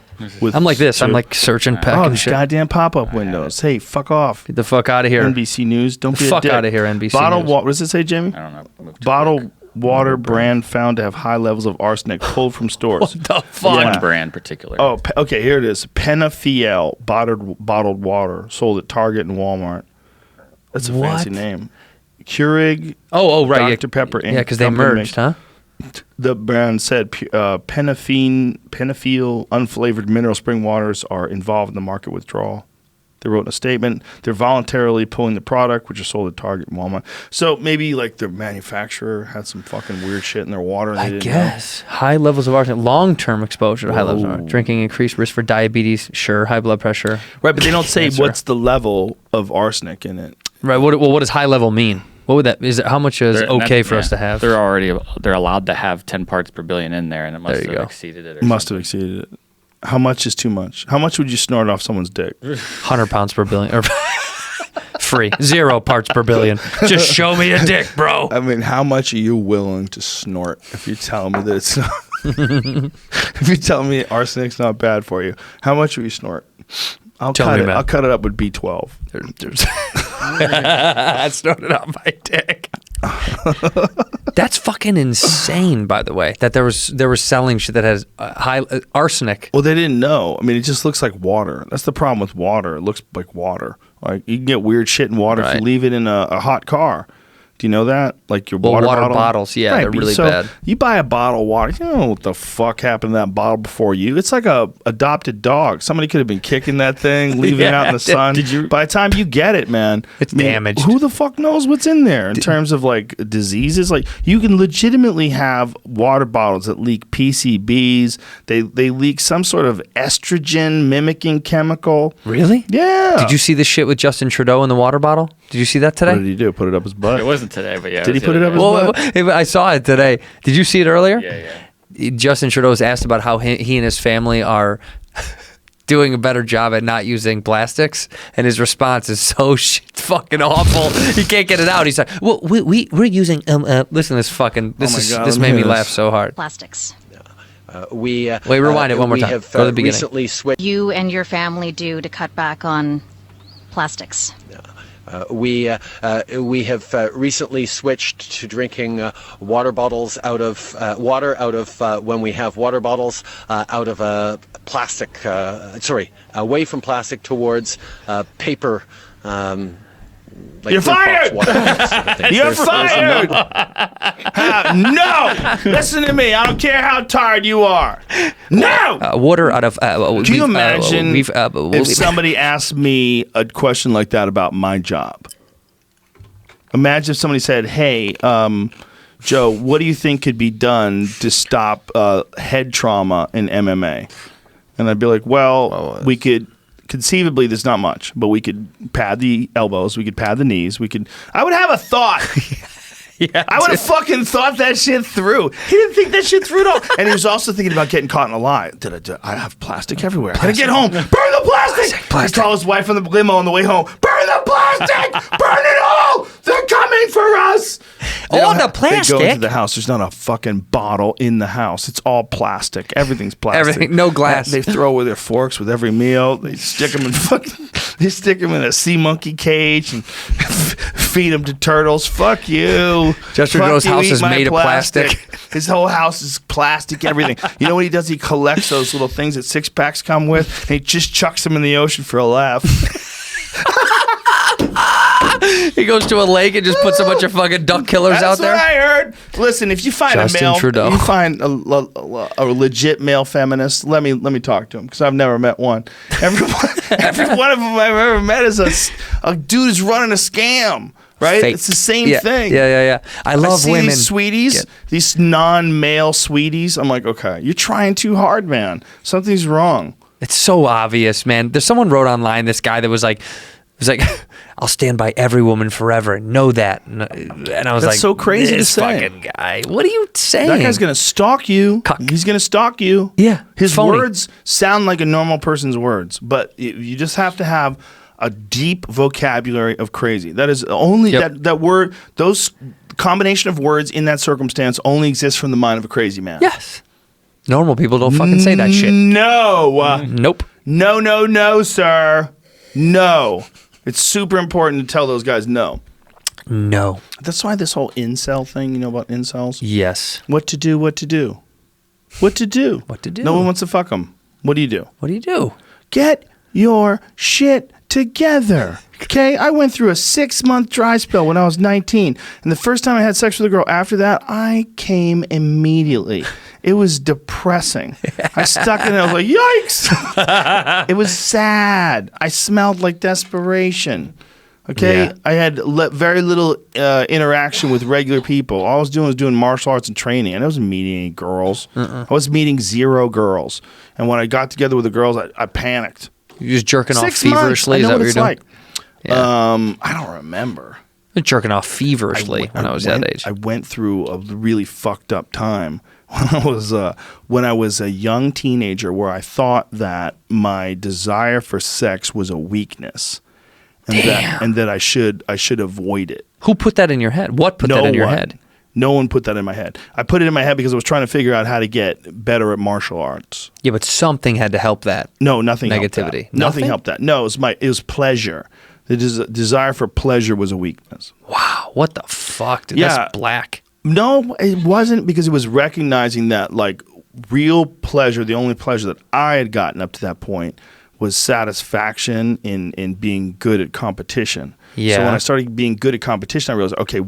I'm like this. I'm two. like searching, packing Oh, these shit. goddamn pop-up windows. Hey, fuck off. Get the fuck out of here. NBC News. Don't be a Fuck dick. outta here, NBC Bottle News. water. What does it say, Jamie? I don't know. Moved to Bottle quick. water brand found to have high levels of arsenic pulled from stores. What the fuck? Yeah. One brand particular. Oh, okay. Here it is. Penafiel bottled water sold at Target and Walmart. That's a fancy What? name. Keurig. Oh, right. Dr. Pepper Inc. Yeah, because they Company merged, huh? The brand said Penafiel unflavored mineral spring waters are involved in the market withdrawal. They wrote in a statement, they're voluntarily pulling the product, which is sold at Target and Walmart. So maybe like their manufacturer had some fucking weird shit in their water. And they I didn't guess. High levels of arsenic. Long-term exposure to high levels of arsenic. Drinking increased risk for diabetes. Sure. High blood pressure. know. Right, but they don't say Cancer. what's the level of arsenic in it. Right. What does high level mean? What would that? Is it, how much is They're- okay that- for us yeah, to have? They're allowed to have 10 parts per billion in there, and it must There you have go. exceeded it. Or Must something. have exceeded it. How much is too much? How much would you snort off someone's dick? 100 pounds per billion. Or free. 0 parts per billion. Just show me a dick, bro. I mean, how much are you willing to snort if you tell me that it's not? If you tell me arsenic's not bad for you, how much will you snort? I'll Tell cut me, it. man. I'll cut it up with B12. I snorted on my dick. That's fucking insane, by the way. That there was selling shit that has high arsenic. Well, they didn't know. I mean, it just looks like water. That's the problem with water. It looks like water. Like you can get weird shit in water if Right. you leave it in a hot car. Do you know that? Like your Well, water water bottle? bottles, yeah, they're but really bad. You buy a bottle of water, you know what the fuck happened to that bottle before you. It's like a adopted dog. Somebody could have been kicking that thing, leaving it out in the sun. By the time you get it, man, It's damaged. Who the fuck knows what's in there in terms of like diseases? Like you can legitimately have water bottles that leak PCBs. They leak some sort of estrogen mimicking chemical. Really? Yeah. Did you see this shit with Justin Trudeau in the water bottle? Did you see that today? What did he do? Put it up his butt? It wasn't today, but yeah. Did he was put the it other up day. his butt? Well, I saw it today. Did you see it earlier? Yeah. Justin Trudeau was asked about how he and his family are doing a better job at not using plastics, and his response is so fucking awful. He can't get it out. He's like, "Well, we're using listen to this fucking Oh my God, this let me made me hear laugh this. so hard." Plastics. Wait, rewind it one more we time. Have, Go to the beginning. recently switched. You and your family do to cut back on plastics. We have recently switched to drinking water bottles out of water out of when we have water bottles out of a plastic. Away from plastic towards paper. Like You're flip-flops, fired! water bottles sort of thing. You're There's a fired! number- No! Listen to me. I don't care how tired you are. No! Water out of. Can you imagine if somebody asked me a question like that about my job? Imagine if somebody said, "Hey, Joe, what do you think could be done to stop head trauma in MMA? And I'd be like, well, we could conceivably, there's not much, but we could pad the elbows, we could pad the knees, I would have a thought. Yeah, I would have fucking thought that shit through. He didn't think that shit through at all. And he was also thinking about getting caught in a lie. I have plastic everywhere. I gotta get home. Burn the plastic! He called his wife on the limo on the way home. Burn the plastic! Burn it all! They're coming for us! The plastic? They go into the house. There's not a fucking bottle in the house. It's all plastic. Everything's plastic. Everything, no glass. They throw away their forks with every meal. They stick them in a sea monkey cage and feed them to turtles. Fuck you. Jester Fuck Joe's you, house eat is my made of plastic. His whole house is plastic, everything. You know what he does? He collects those little things that six packs come with, and he just chucks them in the ocean for a laugh. He goes to a lake and just puts a bunch of fucking duck killers out there. That's what I heard. Listen, if you find Justin a male, Trudeau. you find a legit male feminist, let me talk to him because I've never met one. Every one of them I've ever met is a dude who's running a scam. Right? Fake. It's the same thing. Yeah. I love see women. These sweeties, these non-male sweeties. I'm like, okay, you're trying too hard, man. Something's wrong. It's so obvious, man. There's someone wrote online, this guy that was like, I'll stand by every woman forever. Know that. And I was That's so crazy to this say. fucking guy. What are you saying? That guy's gonna stalk you. Cuck. He's gonna stalk you. Yeah, His phony. words sound like a normal person's words, but you just have to have a deep vocabulary of crazy. That is only that word. Those combination of words in that circumstance only exists from the mind of a crazy man. Yes. Normal people don't fucking say that shit. No. Nope. No, sir. No. It's super important to tell those guys no. No. That's why this whole incel thing, you know about incels? Yes. What to do. What to do? No one wants to fuck them. What do you do? What do you do? Get your shit together. Okay? I went through a 6-month dry spell when I was 19. And the first time I had sex with a girl after that, I came immediately. It was depressing. I stuck in it. I was like, yikes. It was sad. I smelled like desperation. Okay? Yeah. I had very little interaction with regular people. All I was doing martial arts and training. And I wasn't meeting any girls. I was meeting 0 girls. And when I got together with the girls, I panicked. You're just jerking off 6 months. feverishly? I Is know that what what you're it's doing? like. Yeah. I don't remember. You're jerking off feverishly when I was that age. I went through a really fucked up time when I was a young teenager, where I thought that my desire for sex was a weakness, and that I should avoid it. Who put that in your head? What put that in your head? No one put that in my head. I put it in my head because I was trying to figure out how to get better at martial arts. Yeah, but something had to help that. No, nothing helped Negativity. that. Nothing helped that. No, it was pleasure. The desire for pleasure was a weakness. Wow, what the fuck, dude? Yeah. That's black. No, it wasn't, because it was recognizing that, like, real pleasure, the only pleasure that I had gotten up to that point was satisfaction in being good at competition. Yeah. So when I started being good at competition, I realized, okay,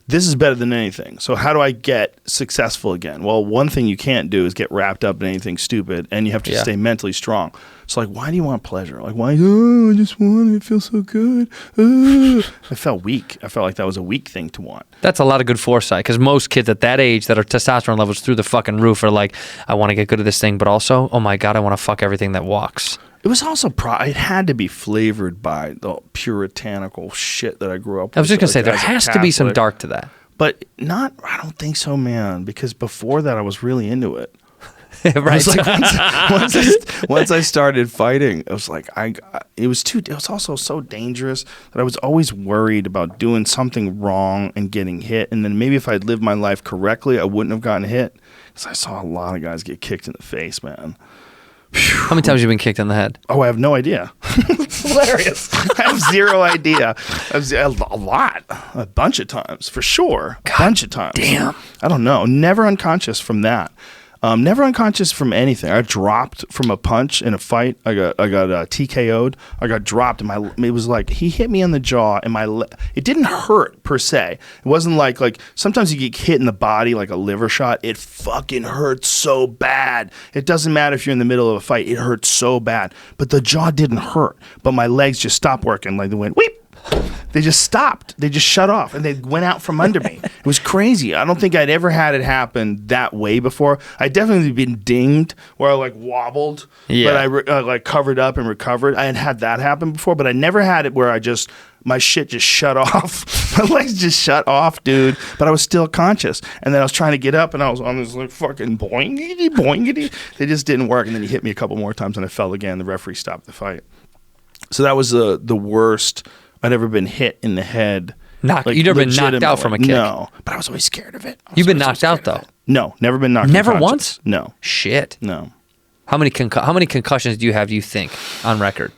this is better than anything. So how do I get successful again? Well, one thing you can't do is get wrapped up in anything stupid, and you have to stay mentally strong. So, like, why do you want pleasure? Like, why? Oh, I just want it. It feels so good. I felt weak. I felt like that was a weak thing to want. That's a lot of good foresight, because most kids at that age that are testosterone levels through the fucking roof are like, I want to get good at this thing, but also, oh my God, I want to fuck everything that walks. It was also it had to be flavored by the puritanical shit that I grew up with. I was just going to say, there as a has to be some Catholic. dark to that. But I don't think so, man, because before that I was really into it. Right. It was like once I started fighting, it was like it was also so dangerous that I was always worried about doing something wrong and getting hit, and then maybe if I'd lived my life correctly, I wouldn't have gotten hit, because I saw a lot of guys get kicked in the face, man. How many times have you been kicked in the head? Oh, I have no idea. It's hilarious. I have 0 idea. A lot. A bunch of times, for sure. A bunch of times. damn. I don't know. Never unconscious from that. Never unconscious from anything. I dropped from a punch in a fight. I got TKO'd. I got dropped, and it was like he hit me on the jaw, and it didn't hurt per se. It wasn't like sometimes you get hit in the body like a liver shot. It fucking hurts so bad. It doesn't matter if you're in the middle of a fight. It hurts so bad. But the jaw didn't hurt. But my legs just stopped working. Like they went weep. They just stopped. They just shut off, and they went out from under me. It was crazy. I don't think I'd ever had it happen that way before. I'd definitely been dinged where I like wobbled, but I like covered up and recovered. I had that happen before, but I never had it where my shit just shut off. My legs just shut off, dude. But I was still conscious. And then I was trying to get up, and I was on this like fucking boingity, boingity. They just didn't work. And then he hit me a couple more times, and I fell again. The referee stopped the fight. So that was the worst I'd ever been hit in the head. You'd never been knocked out from a kick? No, but I was always scared of it. You've been knocked out, though? No, never been knocked out. Never once? No. Shit. No. How many concussions do you think, on record?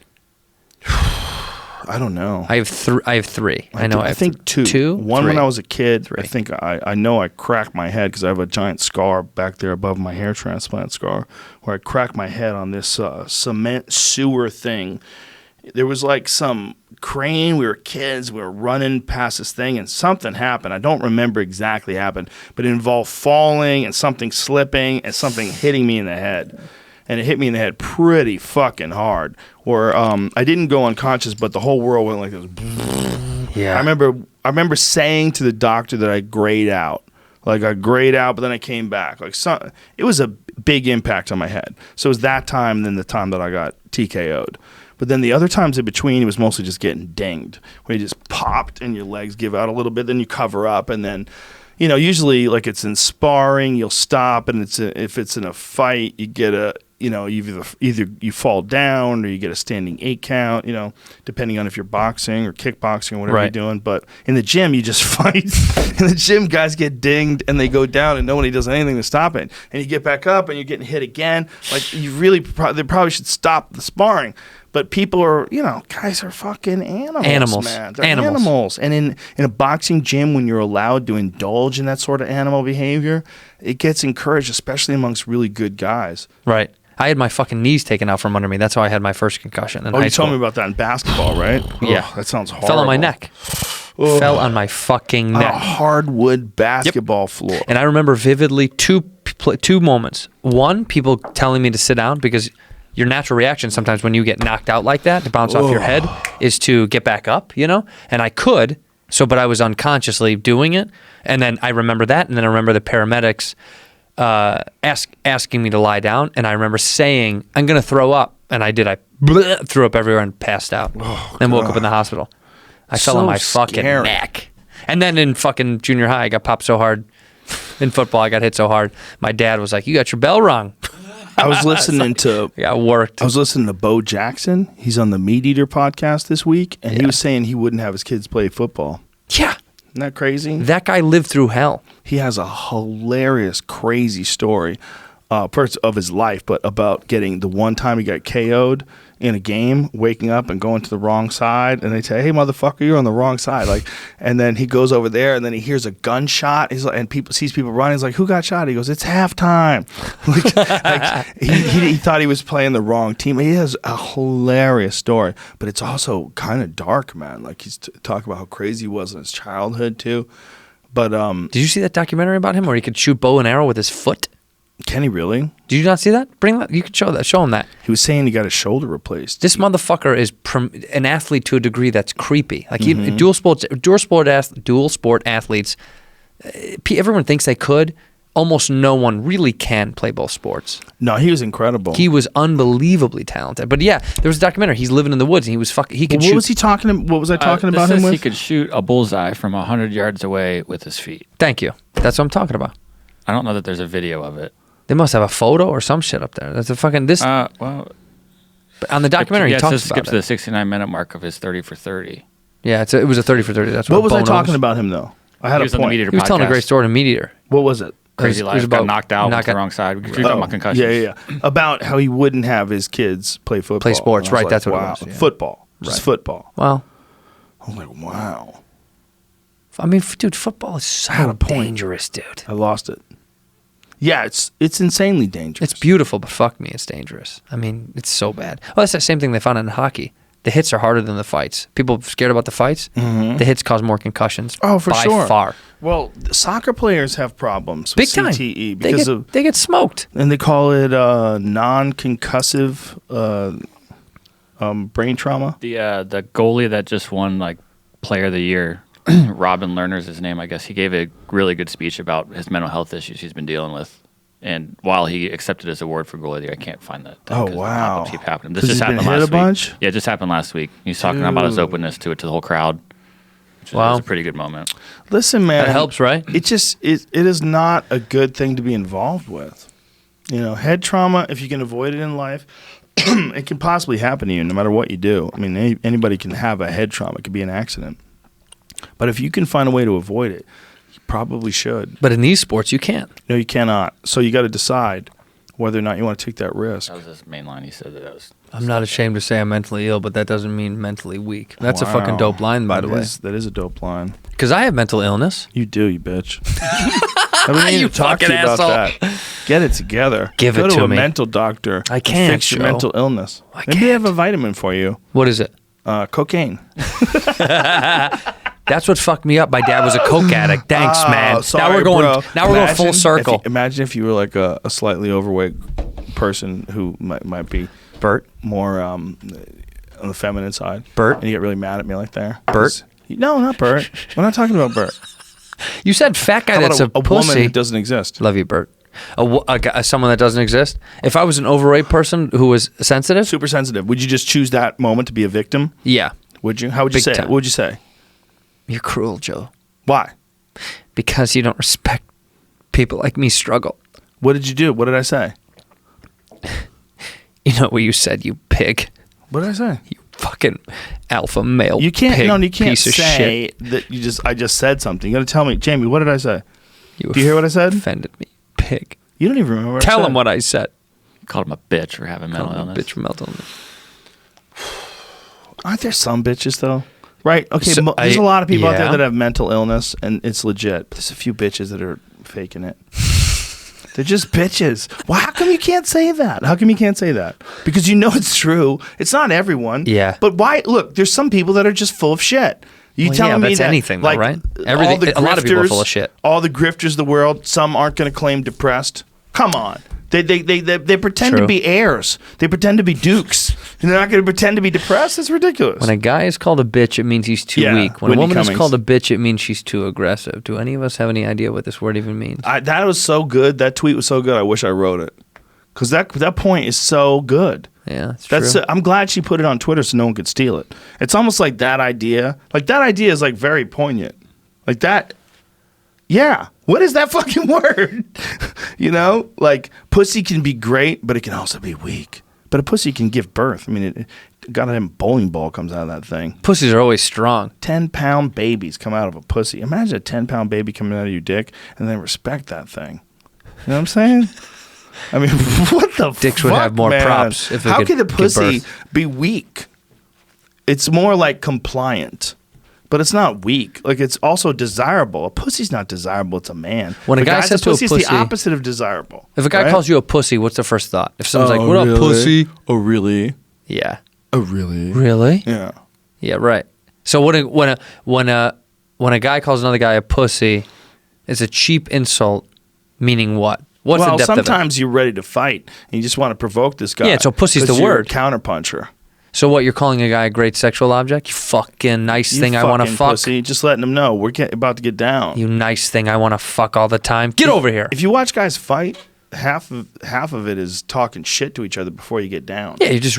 I don't know. I have three. I think two. Two? One Three. when I was a kid. Three. I think I know I cracked my head because I have a giant scar back there above my hair transplant scar where I cracked my head on this cement sewer thing. There was like some crane. We were kids. We were running past this thing and something happened. I don't remember exactly what happened, but it involved falling and something slipping and something hitting me in the head. And it hit me in the head pretty fucking hard. Where I didn't go unconscious, but the whole world went like this. Yeah. I remember saying to the doctor that I grayed out. Like I grayed out, but then I came back. It was a big impact on my head. So it was that time, then the time that I got TKO'd. But then the other times in between, it was mostly just getting dinged, where you just popped and your legs give out a little bit, then you cover up, and then, usually like it's in sparring, you'll stop, and if it's in a fight, you get either you fall down or you get a standing 8 count, depending on if you're boxing or kickboxing or whatever you're doing. But in the gym, you just fight. In the gym, guys get dinged and they go down and nobody does anything to stop it. And you get back up and you're getting hit again. Like they probably should stop the sparring. But people are, guys are fucking animals, man. They're animals. And in a boxing gym, when you're allowed to indulge in that sort of animal behavior, it gets encouraged, especially amongst really good guys. Right. I had my fucking knees taken out from under me. That's how I had my first concussion in high you school. told me about that in basketball, right? Yeah. Ugh, that sounds horrible. Fell on my neck. Ugh. Fell on my fucking neck. A hardwood basketball floor. And I remember vividly two moments. One, people telling me to sit down because your natural reaction sometimes when you get knocked out like that to bounce off your head is to get back up, And I could, but I was unconsciously doing it. And then I remember that. And then I remember the paramedics asking me to lie down. And I remember saying, I'm going to throw up. And I did. I threw up everywhere and passed out. Then woke up in the hospital. I fell on my fucking neck. And then in fucking junior high, I got popped so hard. In football, I got hit so hard. My dad was like, you got your bell rung. I was listening to worked. I was listening to Bo Jackson. He's on the Meat Eater podcast this week, and he was saying he wouldn't have his kids play football. Yeah. Isn't that crazy? That guy lived through hell. He has a hilarious, crazy story first of his life, but about getting the one time he got KO'd in a game, waking up and going to the wrong side, and they say, "Hey, motherfucker, you're on the wrong side." And then he goes over there, and then he hears a gunshot. And sees people running. He's like, "Who got shot?" He goes, "It's halftime." He thought he was playing the wrong team. He has a hilarious story, but it's also kind of dark, man. Like he's talking about how crazy he was in his childhood too. But did you see that documentary about him where he could shoot bow and arrow with his foot? Can he really? Did you not see that? Bring that. You could show that. Show him that. He was saying he got his shoulder replaced. This motherfucker is an athlete to a degree that's creepy. Like dual sport athletes. Everyone thinks they could. Almost no one really can play both sports. No, he was incredible. He was unbelievably talented. But yeah, there was a documentary. He's living in the woods and he was fucking. He could shoot. What was he talking? What was I talking about him with? He could shoot a bullseye from 100 yards away with his feet. Thank you. That's what I'm talking about. I don't know that there's a video of it. They must have a photo or some shit up there. That's a fucking this. Well, on the documentary, he talks skip about to the 69-minute mark of his 30 for 30. Yeah, it was a 30 for 30. That's what was I talking knows. about him though? I had he was a on the point. Meat Eater He was telling a podcast. great story to Meat Eater. What was it? Crazy life. Got knocked out with the wrong side. You're talking about concussions. Yeah. About how he wouldn't have his kids play football. Play sports, right? That's what wow. it was. Yeah. Football. Just football. Well, I was like, wow. I mean, dude, football is so dangerous, dude. I lost it. Yeah, it's insanely dangerous. It's beautiful, but fuck me, it's dangerous. I mean, it's so bad. Well, that's the same thing they found in hockey. The hits are harder than the fights. People scared about the fights. The hits cause more concussions. Oh, for sure. By far. Well, soccer players have problems Big with time. CTE because they get smoked. And they call it non-concussive brain trauma. The goalie that just won like Player of the Year, Robin Lerner's his name, I guess. He gave a really good speech about his mental health issues he's been dealing with. And while he accepted his award for goalie of the year, I can't find that. Oh, 'cause the wow. pop-ups keep happening. This 'Cause just he's been happened hit last a bunch? week. Yeah, it just happened last week. He's talking about his openness to it to the whole crowd. Which was a pretty good moment. Listen, man. That helps, right? It is not a good thing to be involved with. You know, head trauma, if you can avoid it in life, it can possibly happen to you no matter what you do. I mean, anybody can have a head trauma. It could be an accident. But if you can find a way to avoid it, you probably should. But in these sports, you can't. No, you cannot. So you got to decide whether or not you want to take that risk. That was his main line. He said that was. I'm not ashamed to say I'm mentally ill, but that doesn't mean mentally weak. That's a fucking Wow. dope line, by the way. That is a dope line. Because I have mental illness. You do, you bitch. I've been needing You to talk to you fucking about asshole. that. Get it together. Give Go it to to a me. mental doctor. I and can't, fix your Joe. mental illness. I Maybe they can't. have a vitamin for you. What is it? Cocaine. That's what fucked me up. My dad was a coke addict. Thanks, man. Sorry, now we're going. bro. Now we're going full circle. Imagine if you were like a slightly overweight person who might be Bert. more on the feminine side. Bert? And you get really mad at me like there. Bert? No, not Bert. We're not talking about Bert. You said fat guy How that's about a a pussy. woman who doesn't exist? Love you, Bert. Someone that doesn't exist. If I was an overweight person who was sensitive, Super sensitive. Would you just choose that moment to be a victim? yeah, Would you? How would you Big say it? time. What would you say? you're cruel, Joe, Why? because you don't respect people like me struggle. What did you do? What did I say? You know what you said, you pig. What did I say? You fucking alpha male. You can't. Pig, No, you can't piece of say shit. that you just. I just said something. You got to tell me, Jamie. What did I say? You Do you hear what I said? Offended me, pig. You don't even remember. What I Tell said. him what I said. Called him a bitch for having mental Call him a illness. bitch from mental illness. Aren't there some bitches though? Right. Okay. So, There's a lot of people out there yeah. that have mental illness, and it's legit. But there's a few bitches that are faking it. They're just bitches. Well, how come you can't say that? How come you can't say that? Because you know it's true. It's not everyone. Yeah. But why? Look, there's some people that are just full of shit. You Well, telling yeah, me that's that anything, though, like right? all Everything- the a lot of people are grifters- full of shit. All the grifters of the world. Some aren't going to claim depressed. Come on. They pretend True. to be heirs. They pretend to be dukes. And they're not going to pretend to be depressed. It's ridiculous. When a guy is called a bitch, it means he's too Yeah, weak. When Whitney a woman Cummings. is called a bitch, it means she's too aggressive. Do any of us have any idea what this word even means? That was so good. That tweet was so good. I wish I wrote it because that point is so good. Yeah, that's true. I'm glad she put it on Twitter so no one could steal it. It's almost like that idea. Like that idea is like very poignant. Like that. Yeah. What is that fucking word? You know, like pussy can be great, but it can also be weak. But a pussy can give birth. I mean, goddamn bowling ball comes out of that thing. Pussies are always strong. 10-pound babies come out of a pussy. Imagine a 10-pound baby coming out of your dick, and then respect that thing. You know what I'm saying? I mean, what the Dicks fuck, would have more man? props if they How could could a give pussy birth. be weak? It's more like compliant, but it's not weak. Like it's also desirable. A pussy's not desirable. It's a man. When a If guy says to a pussy, it's pussy- the opposite of desirable. If a guy right? calls you a pussy, what's the first thought? If someone's like, "What up, pussy?" Oh, really? Yeah. Oh, really? Really? Yeah. Yeah, right. So when a guy calls another guy a pussy, it's a cheap insult, meaning what? What's Well, the depth of it? sometimes you're ready to fight and you just want to provoke this guy. Yeah, so pussy's 'cause the you're a word. counterpuncher. So what? You're calling a guy a great sexual object? You fucking nice You thing I want to fucking fuck. Pussy. Just letting them know we're about to get down. You nice thing I want to fuck all the time. Get over here. If you watch guys fight, half of it is talking shit to each other before you get down. Yeah, you just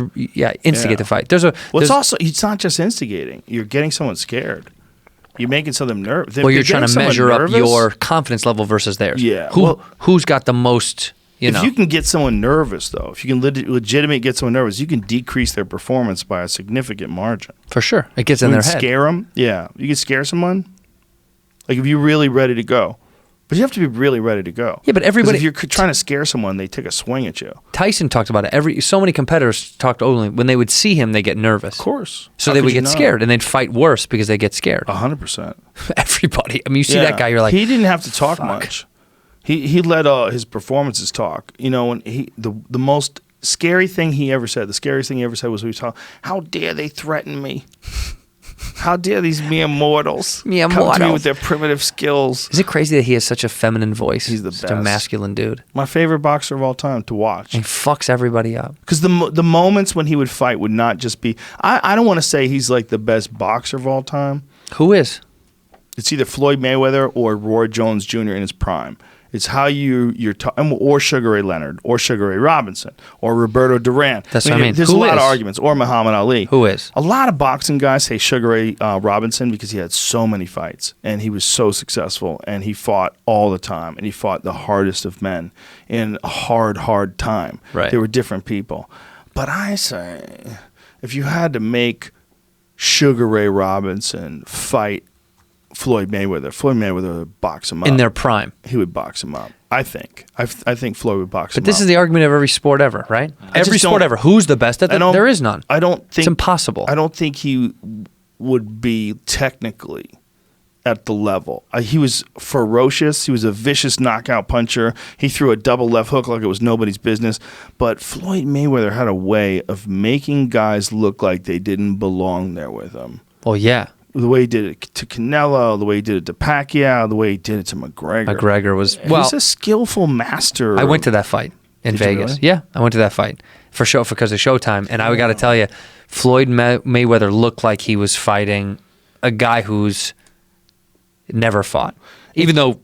instigate Yeah. the fight. Well, it's not just instigating. You're getting someone scared. You're making someone nervous. well, you're trying to measure up your confidence level versus theirs. Yeah, Who's got the most? If you can get someone nervous, though, if you can legitimately get someone nervous, you can decrease their performance by a significant margin. For sure, it gets in You their can head. scare them. Yeah, you can scare someone. Like if you're really ready to go, but you have to be really ready to go. Yeah, but 'Cause everybody- if you're trying to scare someone, they take a swing at you. Tyson talked about it. So many competitors talked openly. When they would see him, they get nervous. Of course. So How they could would you get not? scared, and they'd fight worse because they get scared. 100%. Everybody. I mean, you see that guy, you're like, he didn't have to talk fuck. much. He let his performances talk. You know, when the most scary thing he ever said, the scariest thing he ever said was when he was talking, how dare they threaten me? How dare these mere mortals Mere come to me mortals. with their primitive skills? Is it crazy that he has such a feminine voice? He's the Such a best. masculine dude. My favorite boxer of all time to watch. And he fucks everybody up. Because the moments when he would fight would not just be. I don't want to say he's like the best boxer of all time, Who is? It's either Floyd Mayweather or Roy Jones Jr. in his prime. It's how you're talking, or Sugar Ray Leonard, or Sugar Ray Robinson, or Roberto Duran. That's what I mean. There's Who a lot is? of arguments. Or Muhammad Ali. Who is? A lot of boxing guys say Sugar Ray Robinson because he had so many fights and he was so successful and he fought all the time and he fought the hardest of men in a hard time. Right. They were different people. But I say, if you had to make Sugar Ray Robinson fight Floyd Mayweather would box him up. In their prime. He would box him up. I think. I think Floyd would box him up. But this is the argument of every sport ever, right? Every just sport don't- ever. Who's the best at I it? don't- There is none. I don't think It's impossible. I don't think he would be technically at the level. He was ferocious. He was a vicious knockout puncher. He threw a double left hook like it was nobody's business. But Floyd Mayweather had a way of making guys look like they didn't belong there with him. Well, yeah. The way he did it to Canelo, the way he did it to Pacquiao, the way he did it to McGregor. McGregor was, well, He's a skillful master. I went to that fight in Did you Vegas. really? Yeah, I went to that fight for show because of Showtime, and I got to tell you, Floyd Mayweather looked like he was fighting a guy who's never fought. Even though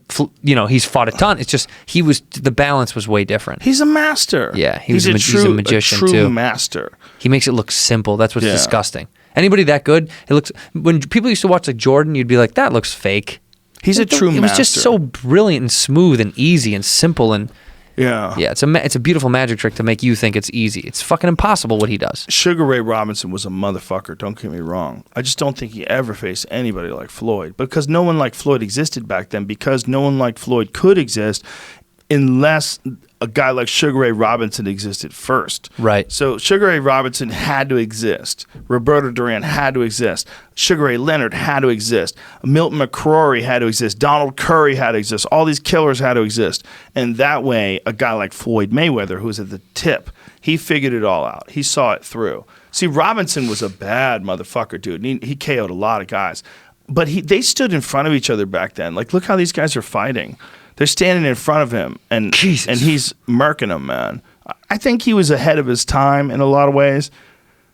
he's fought a ton, it's just the balance was way different. He's a master. Yeah, he's he's a magician, a true too. master. He makes it look simple. That's what's Yeah. disgusting. Anybody that good, it looks. When people used to watch like Jordan, you'd be like, that looks fake. He's a true master. It was just so brilliant and smooth and easy and simple and Yeah. it's a beautiful magic trick to make you think it's easy. It's fucking impossible what he does. Sugar Ray Robinson was a motherfucker. Don't get me wrong. I just don't think he ever faced anybody like Floyd because no one like Floyd existed back then. Because no one like Floyd could exist unless a guy like Sugar Ray Robinson existed first. Right. So Sugar Ray Robinson had to exist. Roberto Duran had to exist. Sugar Ray Leonard had to exist. Milton McCrory had to exist. Donald Curry had to exist. All these killers had to exist. And that way, a guy like Floyd Mayweather, who was at the tip, he figured it all out. He saw it through. See, Robinson was a bad motherfucker, dude. He KO'd a lot of guys. But they stood in front of each other back then. Like, look how these guys are fighting. They're standing in front of him, and he's murking them, man. I think he was ahead of his time in a lot of ways,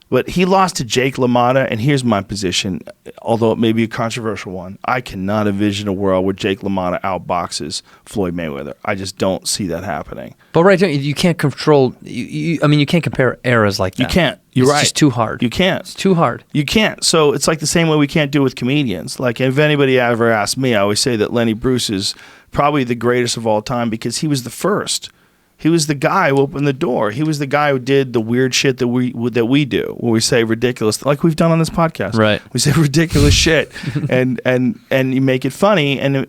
but he lost to Jake LaMotta, and here's my position, although it may be a controversial one. I cannot envision a world where Jake LaMotta outboxes Floyd Mayweather. I just don't see that happening. But you can't control. You can't compare eras like that. You can't. You're it's right. It's just too hard. You can't. It's too hard. You can't. So it's like the same way we can't do with comedians. Like, if anybody ever asks me, I always say that Lenny Bruce is probably the greatest of all time because he was the first. He was the guy who opened the door. He was the guy who did the weird shit that we do, where we say ridiculous, like we've done on this podcast. Right. We say ridiculous shit, and you make it funny. And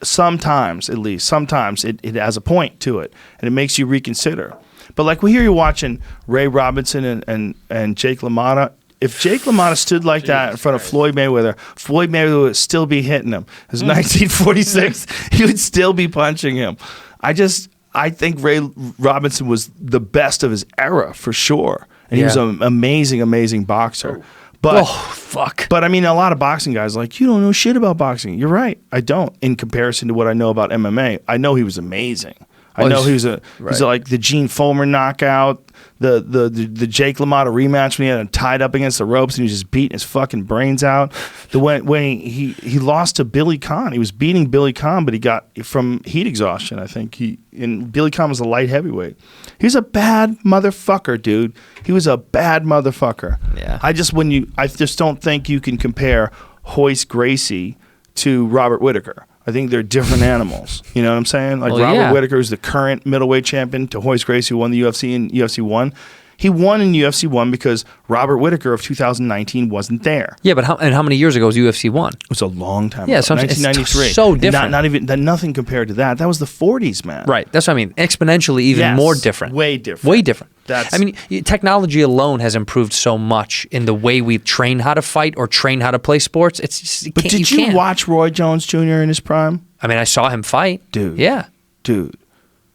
sometimes, at least, it has a point to it, and it makes you reconsider. But like we hear you watching Ray Robinson and Jake LaMotta. If Jake LaMotta stood like that in front of Floyd Mayweather would still be hitting him. It was 1946. He would still be punching him. I think Ray Robinson was the best of his era for sure. And he was an amazing, amazing boxer. But fuck. But I mean, a lot of boxing guys are like, you don't know shit about boxing. You're right. I don't. In comparison to what I know about MMA, I know he was amazing. I know he's like the Gene Fulmer knockout, the Jake LaMotta rematch when he had him tied up against the ropes and he was just beating his fucking brains out. When he lost to Billy Conn, he was beating Billy Conn, but he got from heat exhaustion. I think and Billy Conn was a light heavyweight. He was a bad motherfucker, dude. He was a bad motherfucker. Yeah. I just don't think you can compare Hoist Gracie to Robert Whittaker. I think they're different animals. You know what I'm saying? Like Robert Whittaker is the current middleweight champion to Hoist Gracie, who won the UFC in UFC 1. He won in UFC 1 because Robert Whittaker of 2019 wasn't there. Yeah, but how many years ago was UFC 1? It was a long time Yeah, ago. so 1993. It's so different. Not even nothing compared to that. That was the 40s, man. Right. That's what I mean. Exponentially even more different. Way different. Way different. That's- Technology alone has improved so much in the way we train how to fight or train how to play sports. It's just, But did you watch Roy Jones Jr. in his prime? I mean, I saw him fight. Dude. Yeah. Dude.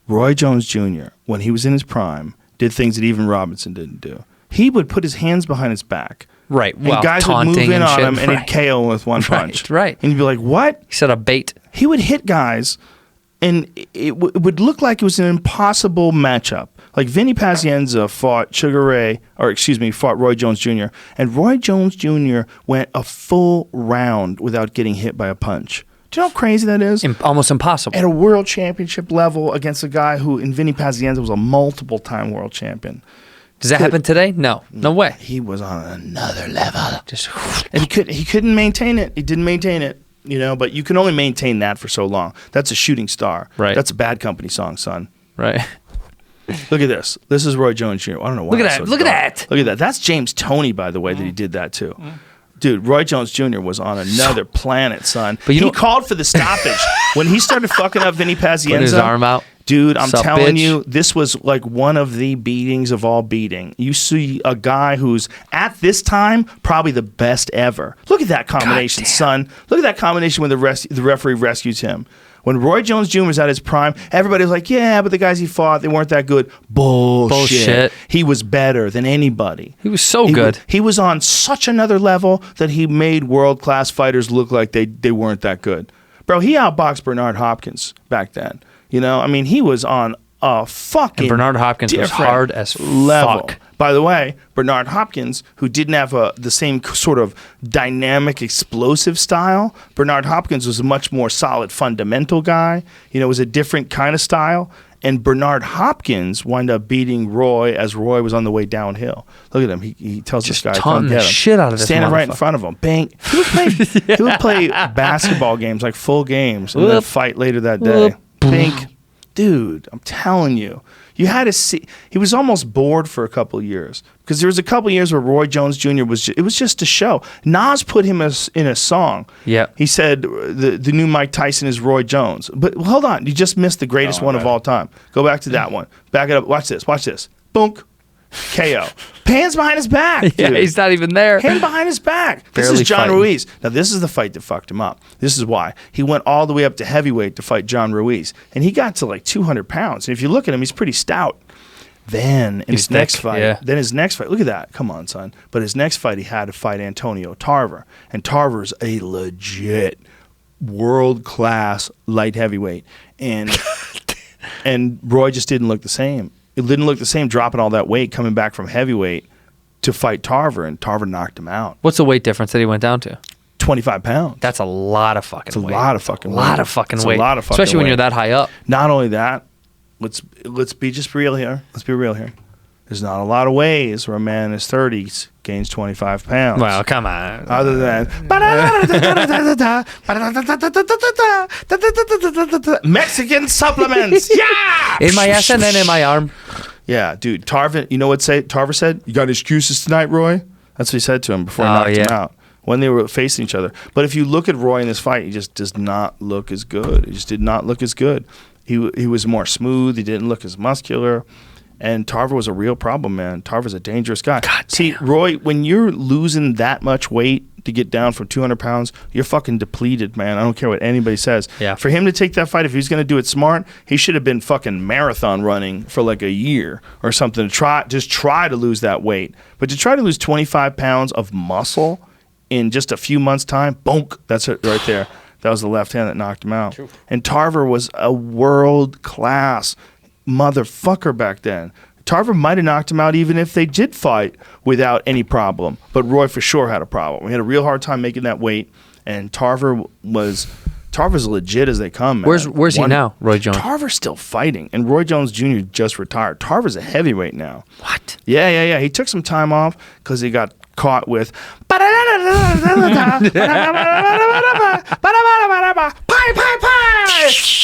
Roy Jones Jr., when he was in his prime, did things that even Robinson didn't do. He would put his hands behind his back. Right. And guys would move in on him and he'd KO him with one punch. Right. And you'd be like, what? He set a bait. He would hit guys, and it would look like it was an impossible matchup. Like Vinny Pazienza fought fought Roy Jones Jr. And Roy Jones Jr. went a full round without getting hit by a punch. Do you know how crazy that is? Almost impossible. At a world championship level against a guy who, in Vinny Pazienza, was a multiple-time world champion. Does that happen today? No way. He was on another level. And he couldn't maintain it. He didn't maintain it. You know, but you can only maintain that for so long. That's a shooting star. Right. That's a Bad Company song, son. Right. Look at this. This is Roy Jones Jr. I don't know why. Look at that. Look at that. Look at that. That's James Toney, by the way, that he did that too. Dude, Roy Jones Jr. was on another planet, son. But he called for the stoppage. When he started fucking up Vinny Pazienza. Put his arm out. Dude, I'm Sup, telling bitch? you, this was like one of the beatings of all beating. You see a guy who's, at this time, probably the best ever. Look at that combination, son. Look at that combination when the referee rescues him. When Roy Jones Jr. was at his prime, everybody was like, yeah, but the guys he fought, they weren't that good. Bullshit. He was better than anybody. He was so good. He was on such another level that he made world-class fighters look like they weren't that good. Bro, he outboxed Bernard Hopkins back then. You know, I mean, he was on a fucking And Bernard Hopkins was hard as level. fuck. By the way, Bernard Hopkins, who didn't have the same sort of dynamic, explosive style, Bernard Hopkins was a much more solid, fundamental guy. You know, it was a different kind of style. And Bernard Hopkins wound up beating Roy as Roy was on the way downhill. Look at him. He tells Just this guy, taunting come the get him. shit out of this Standing right in motherfucker. front of him. Bang. He would play basketball games, like full games, and then Whoop. fight later that day. Whoop. Bink. Dude, I'm telling you. You had to see. He was almost bored for a couple of years because there was a couple of years where Roy Jones Jr. it was just a show. Nas put him in a song. Yeah. He said the new Mike Tyson is Roy Jones. But hold on, you just missed the greatest one of all time. Go back to that one. Back it up. Watch this. Watch this. Boonk. KO. Hands behind his back. Dude. Yeah, he's not even there. Hand behind his back. This Barely is John fighting. Ruiz. Now, this is the fight that fucked him up. This is why. He went all the way up to heavyweight to fight John Ruiz. And he got to like 200 pounds. And if you look at him, he's pretty stout. Then, in He's his next thick, fight, yeah. look at that. Come on, son. But his next fight, he had to fight Antonio Tarver. And Tarver's a legit world-class light heavyweight. And Roy just didn't look the same. It didn't look the same dropping all that weight coming back from heavyweight to fight Tarver, and Tarver knocked him out. What's the weight difference that he went down to? 25 pounds. That's a lot of fucking weight. It's a lot of fucking weight. A lot of fucking It's weight. a lot of fucking Especially when weight. you're that high up. Not only that, let's be just real here. Let's be real here. There's not a lot of ways where a man in his 30s gains 25 pounds. Well, come on. Other than Mexican supplements. Yeah. In my ass and then in my arm. Yeah, dude. Tarver, you know what Tarver said? You got any excuses tonight, Roy? That's what he said to him before he knocked him out. When they were facing each other. But if you look at Roy in this fight, he just does not look as good. He just did not look as good. He was more smooth. He didn't look as muscular. And Tarver was a real problem, man. Tarver's a dangerous guy. See, Roy, when you're losing that much weight to get down from 200 pounds, you're fucking depleted, man. I don't care what anybody says. Yeah. For him to take that fight, if he was going to do it smart, he should have been fucking marathon running for like a year or something to try to lose that weight. But to try to lose 25 pounds of muscle in just a few months' time, bonk, that's it right there. That was the left hand that knocked him out. And Tarver was a world-class motherfucker back then. Tarver might have knocked him out even if they did fight without any problem. But Roy for sure had a problem. He had a real hard time making that weight. And Tarver's legit as they come, man. Where's he now, Roy Jones? Tarver's still fighting. And Roy Jones Jr. just retired. Tarver's a heavyweight now. What? Yeah. He took some time off because he got caught with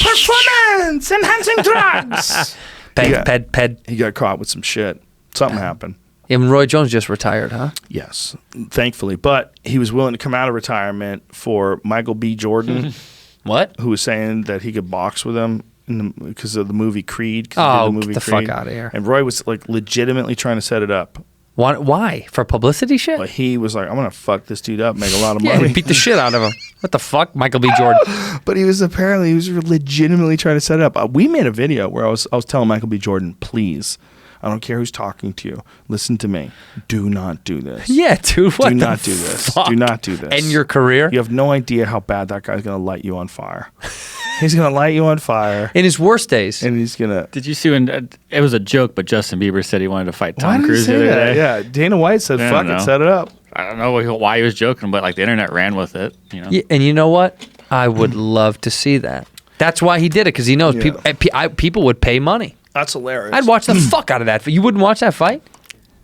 performance enhancing drugs. He got caught with some shit. Something happened. And Roy Jones just retired, huh? Yes, thankfully. But he was willing to come out of retirement for Michael B. Jordan, What? who was saying that he could box with him because of the movie Creed. Oh, get the fuck outta here. And Roy was like legitimately trying to set it up. Why? For publicity shit? But he was like, I'm going to fuck this dude up, make a lot of Yeah, money. beat the shit out of him. What the fuck? Michael B. Jordan. But he was legitimately trying to set it up. We made a video where I was telling Michael B. Jordan, please, I don't care who's talking to you. Listen to me. Do not do this. Yeah, dude. What Do the not do this. fuck? Do not do this. End your career? You have no idea how bad that guy's going to light you on fire. He's gonna light you on fire, In his worst days. and he's gonna. Did you see when it was a joke, but Justin Bieber said he wanted to fight Why Tom did he Cruise the say other that? day? Yeah, Dana White said, I "Fuck don't it, know. set it up." I don't know why he was joking, but like the internet ran with it. You know, Yeah, and you know what? I would love to see that. That's why he did it, because he knows people would pay money. That's hilarious. I'd watch the fuck out of that. You wouldn't watch that fight?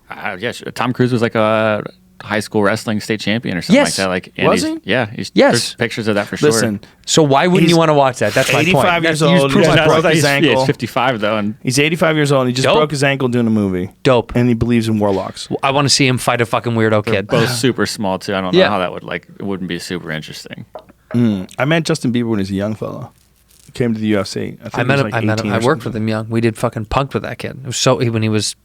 yeah. Sure. Tom Cruise was like a high school wrestling state champion or something Yes. like that. Like, and Was he's- he? Yeah. Yes. There's pictures of that for sure. Listen, So why wouldn't He's you want to watch that? That's my point. 85 years That's- you old. prove Yeah, my no, point. broke his Yeah, he's ankle. 55 though, and he's 85 years old. And he just Dope. broke his ankle doing a movie. Dope. And he believes in warlocks. I want to see him fight a fucking weirdo kid. both super small too. I don't know Yeah. how that would like. It wouldn't be super interesting. I met Justin Bieber when he was a young fella. He came to the UFC. think I he met was him. like I met him. 18 I or worked something. with him young. We did fucking punked with that kid. It was so when he was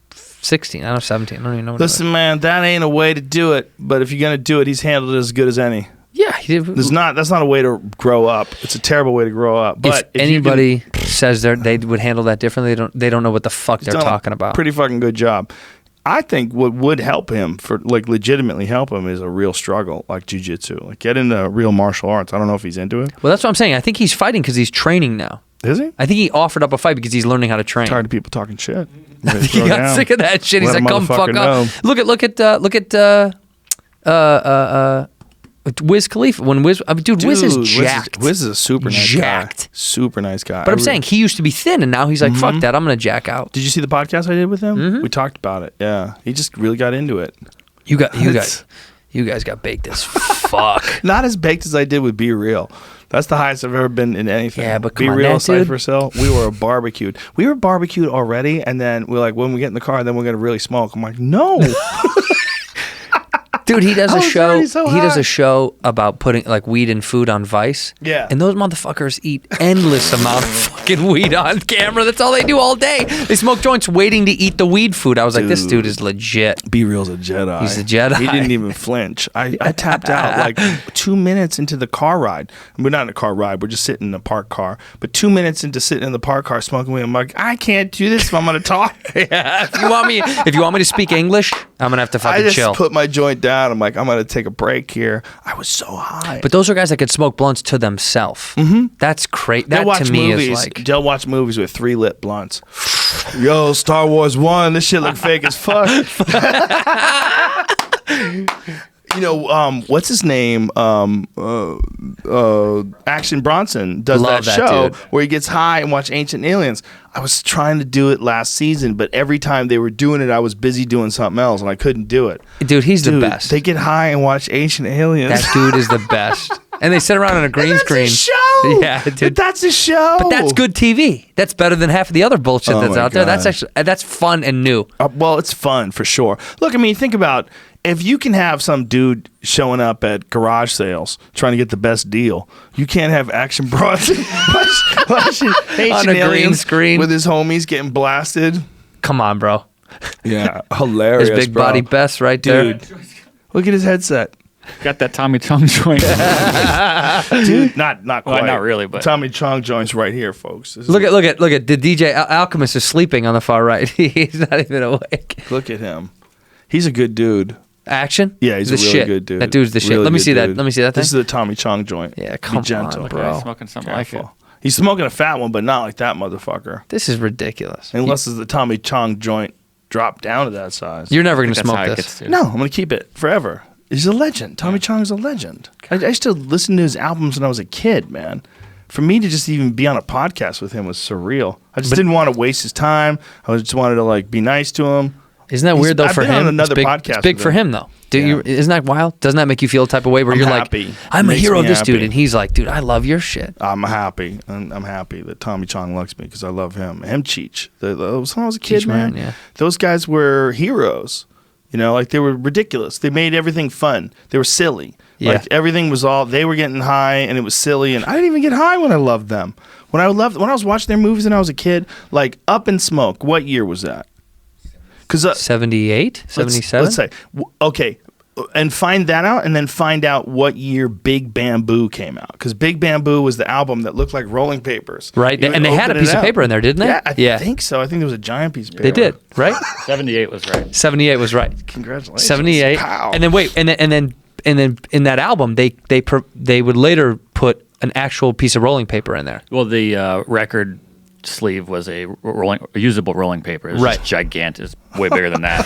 16. I don't know, 17. I don't even know. What Listen, man, that ain't a way to do it. But if you're gonna do it, he's handled it as good as any. yeah, he did. That's not a way to grow up. It's a terrible way to grow up. But if if you can- anybody says they would handle that differently, they don't know what the fuck they're done a talking about. Pretty fucking good job. I think what would help him for like legitimately help him is a real struggle like jiu-jitsu. Like get into real martial arts. I don't know if he's into it. Well, that's what I'm saying. I think he's fighting because he's training now. Is he? I think he offered up a fight because he's learning how to train. Tired of people talking shit. He got sick of that shit. He's Let like, a "Come fuck motherfucker up." know. Look at Wiz Khalifa. When Wiz, I mean, dude, Wiz is jacked. Wiz is a super nice Jacked. guy. Super nice guy. But I'm saying he used to be thin, and now he's like, "Fuck that, I'm gonna jack out." Did you see the podcast I did with him? Mm-hmm. We talked about it. Yeah, he just really got into it. You That's- guys got baked as fuck. Not as baked as I did with Be Real. That's the highest I've ever been in anything. Yeah, but Be come on, Real, that dude- Cypher Cell, we were barbecued. We were barbecued already, and then we're like, when we get in the car, then we're gonna really smoke. I'm like, no. Dude, he does I a was show. already so He does high. a show about putting like weed and food on Vice. Yeah. And those motherfuckers eat endless amount of fucking weed on camera. That's all they do all day. They smoke joints waiting to eat the weed food. I was like, this dude is legit. Be Real's a Jedi. He's a Jedi. He didn't even flinch. I tapped out like 2 minutes into the car ride. We're not in a car ride. We're just sitting in a parked car. But 2 minutes into sitting in the parked car smoking weed, I'm like, I can't do this if I'm gonna talk. Yeah. If you want me to speak English, I'm gonna have to I fucking just chill. put my joint down. I'm like, I'm gonna take a break here. I was so high. But those are guys that could smoke blunts to themselves. Mm-hmm. That's crazy. they'll That watch to me movies. is like. They'll watch movies with 3 lit blunts. Yo, Star Wars 1. This shit look fake as fuck. You know, what's his name? Action Bronson does Love that show dude. where he gets high and watch Ancient Aliens. I was trying to do it last season, but every time they were doing it, I was busy doing something else, and I couldn't do it. Dude, he's the Dude, best. They get high and watch Ancient Aliens. That dude is the best. And they sit around on a green that's screen. a show. Yeah, dude. But that's a show. But that's good TV. That's better than half of the other bullshit Oh that's my out there. That's God. actually that's fun and new. Well, it's fun for sure. Look, I mean, think about if you can have some dude showing up at garage sales trying to get the best deal. You can't have Action Bronson watching Ancient On a green Aliens screen. with his homies getting blasted. Come on, bro. Yeah, hilarious. There's Big bro. Body Best right there. Dude. Look at his headset. Got that Tommy Chong joint. Dude, not Well, quite. not really, but- Tommy Chong joints right here, folks. This is- Look at the DJ Alchemist is sleeping on the far right. He's not even awake. Look at him. He's a good dude. Action? Yeah, he's the a really shit. good dude. That dude's the shit. Really Let me good see that. dude. Let me see that thing. This is the Tommy Chong joint. Yeah, Be come gentle, on, bro. bro. Smoking something like Careful. it. He's smoking a fat one, but not like that motherfucker. This is ridiculous. Unless it's the Tommy Chong joint dropped down to that size. You're never gonna That's how smoke it this. gets to. No, I'm gonna keep it forever. He's a legend. Tommy Chong is a legend. I used to listen to his albums when I was a kid, man. For me to just even be on a podcast with him was surreal. I just didn't want to waste his time. I just wanted to like be nice to him. Isn't that weird though I've for been him? on another it's big, podcast It's big with for him. him though. Do Yeah. you? Isn't that wild? Doesn't that make you feel the type of way where I'm you're happy. like, I'm a Makes hero of me this dude, happy. and he's like, dude, I love your shit. I'm happy. I'm happy that Tommy Chong likes me because I love him. And Cheech. When I was a kid, Cheech man, Man, yeah. those guys were heroes. You know, like they were ridiculous. They made everything fun. They were silly. Yeah. Like everything was all they were getting high and it was silly. And I didn't even get high when I loved them. When I was watching their movies and I was a kid, like Up in Smoke. What year was that? Because 78, 77. Let's say okay, and find that out, and then find out what year Big Bamboo came out. Because Big Bamboo was the album that looked like rolling papers, Right, You and they had a open it piece of up. paper in there, didn't they? Yeah, I think so. I think there was a giant piece of paper. They did, right? 78 was right. 78 was right. Congratulations. 78. Pow. And then wait, and then in that album they would later put an actual piece of rolling paper in there. Well, the record sleeve was a usable rolling paper. It was Right. just gigantic. It's way bigger than that.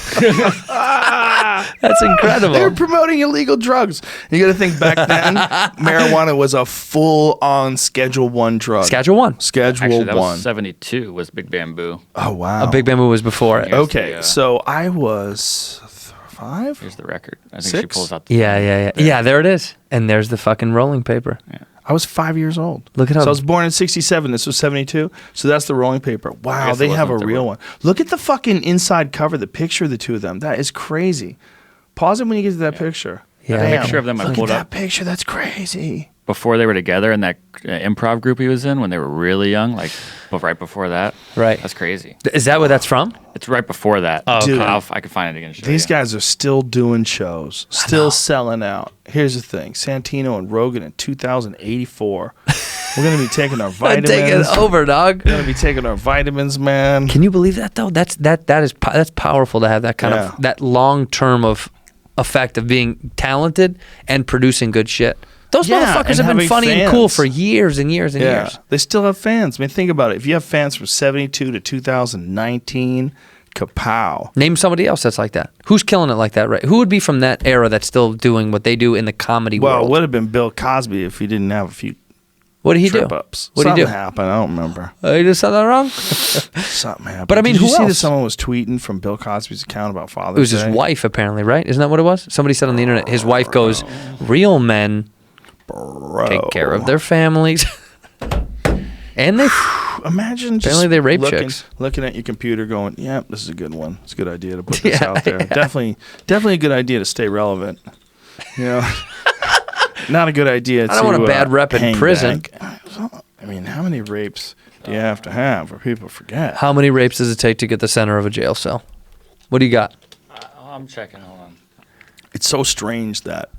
That's incredible. They were promoting illegal drugs. You got to think back then, marijuana was a full-on Schedule 1 drug. Schedule 1. Schedule Actually, that 1. was 72 was Big Bamboo. Oh, wow. A Big Bamboo was before it. Here's Okay, the, so I was 5? Here's the record. I think she 6? pulls out the Yeah, there it is. And there's the fucking rolling paper. I was 5 years old. Look at how- So I was born in 67. This was 72. So that's the rolling paper. Wow, guess they it have a wasn't the real ro- one. Look at the fucking inside cover, the picture of the two of them. That is crazy. Pause it when you get to that picture. Yeah. Damn. The picture of them I Look pulled at that up. picture. That's crazy. Before they were together in that improv group he was in when they were really young, like right before that. Right. That's crazy. Is that where that's from? It's right before that. Oh, Dude. I can find it again. and show These you. guys are still doing shows, still selling out. Here's the thing: Santino and Rogan in 2084. We're gonna be taking our vitamins. Take it over, dog. We're gonna be taking our vitamins, man. Can you believe that though? That's powerful to have that kind Yeah. of that long term of effect of being talented and producing good shit. Those Yeah, motherfuckers and have been having funny and cool fans. for years and years and years. They still have fans. I mean, think about it. If you have fans from 72 to 2019, kapow. Name somebody else that's like that. Who's killing it like that, right? Who would be from that era that's still doing what they do in the comedy Well, world? it would have been Bill Cosby if he didn't have a few What did he do? trip ups. What did he Something do? happened. I don't remember. You did something wrong? Something happened. But I mean, Did you who see that else? someone was tweeting from Bill Cosby's account about Father's It was his Day? wife, apparently, right? Isn't that what it was? Somebody said on the internet, his wife goes, real men Bro. take care of their families. And they, Imagine just Apparently they rape looking, chicks. looking at your computer going, yeah, this is a good one. It's a good idea to put this Yeah, out there. yeah. Definitely a good idea to stay relevant. You know, not a good idea I don't want a bad rep in hang prison. back. I mean, how many rapes do you have to have where people forget? how many rapes does it take to get the center of a jail cell? What do you got? I'm checking. Hold on. It's so strange that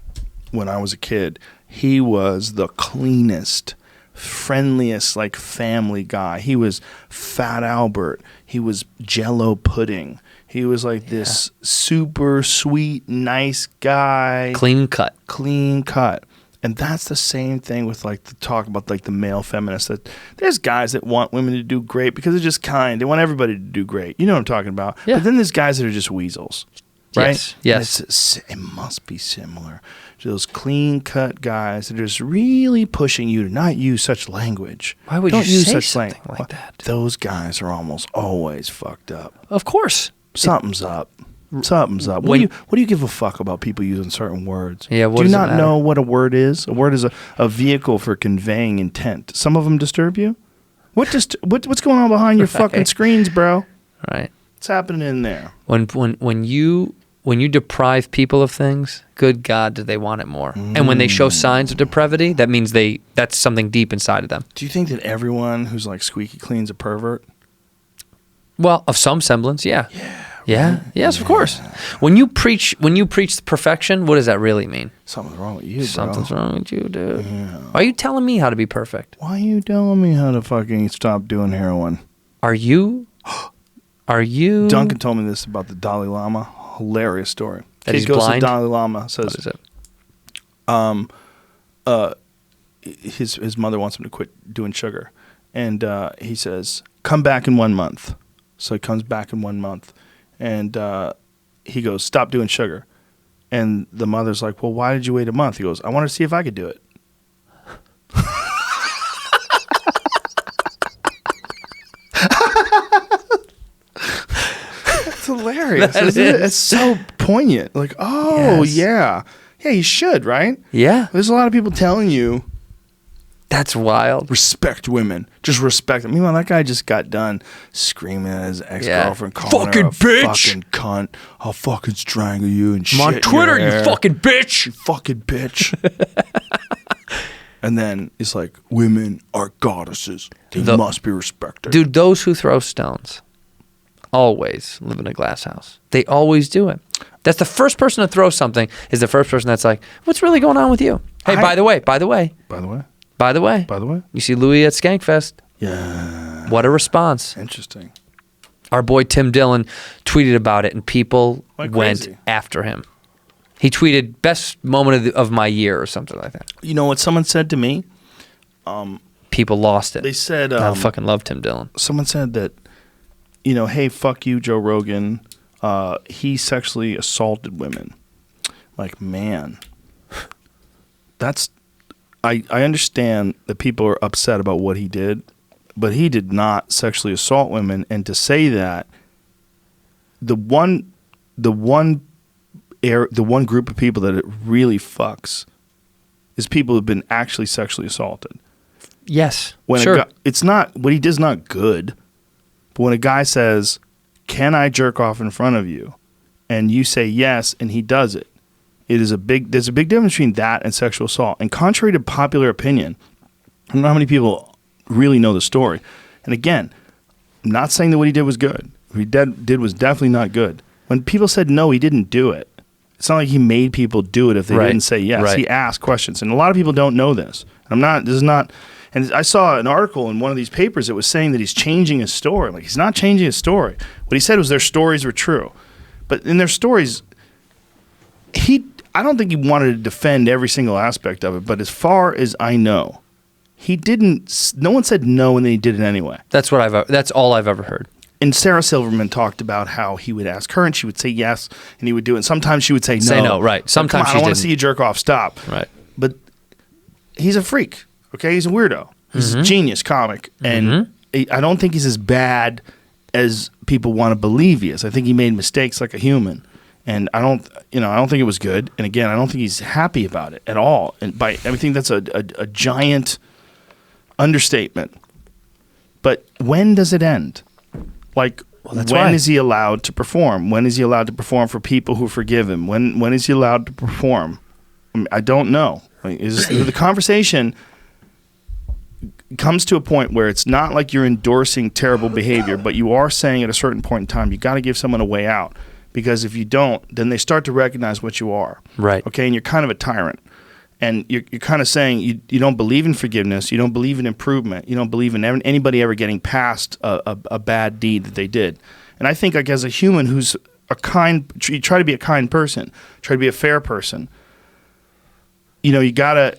when I was a kid, he was the cleanest, friendliest, like family guy. He was Fat Albert. He was Jello pudding. He was like this super sweet, nice guy. Clean cut. Clean cut. And that's the same thing with like the talk about like the male feminists. That there's guys that want women to do great because they're just kind. They want everybody to do great. You know what I'm talking about. Yeah. But then there's guys that are just weasels. Right? Yes, yes. And it must be similar to those clean cut guys that are just really pushing you to not use such language. Why would Don't you use say such something language. like that? Those guys are almost always fucked up. Of course. Something's up. Something's up. What do you give a fuck about people using certain words? Yeah, what do you does it not matter? know what a word is? A word is a vehicle for conveying intent. Some of them disturb you. What's going on behind your fucking Right. screens, bro? Right. What's happening in there? When you deprive people of things, good God, do they want it more? And when they show signs of depravity, that means that's something deep inside of them. Do you think that everyone who's like squeaky clean's a pervert? Well, of some semblance, yeah. Yeah. Yes, of course. When you preach perfection, what does that really mean? Something's wrong with you, bro. Something's wrong with you, dude. Why are you telling me how to be perfect? Why are you telling me how to fucking stop doing heroin? Are you? Duncan told me this about the Dalai Lama. Hilarious story. That Kid he's goes blind? to Dalai Lama, says, What is it? his mother wants him to quit doing sugar, and he says, "Come back in 1 month." So he comes back in 1 month, and he goes, "Stop doing sugar." And the mother's like, "Well, why did you wait a month?" He goes, "I wanted to see if I could do it." It's hilarious. That Isn't it? is. It's so poignant. Like, oh Yes. yeah, you should, right? Yeah, There's a lot of people telling you that's wild. respect women, just respect them. Meanwhile, that guy just got done screaming at his ex-girlfriend, calling Fucking her a bitch. fucking cunt. I'll fucking strangle you and I'm on shit in your Twitter, you hair. fucking bitch. You fucking bitch. And then it's like, women are goddesses. They must be respected. Dude, those who throw stones always live in a glass house. They always do it. That's the first person to throw something is the first person that's like, what's really going on with you? Hey, by the way, By the way. you see Louis at Skankfest? Yeah. What a response. Interesting. Our boy Tim Dillon tweeted about it and people Went went crazy. after him. He tweeted best moment of my year or something like that. You know what someone said to me? people lost it. They said I fucking love Tim Dillon. someone said that, hey, fuck you, Joe Rogan. He sexually assaulted women. Like, man, that's. I understand that people are upset about what he did, but he did not sexually assault women. And to say that, the one group of people that it really fucks is people who've been actually sexually assaulted. Yes, When sure. it's not what he did is not good, but when a guy says, "Can I jerk off in front of you?" and you say yes, and he does it, there's a big difference between that and sexual assault. And contrary to popular opinion, I don't know how many people really know the story. And again, I'm not saying that what he did was good. What he did was definitely not good. When people said no, he didn't do it. It's not like he made people do it if they Right. didn't say yes. Right. He asked questions, and a lot of people don't know this. This is not. And I saw an article in one of these papers that was saying that he's changing his story. Like, he's not changing his story. What he said was their stories were true, but in their stories, I don't think he wanted to defend every single aspect of it. But as far as I know, he didn't. No one said no, and then he did it anyway. That's all I've ever heard. And Sarah Silverman talked about how he would ask her, and she would say yes, and he would do it. And sometimes she would say no. Say no, right. Like, Sometimes come on, she I want to didn't. see you jerk off. Stop. Right. But he's a freak. Okay, he's a weirdo. He's a genius comic, and I don't think he's as bad as people want to believe he is. I think he made mistakes like a human, and I don't think it was good. And again, I don't think he's happy about it at all. And I think that's a giant understatement. But when does it end? Like, that's when why. is he allowed to perform? When is he allowed to perform for people who forgive him? When is he allowed to perform? I don't know. Like, the conversation comes to a point where it's not like you're endorsing terrible behavior, but you are saying at a certain point in time, you got to give someone a way out, because if you don't, then they start to recognize what you are. Right. Okay, and you're kind of a tyrant, and you're kind of saying you don't believe in forgiveness, you don't believe in improvement, you don't believe in anybody ever getting past a bad deed that they did. And I think, like, as a human who's you try to be a kind person, try to be a fair person. You gotta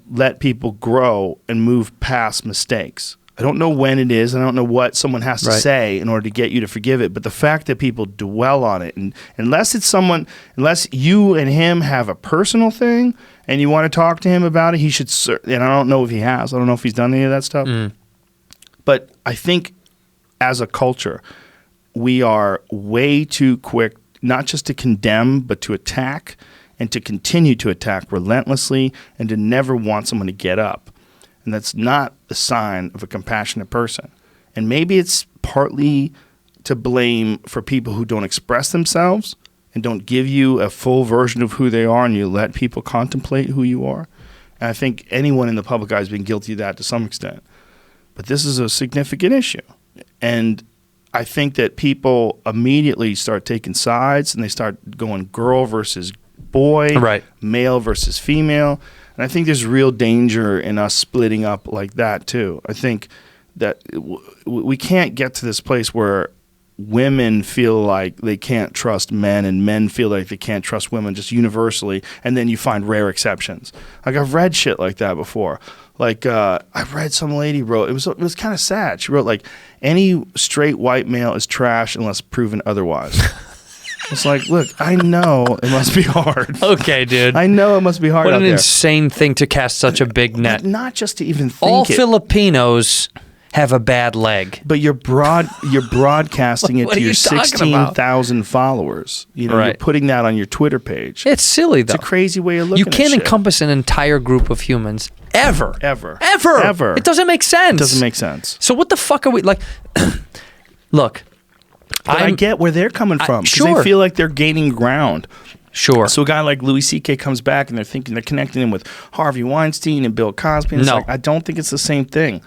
let people grow and move past mistakes. I don't know when it is. I don't know what someone has to Right. say in order to get you to forgive it. But the fact that people dwell on it, and unless you and him have a personal thing and you want to talk to him about it, he should. And I don't know if he has. I don't know if he's done any of that stuff. But I think as a culture, we are way too quick, not just to condemn, but to attack, and to continue to attack relentlessly, and to never want someone to get up. And that's not the sign of a compassionate person. And maybe it's partly to blame for people who don't express themselves and don't give you a full version of who they are, and you let people contemplate who you are. And I think anyone in the public eye has been guilty of that to some extent. But this is a significant issue. And I think that people immediately start taking sides, and they start going girl versus boy, Right. male versus female. And I think there's real danger in us splitting up like that too. I think that we can't get to this place where women feel like they can't trust men and men feel like they can't trust women just universally, and then you find rare exceptions. Like, I've read shit like that before. Like, I read some lady wrote, it was kind of sad. She wrote, like, any straight white male is trash unless proven otherwise. It's like, look, I know it must be hard. Okay, dude. I know it must be hard What out an there. insane thing to cast such a big net. But not just to even think All it. Filipinos have a bad leg. But you're broadcasting it What to are your you talking about? 16,000 followers. You're Right. putting that on your Twitter page. It's silly, though. It's a crazy way of looking You can't at shit. encompass an entire group of humans ever. Ever. It doesn't make sense. It doesn't make sense. So what the fuck are we like? Look, But I get where they're coming from. 'Cause sure. They feel like they're gaining ground. Sure. So a guy like Louis C.K. comes back, and they're connecting him with Harvey Weinstein and Bill Cosby. And it's No. like, I don't think it's the same thing.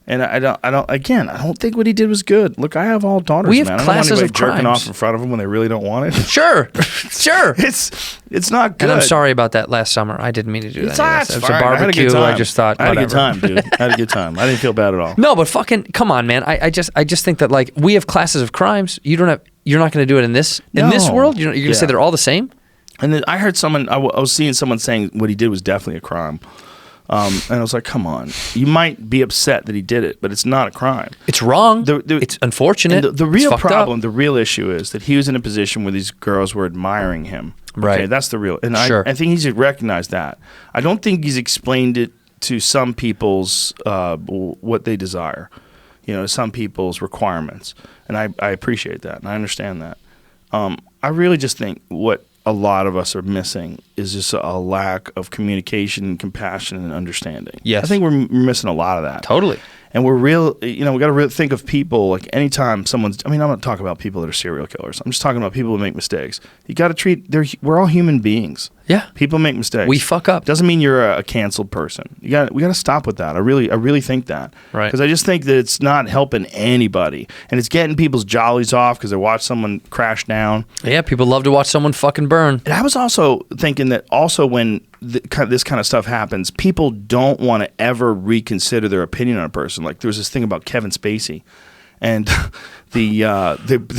And I don't think what he did was good. Look, I have all daughters, We have man. I don't want classes anybody of jerking crimes. off in front of them when they really don't want it. Sure. Sure. It's not good. And I'm sorry about that last summer. I didn't mean to do that. It's It was fine. a barbecue. I just thought, I had whatever. a good time, dude. I had a good time. I didn't feel bad at all. No, but fucking come on, man. I just think that, like, we have classes of crimes. You're not going to do it in this No. world. You're going to say Yeah. they're all the same. And then I heard someone. I was seeing someone saying what he did was definitely a crime. And I was like, come on. You might be upset that he did it, but it's not a crime. It's wrong. The- It's unfortunate. And the It's real fucked up. problem, the real issue is that he was in a position where these girls were admiring him. Right. Okay, that's the real. And Sure. I think he's recognized that. I don't think he's explained it to some people's what they desire. Some people's requirements. And I appreciate that, and I understand that. I really just think what a lot of us are missing is just a lack of communication, compassion, and understanding. Yes. I think we're missing a lot of that. Totally. And we're real, we got to really think of people, like anytime someone's, I'm not talking about people that are serial killers. I'm just talking about people who make mistakes. You got to we're all human beings. Yeah. People make mistakes. We fuck up. Doesn't mean you're a canceled person. We got to stop with that. I really think that. Right. Because I just think that it's not helping anybody. And it's getting people's jollies off because they watch someone crash down. Yeah, people love to watch someone fucking burn. And I was also thinking that also when this kind of stuff happens, people don't want to ever reconsider their opinion on a person. Like there was this thing about Kevin Spacey, and they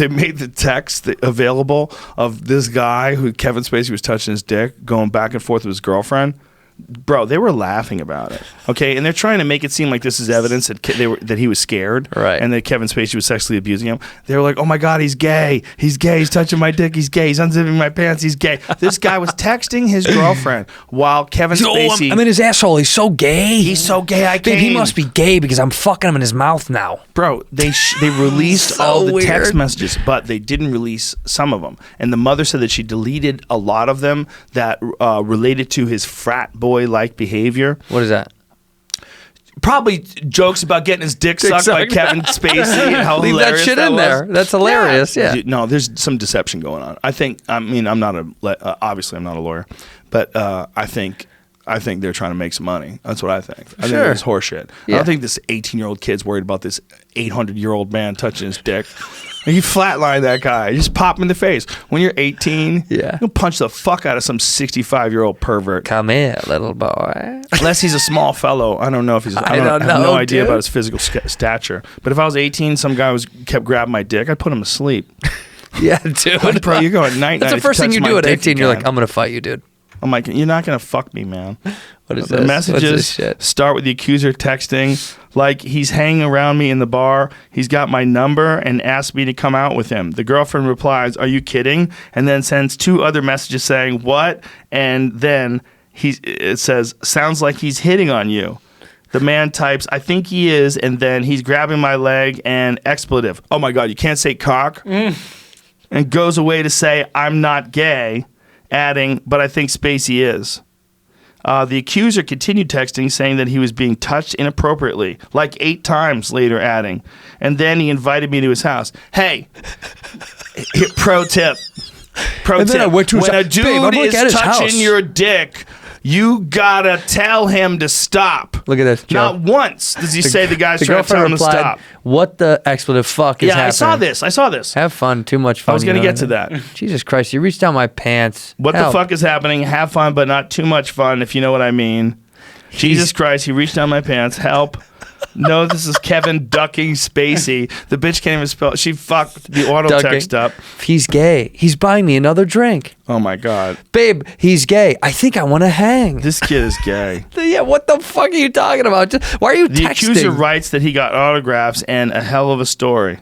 made the text available of this guy who Kevin Spacey was touching his dick, going back and forth with his girlfriend. Bro, they were laughing about it. Okay, and they're trying to make it seem like this is evidence that he was scared, right? And that Kevin Spacey was sexually abusing him. They were like, "Oh my God, he's gay! He's gay! He's touching my dick! He's gay! He's unzipping my pants! He's gay!" This guy was texting his girlfriend while Kevin Spacey. I'm in his asshole. He's so gay. He's so gay. I Babe, can't. he must be gay because I'm fucking him in his mouth now. Bro, they released So all the weird. text messages, but they didn't release some of them. And the mother said that she deleted a lot of them that related to his frat boy-like behavior. What is that? Probably jokes about getting his dick sucked by Kevin Spacey and how Leave that hilarious shit in was. there. That's hilarious. Yeah. No, there's some deception going on. I'm not obviously I'm not a lawyer, but I think they're trying to make some money. That's what I think. I think it's horseshit. Yeah. I don't think this 18-year-old kid's worried about this 800-year-old man touching his dick. And you flatline that guy. You just pop him in the face. When you're 18, you'll punch the fuck out of some 65-year-old pervert. Come here, little boy. Unless he's a small fellow. I don't know if he's... I don't have no know, idea dude. about his physical stature. But if I was 18, some guy kept grabbing my dick, I'd put him to sleep. Yeah, dude. Bro, you're going night-night. That's the first thing you touch do my at dick 18. You're like, again. I'm going to fight you, dude. I'm like, you're not going to fuck me, man. What is The this? messages What's this shit? start with the accuser texting like he's hanging around me in the bar. He's got my number and asked me to come out with him. The girlfriend replies, "Are you kidding?" And then sends 2 other messages saying, "What?" And then it says, "Sounds like he's hitting on you." The man types, "I think he is," and then he's grabbing my leg and expletive. Oh my God, you can't say cock. And goes away to say, "I'm not gay," adding, "But I think Spacey is." The accuser continued texting, saying that he was being touched inappropriately, like 8 times later, adding, "And then he invited me to his house." Hey, pro tip. And then I went to his when a house. Babe, I'm dude like at is his touching house. your dick, you gotta tell him to stop. Look at this, Joe. Not once does he say the guy's The trying to tell girlfriend him to replied, stop. "What the expletive fuck is happening?" I saw this. Have fun. Too much fun. I was going to you know? get to that. Jesus Christ, you reached down my pants. What Help. the fuck is happening? Have fun, but not too much fun, if you know what I mean. Jesus Christ, he reached down my pants. Help. No, this is Kevin ducking Spacey. The bitch can't even spell. She fucked the auto Ducking. text up. He's gay. He's buying me another drink. Oh my God. Babe, he's gay. I think I want to hang. This kid is gay. Yeah, what the fuck are you talking about? Why are you The texting? accuser writes that he got autographs and a hell of a story.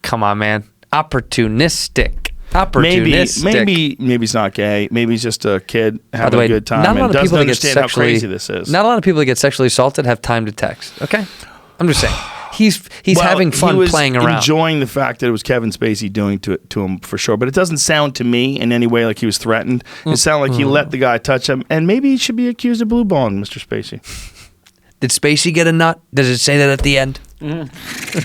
Come on, man. Opportunistic. Maybe Opportunistic. he's not gay. Maybe he's just a kid By having the way, a good time not a lot and of people doesn't that get understand how sexually crazy this is. Not a lot of people that get sexually assaulted have time to text. Okay, I'm just saying he's Well, having fun he was playing around. enjoying the fact that it was Kevin Spacey doing to him for sure. But it doesn't sound to me in any way like he was threatened. It sounded like he let the guy touch him, and maybe he should be accused of blue balling Mr. Spacey. Did Spacey get a nut? Does it say that at the end? Do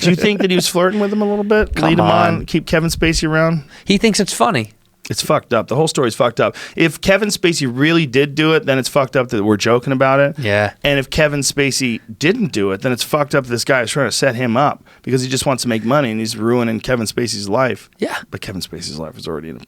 you think that he was flirting with him a little bit? Come Lead him on. on, keep Kevin Spacey around? He thinks it's funny. It's fucked up. The whole story's fucked up. If Kevin Spacey really did do it, then it's fucked up that we're joking about it. Yeah. And if Kevin Spacey didn't do it, then it's fucked up that this guy is trying to set him up because he just wants to make money and he's ruining Kevin Spacey's life. Yeah. But Kevin Spacey's life is already in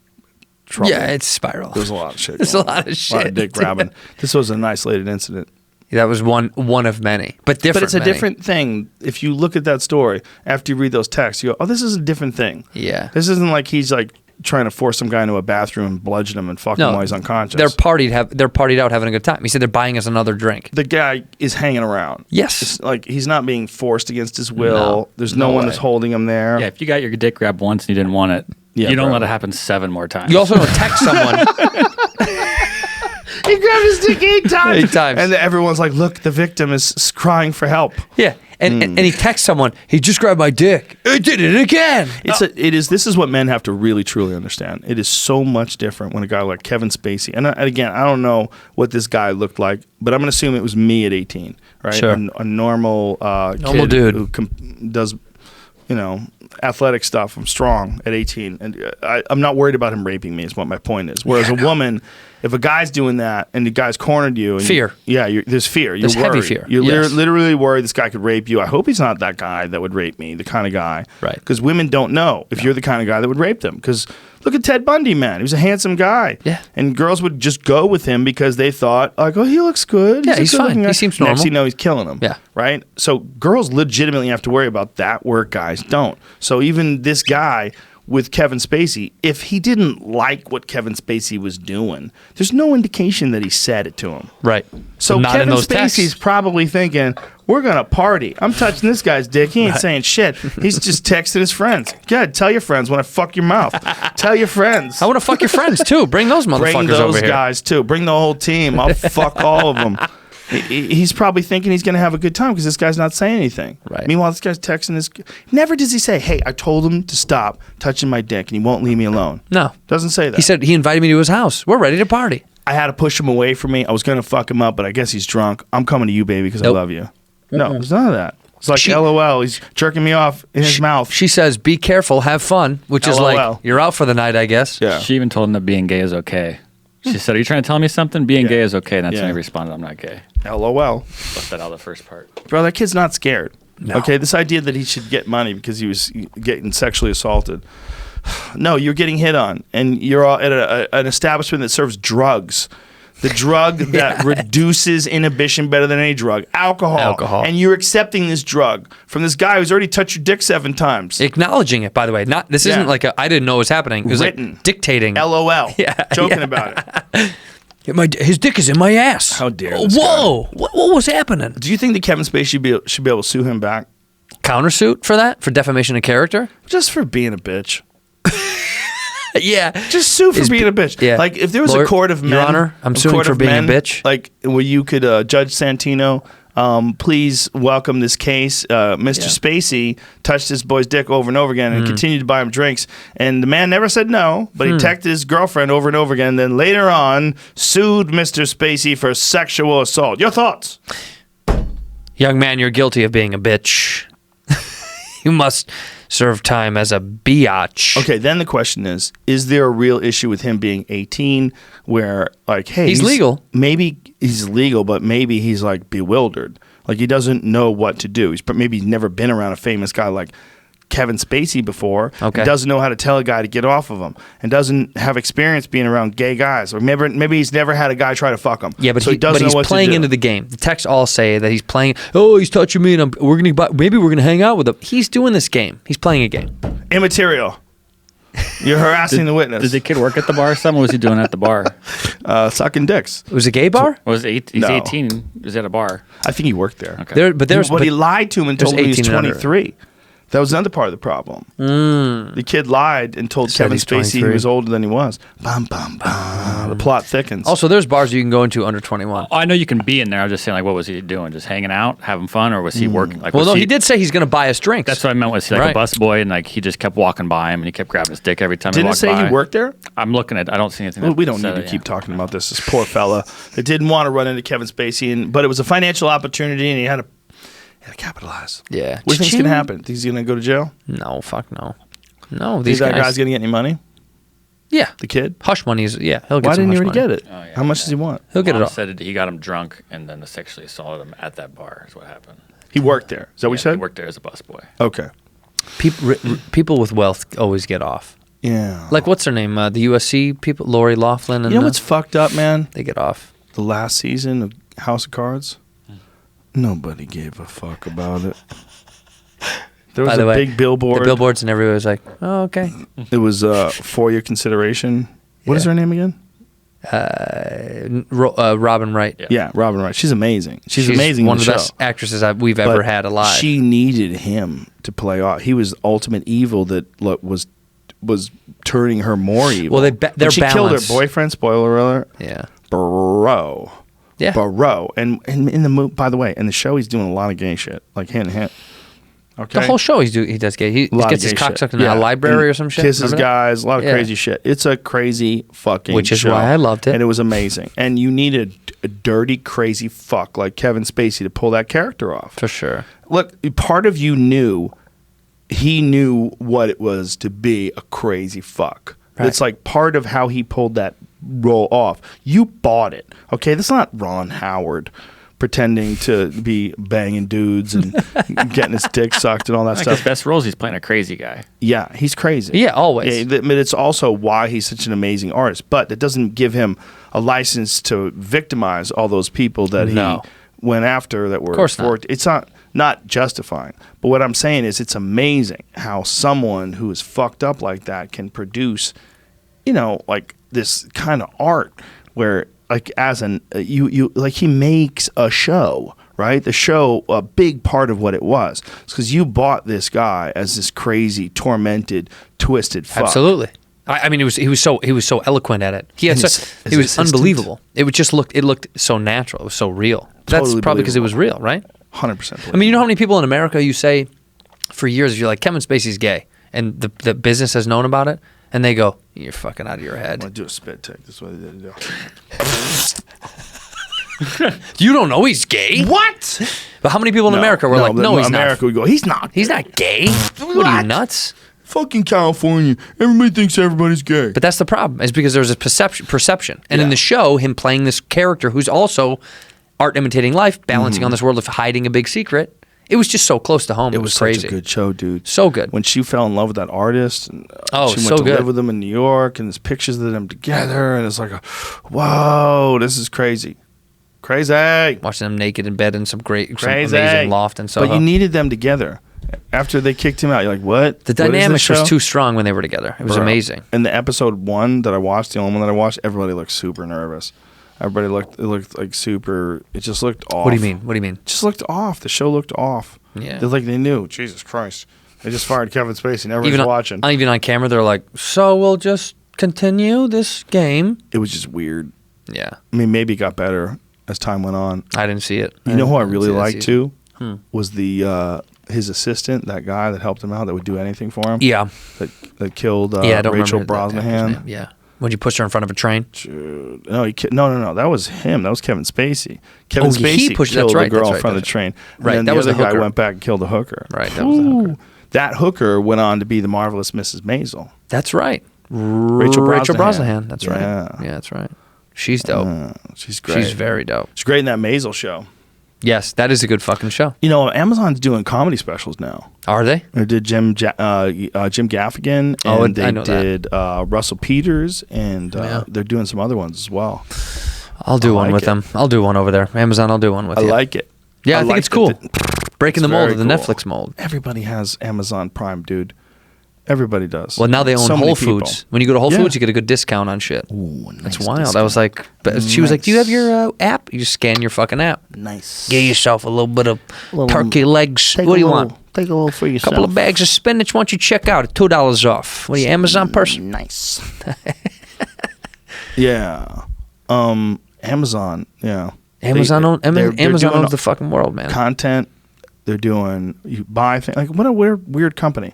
trouble. Yeah, it's spiral. There's a lot of shit. There's a going on. lot of shit. dick grabbing. This was an isolated incident. That was one of many, but different. But it's a many. different thing. If you look at that story, after you read those texts, you go, oh, this is a different thing. Yeah. This isn't like he's like trying to force some guy into a bathroom and bludgeon him and fuck him while he's unconscious. They're partied out having a good time. He said they're buying us another drink. The guy is hanging around. Yes. It's like he's not being forced against his will. No. There's no one that's holding him there. Yeah, if you got your dick grabbed once and you didn't want it, you don't let it happen 7 more times. You also don't text someone. He grabbed his dick 8 times. 8 times. And everyone's like, look, the victim is crying for help. Yeah. And he texts someone, he just grabbed my dick. I did it again. This is what men have to really, truly understand. It is so much different when a guy like Kevin Spacey, and again, I don't know what this guy looked like, but I'm going to assume it was me at 18, right? Sure. A normal kid dude who does, athletic stuff. I'm strong at 18, and I'm not worried about him raping me. Is what my point is. Whereas a woman, if a guy's doing that and the guy's cornered you, and fear. There's fear. You're There's worried. heavy fear. You're Yes. literally worried this guy could rape you. I hope he's not that guy that would rape me. The kind of guy, Right? Because women don't know if you're the kind of guy that would rape them. Because look at Ted Bundy, man. He was a handsome guy. Yeah. And girls would just go with him because they thought, like, oh, he looks good. Yeah, a he's good-looking fine. guy. He seems Next normal. thing you know, he's killing them. Yeah. Right? So girls legitimately have to worry about that where guys don't. So even this guy with Kevin Spacey, if he didn't like what Kevin Spacey was doing, there's no indication that he said it to him. Right. So not Kevin in those Spacey's texts. probably thinking, we're going to party. I'm touching this guy's dick. He ain't saying shit. He's just texting his friends. God, tell your friends when I fuck your mouth. Tell your friends. I want to fuck your friends too. Bring those motherfuckers Bring over those here. guys too. Bring the whole team. I'll fuck all of them. He's probably thinking he's going to have a good time because this guy's not saying anything. Right. Meanwhile, this guy's texting his. Never does he say, "Hey, I told him to stop touching my dick, and he won't leave me alone." No. Doesn't say that. He said he invited me to his house. We're ready to party. I had to push him away from me. I was going to fuck him up, but I guess he's drunk. I'm coming to you, baby, because Nope. I love you. No, there's none of that. It's like, LOL, he's jerking me off in his mouth. She says, "Be careful, have fun," which is LOL. like you're out for the night, I guess. Yeah. She even told him that being gay is okay. She said, "Are you trying to tell me something? Being gay is okay." And that's when he responded, "I'm not gay." LOL. Left that out of the first part. Bro, that kid's not scared. No. Okay, this idea that he should get money because he was getting sexually assaulted. No, you're getting hit on, and you're all at an establishment that serves drugs. The drug that reduces inhibition better than any drug. Alcohol. And you're accepting this drug from this guy who's already touched your dick 7 times. Acknowledging it, by the way. Not this isn't like I didn't know it was happening. It was Written. like dictating. LOL. Yeah, Joking yeah. about it. His dick is in my ass. How dare this Whoa! What was happening? Do you think that Kevin Spacey should be able to sue him back? Countersuit for that? For defamation of character? Just for being a bitch. Yeah. Just sue for being a bitch. Yeah. Like if there was Lord, a court of men, Your Honor, I'm suing court for of being men, a bitch. Like where you could Judge Santino, please welcome this case. Mr. Spacey touched this boy's dick over and over again and continued to buy him drinks. And the man never said no, but he texted his girlfriend over and over again. And then later on, sued Mr. Spacey for sexual assault. Your thoughts? Young man, you're guilty of being a bitch. You must serve time as a biatch. Okay, then the question is there a real issue with him being 18 where, like, hey, He's legal. Maybe he's legal, but maybe he's, like, bewildered. Like, he doesn't know what to do. Maybe he's never been around a famous guy like Kevin Spacey before. Okay. And doesn't know how to tell a guy to get off of him and doesn't have experience being around gay guys. Or maybe he's never had a guy try to fuck him. Yeah, but, so he doesn't know he's what playing to do. into the game. The texts all say that he's playing. Oh, he's touching me, and maybe we're gonna hang out with him. He's doing this game. He's playing a game. Immaterial. You're harassing the witness. Did the kid work at the bar? What was he doing at the bar? Sucking dicks. It was a gay bar. He's 18. He was at a bar. I think he worked there. Okay. He lied to him and there's told him he was 18 and under. 23. That was another part of the problem. The kid lied and told Said Kevin he's Spacey he 23. was older than he was. Bum, bum, bum. The plot thickens. Also, there's bars you can go into under 21. Oh, I know you can be in there. I was just saying, like, what was he doing? Just hanging out, having fun, or was he working? Like, Well, was no, he did say he's gonna buy us drinks. That's what I meant. Was he like Right. a busboy, and like he just kept walking by him, and he kept grabbing his dick every time Didn't he it walked say by? he worked there? I'm looking at. I don't see anything. Well, that we don't said need to it, keep yeah. talking about this. This poor fella that didn't want to run into Kevin Spacey, but it was a financial opportunity, and he had to capitalize. Yeah. What do you think's going to happen? Think he's going to go to jail? No, fuck no. No, Think these that guys. guy's going to get any money? Yeah. The kid? Hush money is he'll get Why some didn't he hush already money. get it? Oh, yeah, How much does he want? He'll get it Mom all. said he got him drunk and then sexually assaulted him at that bar. Is what happened. He worked there. Is that what you He said? worked there as a busboy. Okay. People with wealth always get off. Yeah. Like what's her name? The USC people, Lori Loughlin, and You know what's fucked up, man? they get off. The last season of House of Cards, nobody gave a fuck about it. There was By the a way, big billboard. The billboards, and everybody was like, "Oh, okay." It was for your consideration. What is her name again? Robin Wright. Yeah, Robin Wright. She's amazing. She's amazing. One in of the the show. best actresses we've ever had alive. She needed him to play off. He was ultimate evil that was turning her more evil. Well, they're when she killed her balanced. boyfriend. Spoiler alert. Yeah. Bro. Yeah. Bro. And in the movie, by the way, in the show, he's doing a lot of gay shit, like hint, hint. Okay. The whole show he does gay. He A lot gets of his gay cock shit. sucked in a library or some shit. Kisses Remember that? guys, a lot of Yeah. crazy shit. It's a crazy fucking Which is show. why I loved it. And it was amazing. And you needed a dirty, crazy fuck like Kevin Spacey to pull that character off. For sure. Look, part of you knew he knew what it was to be a crazy fuck. Right. It's like part of how he pulled that role off. You bought it. Okay, that's not Ron Howard pretending to be banging dudes and getting his dick sucked and all that Like stuff. his best roles, he's playing a crazy guy. Yeah, he's crazy. Yeah, always. But it's also why he's such an amazing artist. But that doesn't give him a license to victimize all those people that No. he went after that were. Of course not. It's not justifying. But what I'm saying is, it's amazing how someone who is fucked up like that can produce, like this kind of art where, like, as an you like, he makes a show. Right, the show, a big part of what it was, because you bought this guy as this crazy, tormented, twisted fuck. Absolutely. I mean, he was so eloquent at it. He had And so, his he was assistant? unbelievable. It looked so natural. It was so real. That's Totally probably because it was real, right? 100%. I mean, you know how many people in America you say for years you're like, Kevin Spacey's gay, and the business has known about it, and they go, "You're fucking out of your I'm head. gonna do a spit take. That's what I did. You don't know he's gay." What? But how many people in America were like, "No, he's America not. would go, he's not. He's not gay. What are you, nuts?" Fucking California. Everybody thinks everybody's gay. But that's the problem. Is because there's a perception. And in Yeah. the show, him playing this character who's also art imitating life, balancing Mm-hmm. on this world of hiding a big secret. It was just so close to home. It was crazy. Such a good show, dude. So good. When she fell in love with that artist, and Oh, she went so to good. live with him in New York, and there's pictures of them together, and it's like, whoa, this is crazy. Crazy. Watching them naked in bed in some Crazy. amazing loft and so. But you needed them together. After they kicked him out, you're like, what? The What is this dynamics was show? too strong when they were together. It was Bro. amazing. In the episode 1 that I watched, the only one that I watched, everybody looked super nervous. Everybody looked like super. It just looked off. What do you mean? What do you mean? It just looked off. The show looked off. Yeah. They're like, they knew. Jesus Christ. They just fired Kevin Spacey and everybody's Even watching. even on camera, they're like, "So we'll just continue this game." It was just weird. Yeah, I mean, maybe it got better as time went on. I didn't see it. You know who I didn't really see that liked season. too? Was the his assistant, that guy that helped him out, that would do anything for him. Yeah, That killed yeah. I don't Rachel remember that actor's Brosnahan. name. Yeah, when you pushed her in front of a train. Dude. No, no. That was him. That was Kevin Spacey. Kevin Oh, he Spacey pushed- killed that's right, the girl that's in right, front of the that's train. And Right, then that the was other the guy hooker. went back and killed the hooker. Right, that was the hooker. Ooh. That hooker went on to be the marvelous Mrs. Maisel. That's right. Rachel Brosnahan. Brosnahan. That's right. Yeah. Yeah, that's right. She's dope. She's great. She's very dope. She's great in that Maisel show. Yes, that is a good fucking show. You know, Amazon's doing comedy specials now. Are they? They did Jim Gaffigan, and Oh, they I know that. did Russell Peters, and Yeah. they're doing some other ones as well. I'll do I one like with it. them. I'll do one over there. Amazon, I'll do one with I you. like it. Yeah, I think like it's cool. Breaking the It's mold very of the cool. Netflix mold. Everybody has Amazon Prime, dude. Everybody does. Well, now they own So many Whole people. Foods. When you go to Whole Yeah. Foods, you get a good discount on shit. Ooh, That's nice wild. I discount. was like, but she was like, "Do you have your app?" You just scan your fucking app. Nice. Get yourself a little bit of Little- turkey legs. Take What a do you little- want? Take a little for A yourself. couple of bags of spinach. Why don't you check out at $2 off? What are you, Amazon person? Nice. Yeah. Amazon. Yeah. Amazon They're Amazon doing owns the fucking world, man. content. They're doing. You buy things like what a weird company.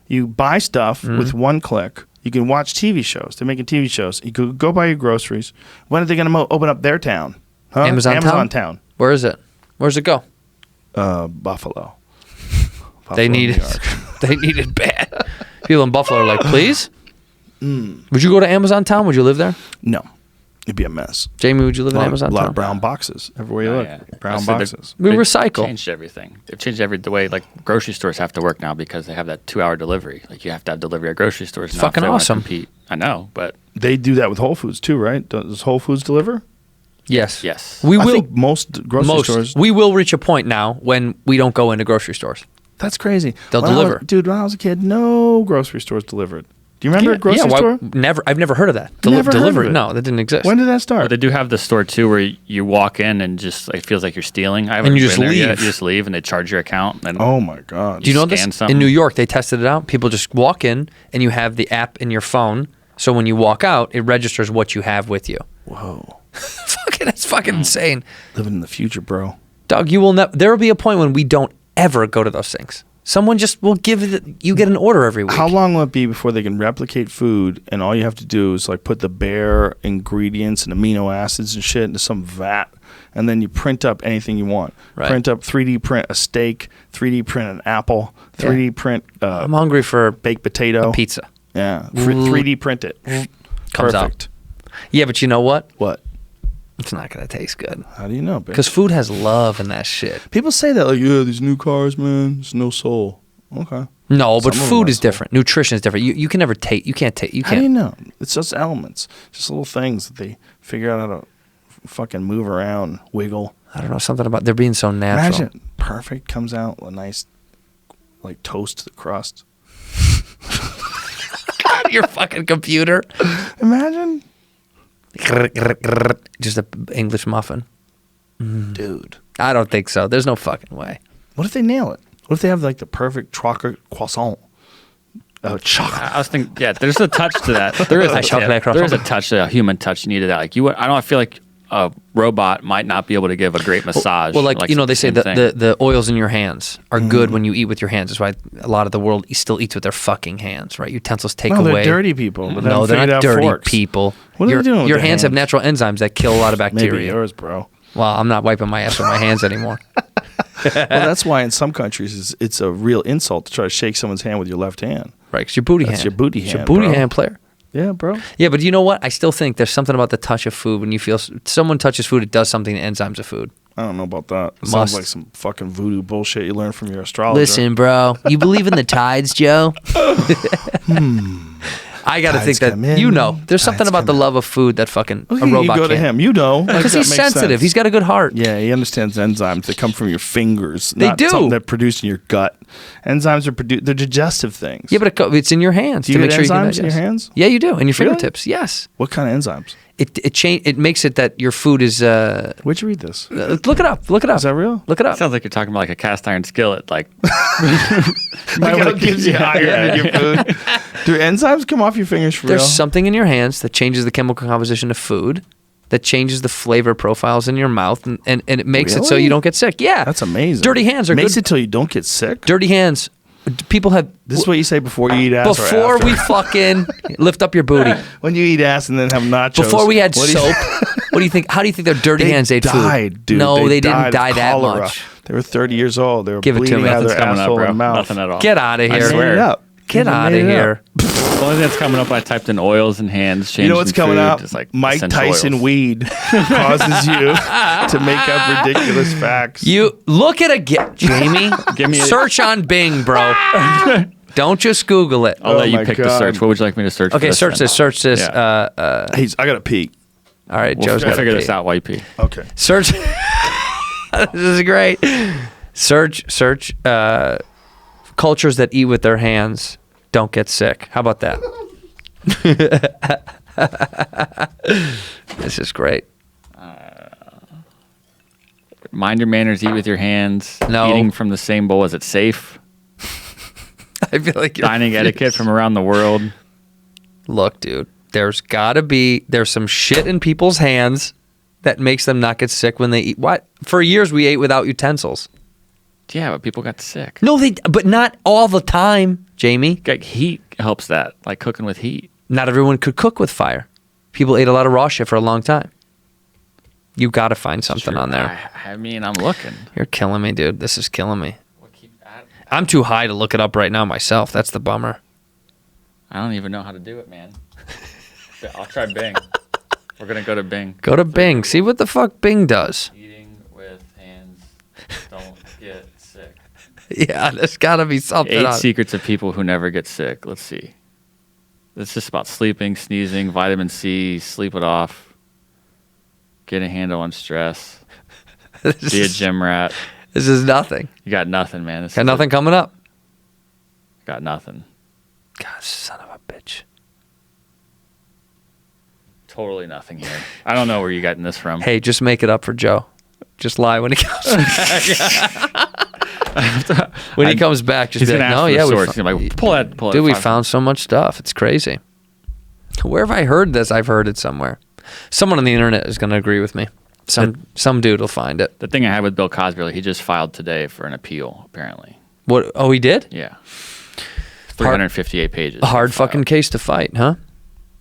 You buy stuff Mm-hmm. with one click. You can watch TV shows. They're making TV shows. You could go buy your groceries. When are they going to open up their town? Huh? Amazon town. Where is it? Where's it go? Buffalo. They Buffalo, need New it. York. They need it bad. People in Buffalo are like, please. Would you go to Amazon Town? Would you live there? No, it'd be a mess. Jamie, would you live in A Amazon lot Town? of brown boxes everywhere you Oh, look. yeah. Brown So they're- boxes. We they recycle. Changed everything. They've changed the way like grocery stores have to work now because they have that 2-hour delivery. Like you have to have delivery at grocery stores. now if Fucking they wanna awesome. Compete. I know, but They do that with Whole Foods too, right? Does Whole Foods deliver? Yes. yes. We I will. think most grocery stores. We will reach a point now when we don't go into grocery stores. That's crazy. They'll When deliver. Dude, when I was a kid, no grocery stores delivered. Do you remember a grocery store? I've never heard of that. Never heard of Delivery? it. No, that didn't exist. When did that start? But they do have the store too, where you walk in and just like feels like you're stealing. I haven't And you been just there yet. leave. You just leave, and they charge your account. And Oh my God. Do you know this? scan something? In New York, they tested it out. People just walk in, and you have the app in your phone. So when you walk out, it registers what you have with you. Whoa. That's fucking insane. Living in the future, bro. Doug, you will never. There will be a point when we don't ever go to those things. Someone just will give you get an order every week. How long will it be before they can replicate food and all you have to do is like put the bare ingredients and amino acids and shit into some vat and then you print up anything you want. Right. Print up 3D print a steak, 3D print an apple, 3D print I'm hungry for baked potato. pizza. Yeah. 3D print it. Comes out. Perfect. Yeah, but you know what? What? It's not going to taste good. How do you know, bitch? Because food has love in that shit. People say that like, yeah, these new cars, man, there's no soul. Okay. No, but Some of food them is are different. Nutrition is different. You can never taste. You can't taste. You How do you can't. know? It's just elements, just little things that they figure out how to fucking move around, wiggle. I don't know, something about they're being so natural. Imagine perfect comes out a nice, like toast crust. Your fucking computer. Imagine, Just a English muffin. dude. I don't think so. There's no fucking way. What if they nail it? What if they have like the perfect chocolate croissant? Chocolate. I was thinking, yeah, there's a touch to that. There is a chocolate There is a croissant. touch, a human touch you need to that. Like I don't feel like a robot might not be able to give a great massage. Well, like you know, they say same that thing. the oils in your hands are good when you eat with your hands. That's why a lot of the world still eats with their fucking hands, right? Utensils take No, away. they're dirty people. But No, they they're figured not out dirty forks. people. What are your, they doing with Your their hands have hands? natural enzymes that kill a lot of Maybe bacteria. yours, bro. Well, I'm not wiping my ass with my hands anymore. Well, that's why in some countries it's a real insult to try to shake someone's hand with your left hand. Right, it's your booty That's hand. your booty It's your hand, booty bro. hand player. Yeah, bro. Yeah, but you know what? I still think there's something about the touch of food. When you feel someone touches food, it does something to enzymes of food. I don't know about that. It Must. sounds like some fucking voodoo bullshit you learned from your astrologer. Listen, bro, you believe in the tides, Joe? I got to Tides think that come in, you know. There's something tides about the come love of food that fucking Okay, a robot you go to can't. him. You know. Because he's sensitive. He's got a good heart. Yeah, he understands enzymes that come from your fingers. They not do. something that produce in your gut. Enzymes are they're digestive things. Yeah, but it's in your hands Do to you make get sure you can enzymes in your digest. hands? Yeah, you do, and your Really? fingertips. Yes, What kind of enzymes? it makes it that your food is. Where'd you read this? Look it up. Look it up. Is that real? Look it up. sounds like you're talking about like a cast iron skillet. Like What gives you iron in your food? Do enzymes come off your fingers for There's real? something in your hands that changes the chemical composition of food, that changes the flavor profiles in your mouth, and it makes it so Really? you don't get sick. Yeah, That's amazing. Dirty hands are Makes good. it till you don't get sick. Dirty hands. People have. This is what you say before you eat ass. or Before after. we fucking lift up your booty. when you eat ass and then have nachos. Before we had what do you- soap. What do you think? How do you think their dirty They hands ate died, food? dude. No, they died didn't die of that cholera. much. They were 30 years old. They were Give it to bleeding me. out of nothing's their coming up, asshole bro. and mouth. Nothing at all. Get out of I here. Made swear. it up. Get They out made of it here. up. The only thing that's coming up, I typed in oils and hands. You know what's changing coming food, up? just like Mike essential Tyson oils. weed causes you to make up ridiculous facts. You look at Jamie. Give me a- search on Bing, bro. Don't just Google it. I'll let Oh you my pick the God. search. What would you like me to search? Okay, for search then? this. Search this. Yeah. I got to pee. All right, We'll Joe's got to figure this out while you pee. Okay. Search. This is great. Search. Cultures that eat with their hands don't get sick. How about that? This is great. Mind your manners. Eat with your hands. No. Eating from the same bowl. Is it safe? I feel like you're Dining etiquette from around the world. Look, dude, there's some shit in people's hands that makes them not get sick when they eat. What? For years we ate without utensils. Yeah, but people got sick. No, but not all the time, Jamie. Like heat helps that. Like cooking with heat. Not everyone could cook with fire. People ate a lot of raw shit for a long time. You got to find something on there. I mean, I'm looking. You're killing me, dude. This is killing me. I'm too high to look it up right now myself. That's the bummer. I don't even know how to do it, man. I'll try Bing. We're gonna go to Bing. Go to Bing. See what the fuck Bing does. Eating with hands don't get sick. Yeah, there's got to be something 8 on secrets of people who never get sick. Let's see. It's just about sleeping, sneezing, vitamin C, sleep it off, get a handle on stress, be a gym rat. This is nothing. You got nothing, man. This Got is nothing coming up. Got nothing. God, son of a bitch. Totally nothing here. I don't know where you getting this from. Hey, just make it up for Joe. Just lie when he comes. When he comes back, just He's be gonna like, ask no, for yeah, the we source. He's like, pull that. dude, we found so much stuff. It's crazy. Where have I heard this? I've heard it somewhere. Someone on the internet is going to agree with me. Some dude will find it. The thing I had with Bill Cosby, like, he just filed today for an appeal, apparently. What? Oh, he did? Yeah. 358 pages. A hard filed. fucking case to fight, huh?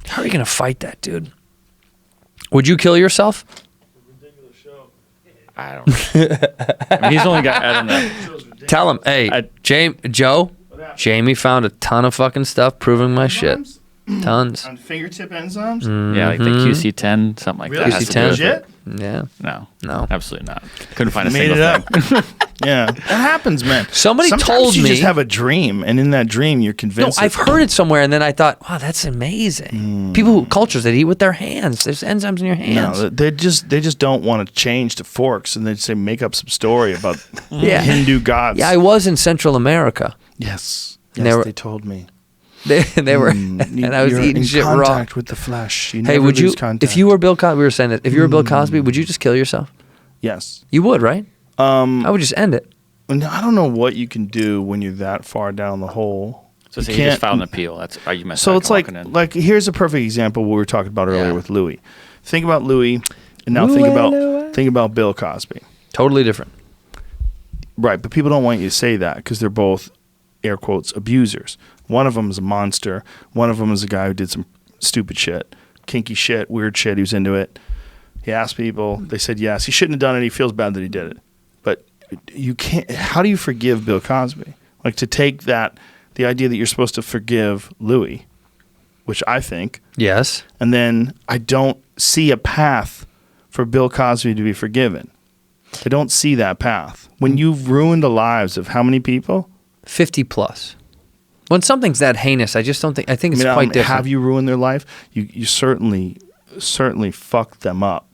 How are you going to fight that, dude? Would you kill yourself? I don't know. I mean, he's only got, I don't know. Tell him, hey, Joe, Jamie found a ton of fucking stuff proving my shit. Tons. On fingertip enzymes? Yeah, like the QC10, something like Really? that. has to QC10? do with Legit? it. Yeah. No, absolutely not. Couldn't find a Made single it thing. up. Yeah. That happens, man. Somebody Sometimes told you me- just have a dream, and in that dream, you're No, convinced. I've heard it somewhere, and then I thought, wow, that's amazing. People, cultures that eat with their hands. There's enzymes in your hands. No, they just don't want to change to forks, and they say make up some story about Yeah. Hindu gods. Yeah, I was in Central America. Yes, And yes, they were- they told me. They were, and I was You're eating in shit raw. contact with the flesh. You Hey, never would you, lose contact. if you were Bill Cosby, we were saying that, if you were Bill Cosby, would you just kill yourself? Yes. You would, right? I would just end it. And I don't know what you can do when you're that far down the hole. So You say he just can't- filed an appeal. That's argument. So it's like here's a perfect example of what we were talking about earlier Yeah. with Louis. Think about Louis, and now think about Bill Cosby. Totally different. Right, but people don't want you to say that because they're both, air quotes, abusers. One of them is a monster. One of them is a guy who did some stupid shit, kinky shit, weird shit. He was into it. He asked people. They said yes. He shouldn't have done it. He feels bad that he did it. But you can't. How do you forgive Bill Cosby? Like to take the idea that you're supposed to forgive Louis, which I think, Yes. and then I don't see a path for Bill Cosby to be forgiven. I don't see that path. When you've ruined the lives of how many people? 50 plus. When something's that heinous, I just don't think, I think it's quite different. Have you ruined their life? You certainly fucked them up.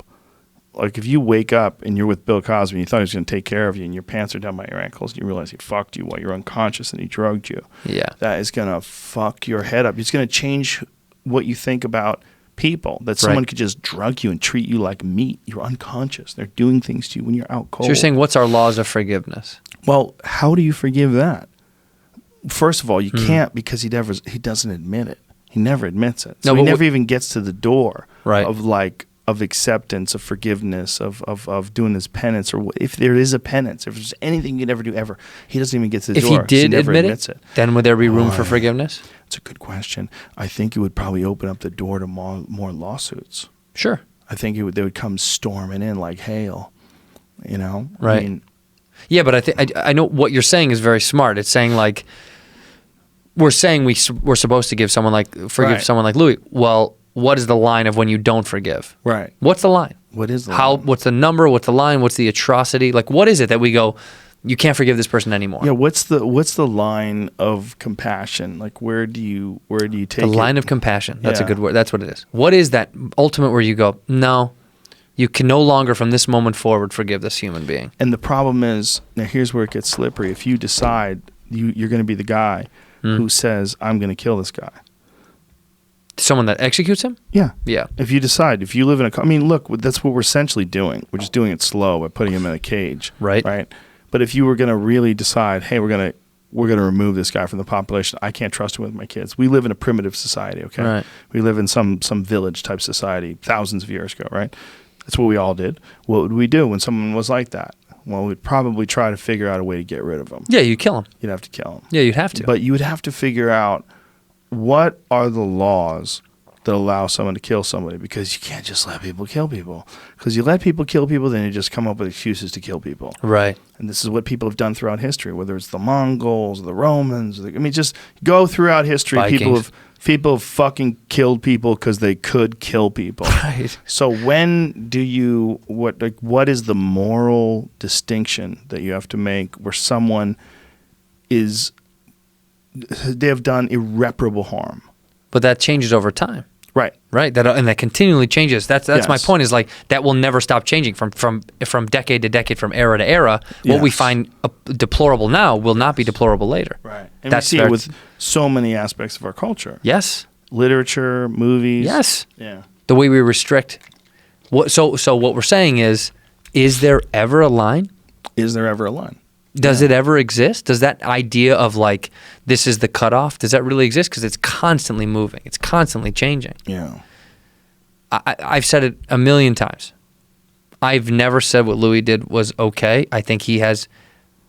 Like if you wake up and you're with Bill Cosby and you thought he was going to take care of you and your pants are down by your ankles and you realize he fucked you while you're unconscious and he drugged you. Yeah. That is going to fuck your head up. It's going to change what you think about people. That someone could just drug you and treat you like meat. You're unconscious. They're doing things to you when you're out cold. So you're saying, what's our laws of forgiveness? Well, how do you forgive that? First of all, you can't because he doesn't admit it. He never admits it. So No, he but never even gets to the door Right. of acceptance, of forgiveness, of doing his penance, or if there is a penance, if there's anything you could ever do ever, he doesn't even get to the If door. he did never admit admits it, then would there be room for forgiveness? It's a good question. I think it would probably open up the door to more lawsuits. Sure. I think they would come storming in like hail. You know, Right. I mean, Yeah, but I think I know what you're saying is very smart. It's saying like we're saying we're supposed to forgive Right. someone like Louis. Well, what is the line of when you don't forgive? right. What's the line? What is the How? line? What's the number? What's the line? What's the atrocity? Like, what is it that we go? You can't forgive this person anymore. Yeah, what's the line of compassion? Like where do you take The line it? of compassion. That's a Yeah. good word. That's what it is. What is that ultimate where you go? No, you can no longer from this moment forward forgive this human being. And the problem is, now here's where it gets slippery. If you decide you're going to be the guy who says, I'm going to kill this guy. Someone that executes him. Yeah. Yeah. If you decide, if you live in I mean, look, that's what we're essentially doing. We're just doing it slow by putting him in a cage. Right. Right. But if you were going to really decide, hey, we're going to remove this guy from the population. I can't trust him with my kids. We live in a primitive society, okay? Right. We live in some village type society thousands of years ago, right? That's what we all did. What would we do when someone was like that? Well, we'd probably try to figure out a way to get rid of them. Yeah, you kill him. You'd have to kill them. Yeah, you'd have to. But you would have to figure out what are the laws that allow someone to kill somebody, because you can't just let people kill people. Because you let people kill people, then you just come up with excuses to kill people. Right. And this is what people have done throughout history, whether it's the Mongols, the Romans. Just go throughout history. Vikings. People have fucking killed people because they could kill people. Right. So when do you what is the moral distinction that you have to make where someone they have done irreparable harm? But that changes over time. Right. Right. That continually changes. That's my Yes. point. Is like that will never stop changing from decade to decade, from era to era. What we Yes. find deplorable now will not be deplorable later. Right. And That's we see fair. it with so many aspects of our culture. Yes. Literature, movies. Yes. Yeah. The way we restrict. So what we're saying is there ever a line? Is there ever a line? Does it ever exist? Does that idea of like this is the cutoff? Does that really exist? Because it's constantly moving. It's constantly changing. Yeah. I've said it a million times. I've never said what Louis did was okay. I think he has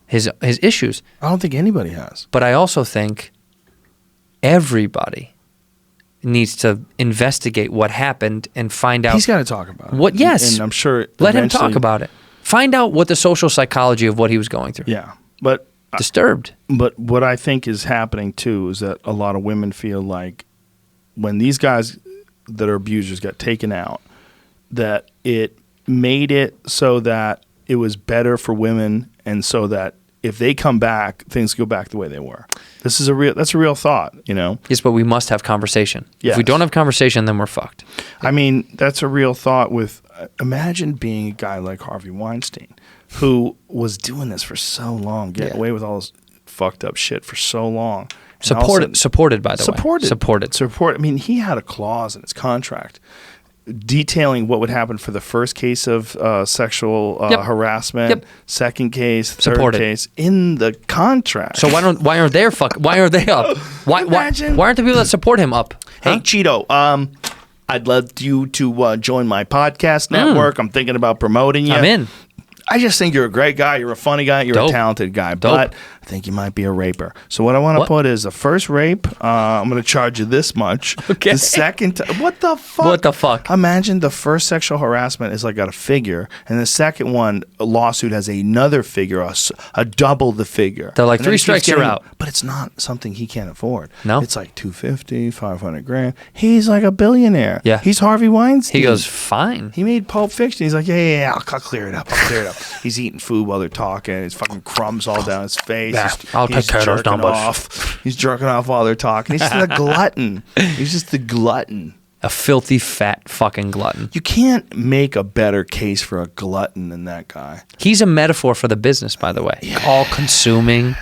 his issues. I don't think anybody has. But I also think everybody needs to investigate what happened and find out. He's got to talk about it. What? Yes. And I'm sure. Let him talk eventually- about it. Find out what the social psychology of what he was going through. Yeah. But Disturbed. But what I think is happening too is that a lot of women feel like when these guys that are abusers got taken out, that it made it so that it was better for women, and so that if they come back, things go back the way they were. That's a real thought, you know? Yes, but we must have conversation. If we Yes. don't have conversation, then we're fucked. I mean, that's a real thought with imagine being a guy like Harvey Weinstein who was doing this for so long, getting away with all this fucked up shit for so long. And all of a sudden- Supported, by the way. Supported. I mean, he had a clause in his contract detailing what would happen for the first case of sexual harassment, Yep. second case, third Supported. case in the contract. So why aren't they up? Why Imagine- aren't the people that support him up? Hey, Huh? Cheeto, I'd love you to join my podcast network. I'm thinking about promoting you. I'm in. I just think you're a great guy. You're a funny guy. You're Dope. a talented guy. Dope. But I think you might be a raper. So what I want to What? put is the first rape, I'm going to charge you this much. Okay. The second, what the fuck? What the fuck? Imagine the first sexual harassment is like got a figure, and the second one, a lawsuit has another figure, a double the figure. They're like, And then 3 he keeps strikes, you're getting- out. But it's not something he can't afford. No? It's like $250, $500,000. He's like a billionaire. Yeah. He's Harvey Weinstein. He goes, fine. He made Pulp Fiction. He's like, yeah, I'll clear it up. I'll clear it up. He's eating food while they're talking. It's fucking crumbs all down his face. Yeah, He's- I'll take he's care of those jerking numbers. off. He's jerking off while they're talking. He's just a glutton. He's just a glutton. A filthy, fat fucking glutton. You can't make a better case for a glutton than that guy. He's a metaphor for the business, by the way. All consuming,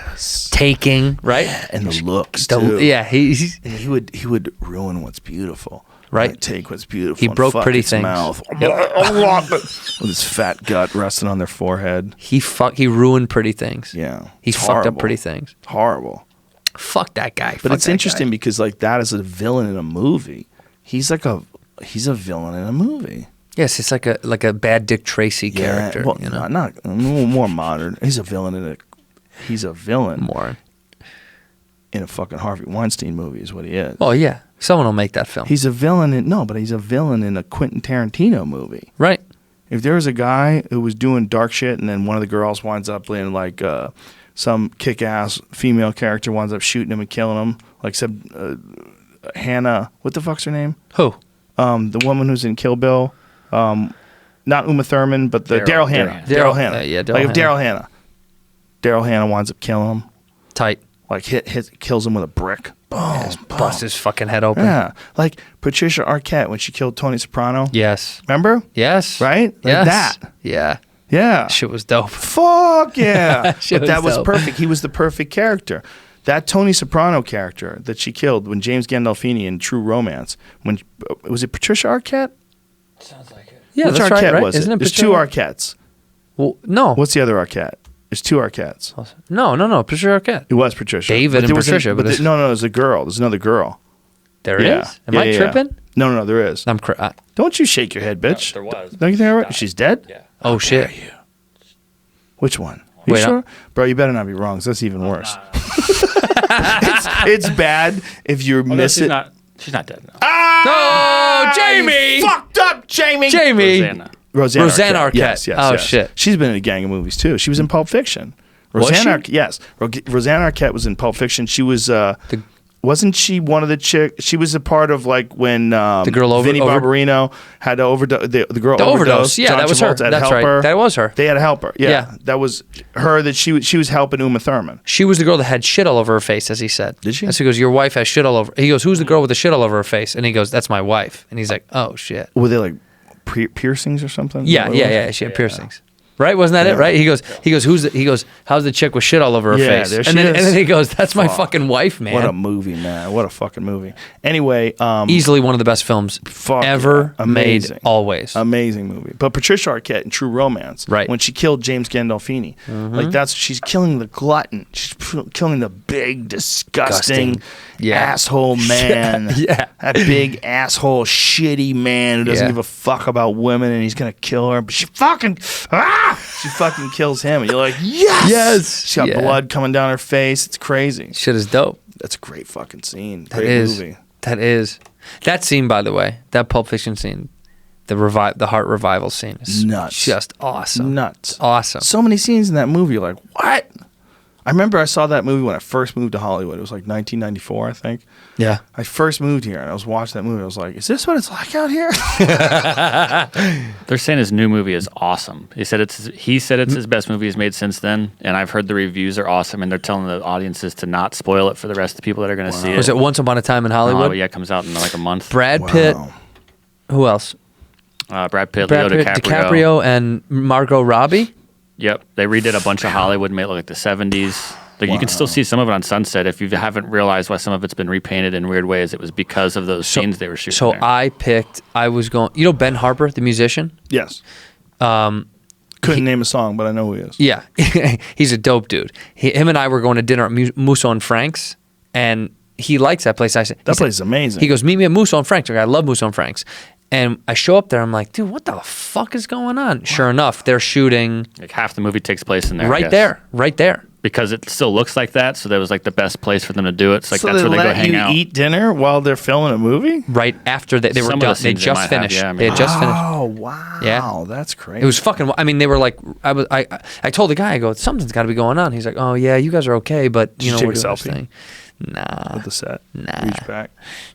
taking, right? And the looks, too. Yeah, he's And he would ruin what's beautiful. Right. Like, take what's beautiful. He and broke fuck pretty its things. Mouth. With his fat gut resting on their forehead. he ruined pretty things. Yeah. He It's fucked up horrible. pretty things. Horrible. Fuck that guy. But Fuck it's that interesting guy. because like that is a villain in a movie. He's a villain in a movie. Yes, it's like a bad Dick Tracy character. Well, you know, not more modern. He's a villain more. in a fucking Harvey Weinstein movie is what he is. Oh yeah, someone will make that film. He's a villain but he's a villain in a Quentin Tarantino movie. Right. If there was a guy who was doing dark shit and then one of the girls winds up in like some kick-ass female character winds up shooting him and killing him, like Hannah, what the fuck's her name? Who? The woman who's in Kill Bill, not Uma Thurman, but the Daryl Hannah. Daryl- Daryl Hannah. yeah, Daryl like if Hannah. Daryl Hannah winds up killing him, Tight. like kills him with a brick. Boom, boom. Bust his fucking head open. Yeah, like Patricia Arquette when she killed Tony Soprano. Yes. Remember? Yes. Right? Like Yes. that. Yeah. Yeah. Shit was dope. Fuck yeah. Shit But that was was dope. perfect. He was the perfect character. That Tony Soprano character that she killed when James Gandolfini in True Romance, when was it Patricia Arquette? Yeah, Which that's Arquette right. was Isn't it? it There's Patricia? two Arquettes. Well, no. What's the other Arquette? There's two Arquettes. No. Patricia Arquette. It was Patricia. David and there was Patricia, but it's- no, there's a girl. There's another girl. There is. Yeah. Am Yeah, I yeah, tripping? No, there is. I'm Don't you shake your head, bitch. there was. Don't you think I'm right? She's dead? Yeah. Oh shit. Which one? You Wait, sure? Bro, you better not be wrong, 'cause that's even worse. it's bad if you miss it. She's not dead now. Oh, Jamie. Fucked up, Jamie. Jamie. Rosanna. Roseanne Arquette. Yes. Oh, shit. She's been in a gang of movies too. She was in Pulp Fiction. Was she? Yes. Roseanne Arquette was in Pulp Fiction. She was Wasn't she one of the chick? She was a part of like when the girl Vinnie Barbarino had to overdose. The girl The overdose. overdosed. Yeah, John that was her. Travolta had to That's help right. her. That was her. They had to help her. Yeah, Yeah. that was her. That she was helping Uma Thurman. She was the girl that had shit all over her face, as he said. Did she? And so he goes, your wife has shit all over. He goes, who's the girl with the shit all over her face? And he goes, that's my wife. And he's like, oh shit. Were they like piercings or something? Yeah, What was it? yeah. She had piercings. Right? Wasn't that it? Right? He goes, how's the chick with shit all over her Yeah, face? there And she then, is. and then he goes, that's my fucking wife, man. What a movie, man! What a fucking movie. Anyway, Easily one of the best films fuck ever yeah. made. Amazing. Always. Amazing movie. But Patricia Arquette in True Romance, Right. when she killed James Gandolfini, like she's killing the glutton. She's killing the big, disgusting Yeah. asshole man. Yeah. That big asshole, shitty man who doesn't Yeah. give a fuck about women, and he's gonna kill her. But she fucking kills him, and you're like, yes, Yes. She's got Yeah. blood coming down her face. It's crazy. Shit is dope. That's a great fucking scene. That Great is. movie. That is. That scene, by the way, that Pulp Fiction scene, the heart revival scene is Nuts. just awesome. Nuts. Awesome. So many scenes in that movie. You're like, what? I remember I saw that movie when I first moved to Hollywood. It was like 1994, I think. Yeah. I first moved here and I was watching that movie. I was like, is this what it's like out here? They're saying his new movie is awesome. He said it's his best movie he's made since then, and I've heard the reviews are awesome, and they're telling the audiences to not spoil it for the rest of the people that are going to see it. Was it Once Upon a Time in Hollywood? Oh, yeah, it comes out in like a month. Brad Pitt. Who else? Brad Pitt, Brad Leo Pitt, DiCaprio. and Margot Robbie. Yep, they redid a bunch of Hollywood, made it look like the 70s. Like you can still see some of it on Sunset. If you haven't realized why some of it's been repainted in weird ways, it was because of those scenes they were shooting. So there. I was going. You know Ben Harper, the musician. Yes. Couldn't name a song, but I know who he is. Yeah, he's a dope dude. Him and I were going to dinner at Musso and Frank's, and he likes that place. I said That place is amazing. He goes, meet me at Musso and Frank's. Like, I love Musso and Frank's. And I show up there. I'm like, dude, what the fuck is going on? Wow. Sure enough, they're shooting like half the movie takes place in there. right there. Because it still looks like that, so that was like the best place for them to do it. It's like so that's where they go let hang you out. eat dinner while they're filming a movie? Right after they were Some of done. the They scenes they just might have, finished. yeah, I mean- They had just finished. Oh, wow. Yeah. That's crazy. It was fucking. I mean, they were like, I told the guy, I go, something's got to be going on. He's like, oh yeah, you guys are okay, but Did you you know take we're a doing this selfie? thing. Nah, with the set. Nah. Reach back.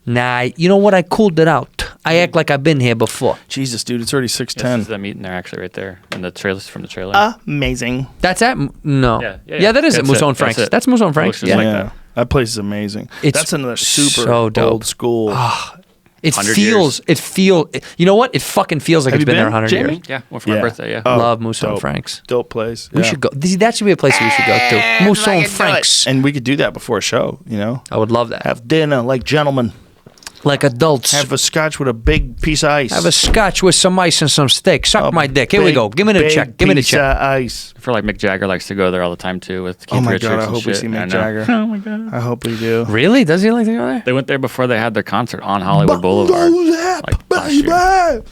nah. You know what? I cooled it out. I act like I've been here before. Jesus, dude, it's already This is 6:10. them eating there actually right there in the trailers from the trailer. Amazing. That's at no. Yeah, that is at that's Musso it. and Frank's. That's it. That's Musso and It Frank's. looks Yeah, just like Yeah. That place is amazing. It's That's another super so dope. old school. it 100 feels. It feel. You know what? It fucking feels like Have it's you been there been, 100 Jamie? years. Yeah, well, for my birthday, yeah. Oh, Love Musso and dope. Frank's. Dope place. We Yeah. should go. That should be a place we should go to. Musso and Frank's. And we could do that before a show, you know? I would love that. Have dinner like gentlemen. Like adults. Have a scotch with a big piece of ice. Have a scotch with some ice and some steak. Suck A my dick. Here we big, go. Give me the big check. Give me the piece check. of ice. I feel like Mick Jagger likes to go there all the time too with Keith Oh my Richards God, I and hope we shit. see I Mick know. Jagger. Oh my God. I hope we do. Really? Does he like to go there? They went there before they had their concert on Hollywood Boulevard. Like last year.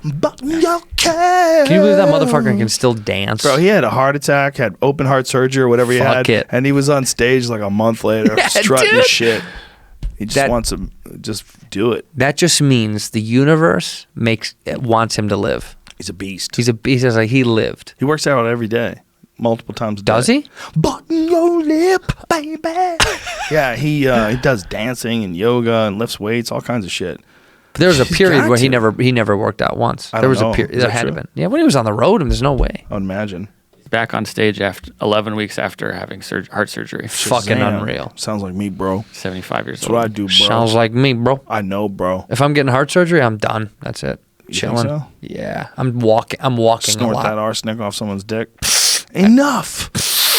Button your cap. Can you believe that motherfucker can still dance? Bro, he had a heart attack, had open heart surgery or whatever he Fuck had. it. And he was on stage like a month later, Yeah, strutting dude. his shit. He just That- wants to just do it. That just means the universe wants him to live. He's a beast. He says like he lived. He works out every day, multiple times a day. Does he? Button your lip, baby. Yeah, he does dancing and yoga and lifts weights, all kinds of shit. There was a He's period got where he to. never worked out once. I There don't was know. a period. Is There that had to true? been. Yeah, when he was on the road, there's no way. I would imagine. He's back on stage after 11 weeks after having heart surgery. Fucking Damn. unreal. Sounds like me, bro. 75 years That's old. what I do, bro. Sounds like me, bro. I know, bro. If I'm getting heart surgery, I'm done. That's it. You think Chilling. so? Yeah, I'm walking a Snort lot. that arsenic off someone's dick. Enough.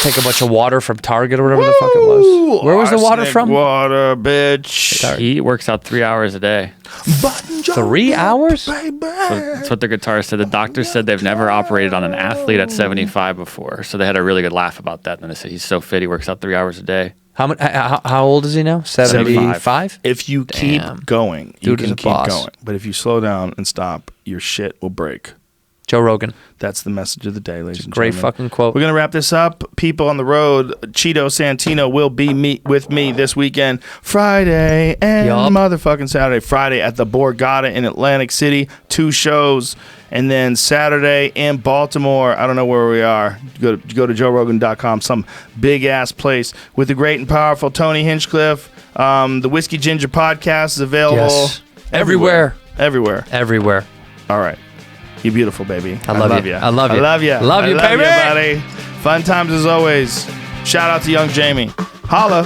Take a bunch of water from Target or whatever the fuck it was. Where was the water Arsenic from? Water, bitch. He works out 3 hours a day. Button your 3 lip, hours? baby. That's what the guitarist said. The doctor said they've never operated on an athlete at 75 before. So they had a really good laugh about that. And they said he's so fit, he works out 3 hours a day. How old is he now? 75? If you Damn. keep going, you Dude is can a keep boss. going. But if you slow down and stop, your shit will break. Joe Rogan. That's the message of the day, ladies and Great gentlemen. fucking quote. We're going to wrap this up. People on the road, Cheeto Santino will be with me this weekend, Friday and Yup. motherfucking Saturday. Friday at the Borgata in Atlantic City, 2 shows. And then Saturday in Baltimore, I don't know where we are. Go to joerogan.com, some big-ass place with the great and powerful Tony Hinchcliffe. The Whiskey Ginger podcast is available Yes. Everywhere. Everywhere. All right. You beautiful, baby. I love you. I love you. I love you. Love you, I love baby. you, buddy. Fun times as always. Shout out to young Jamie. Holla.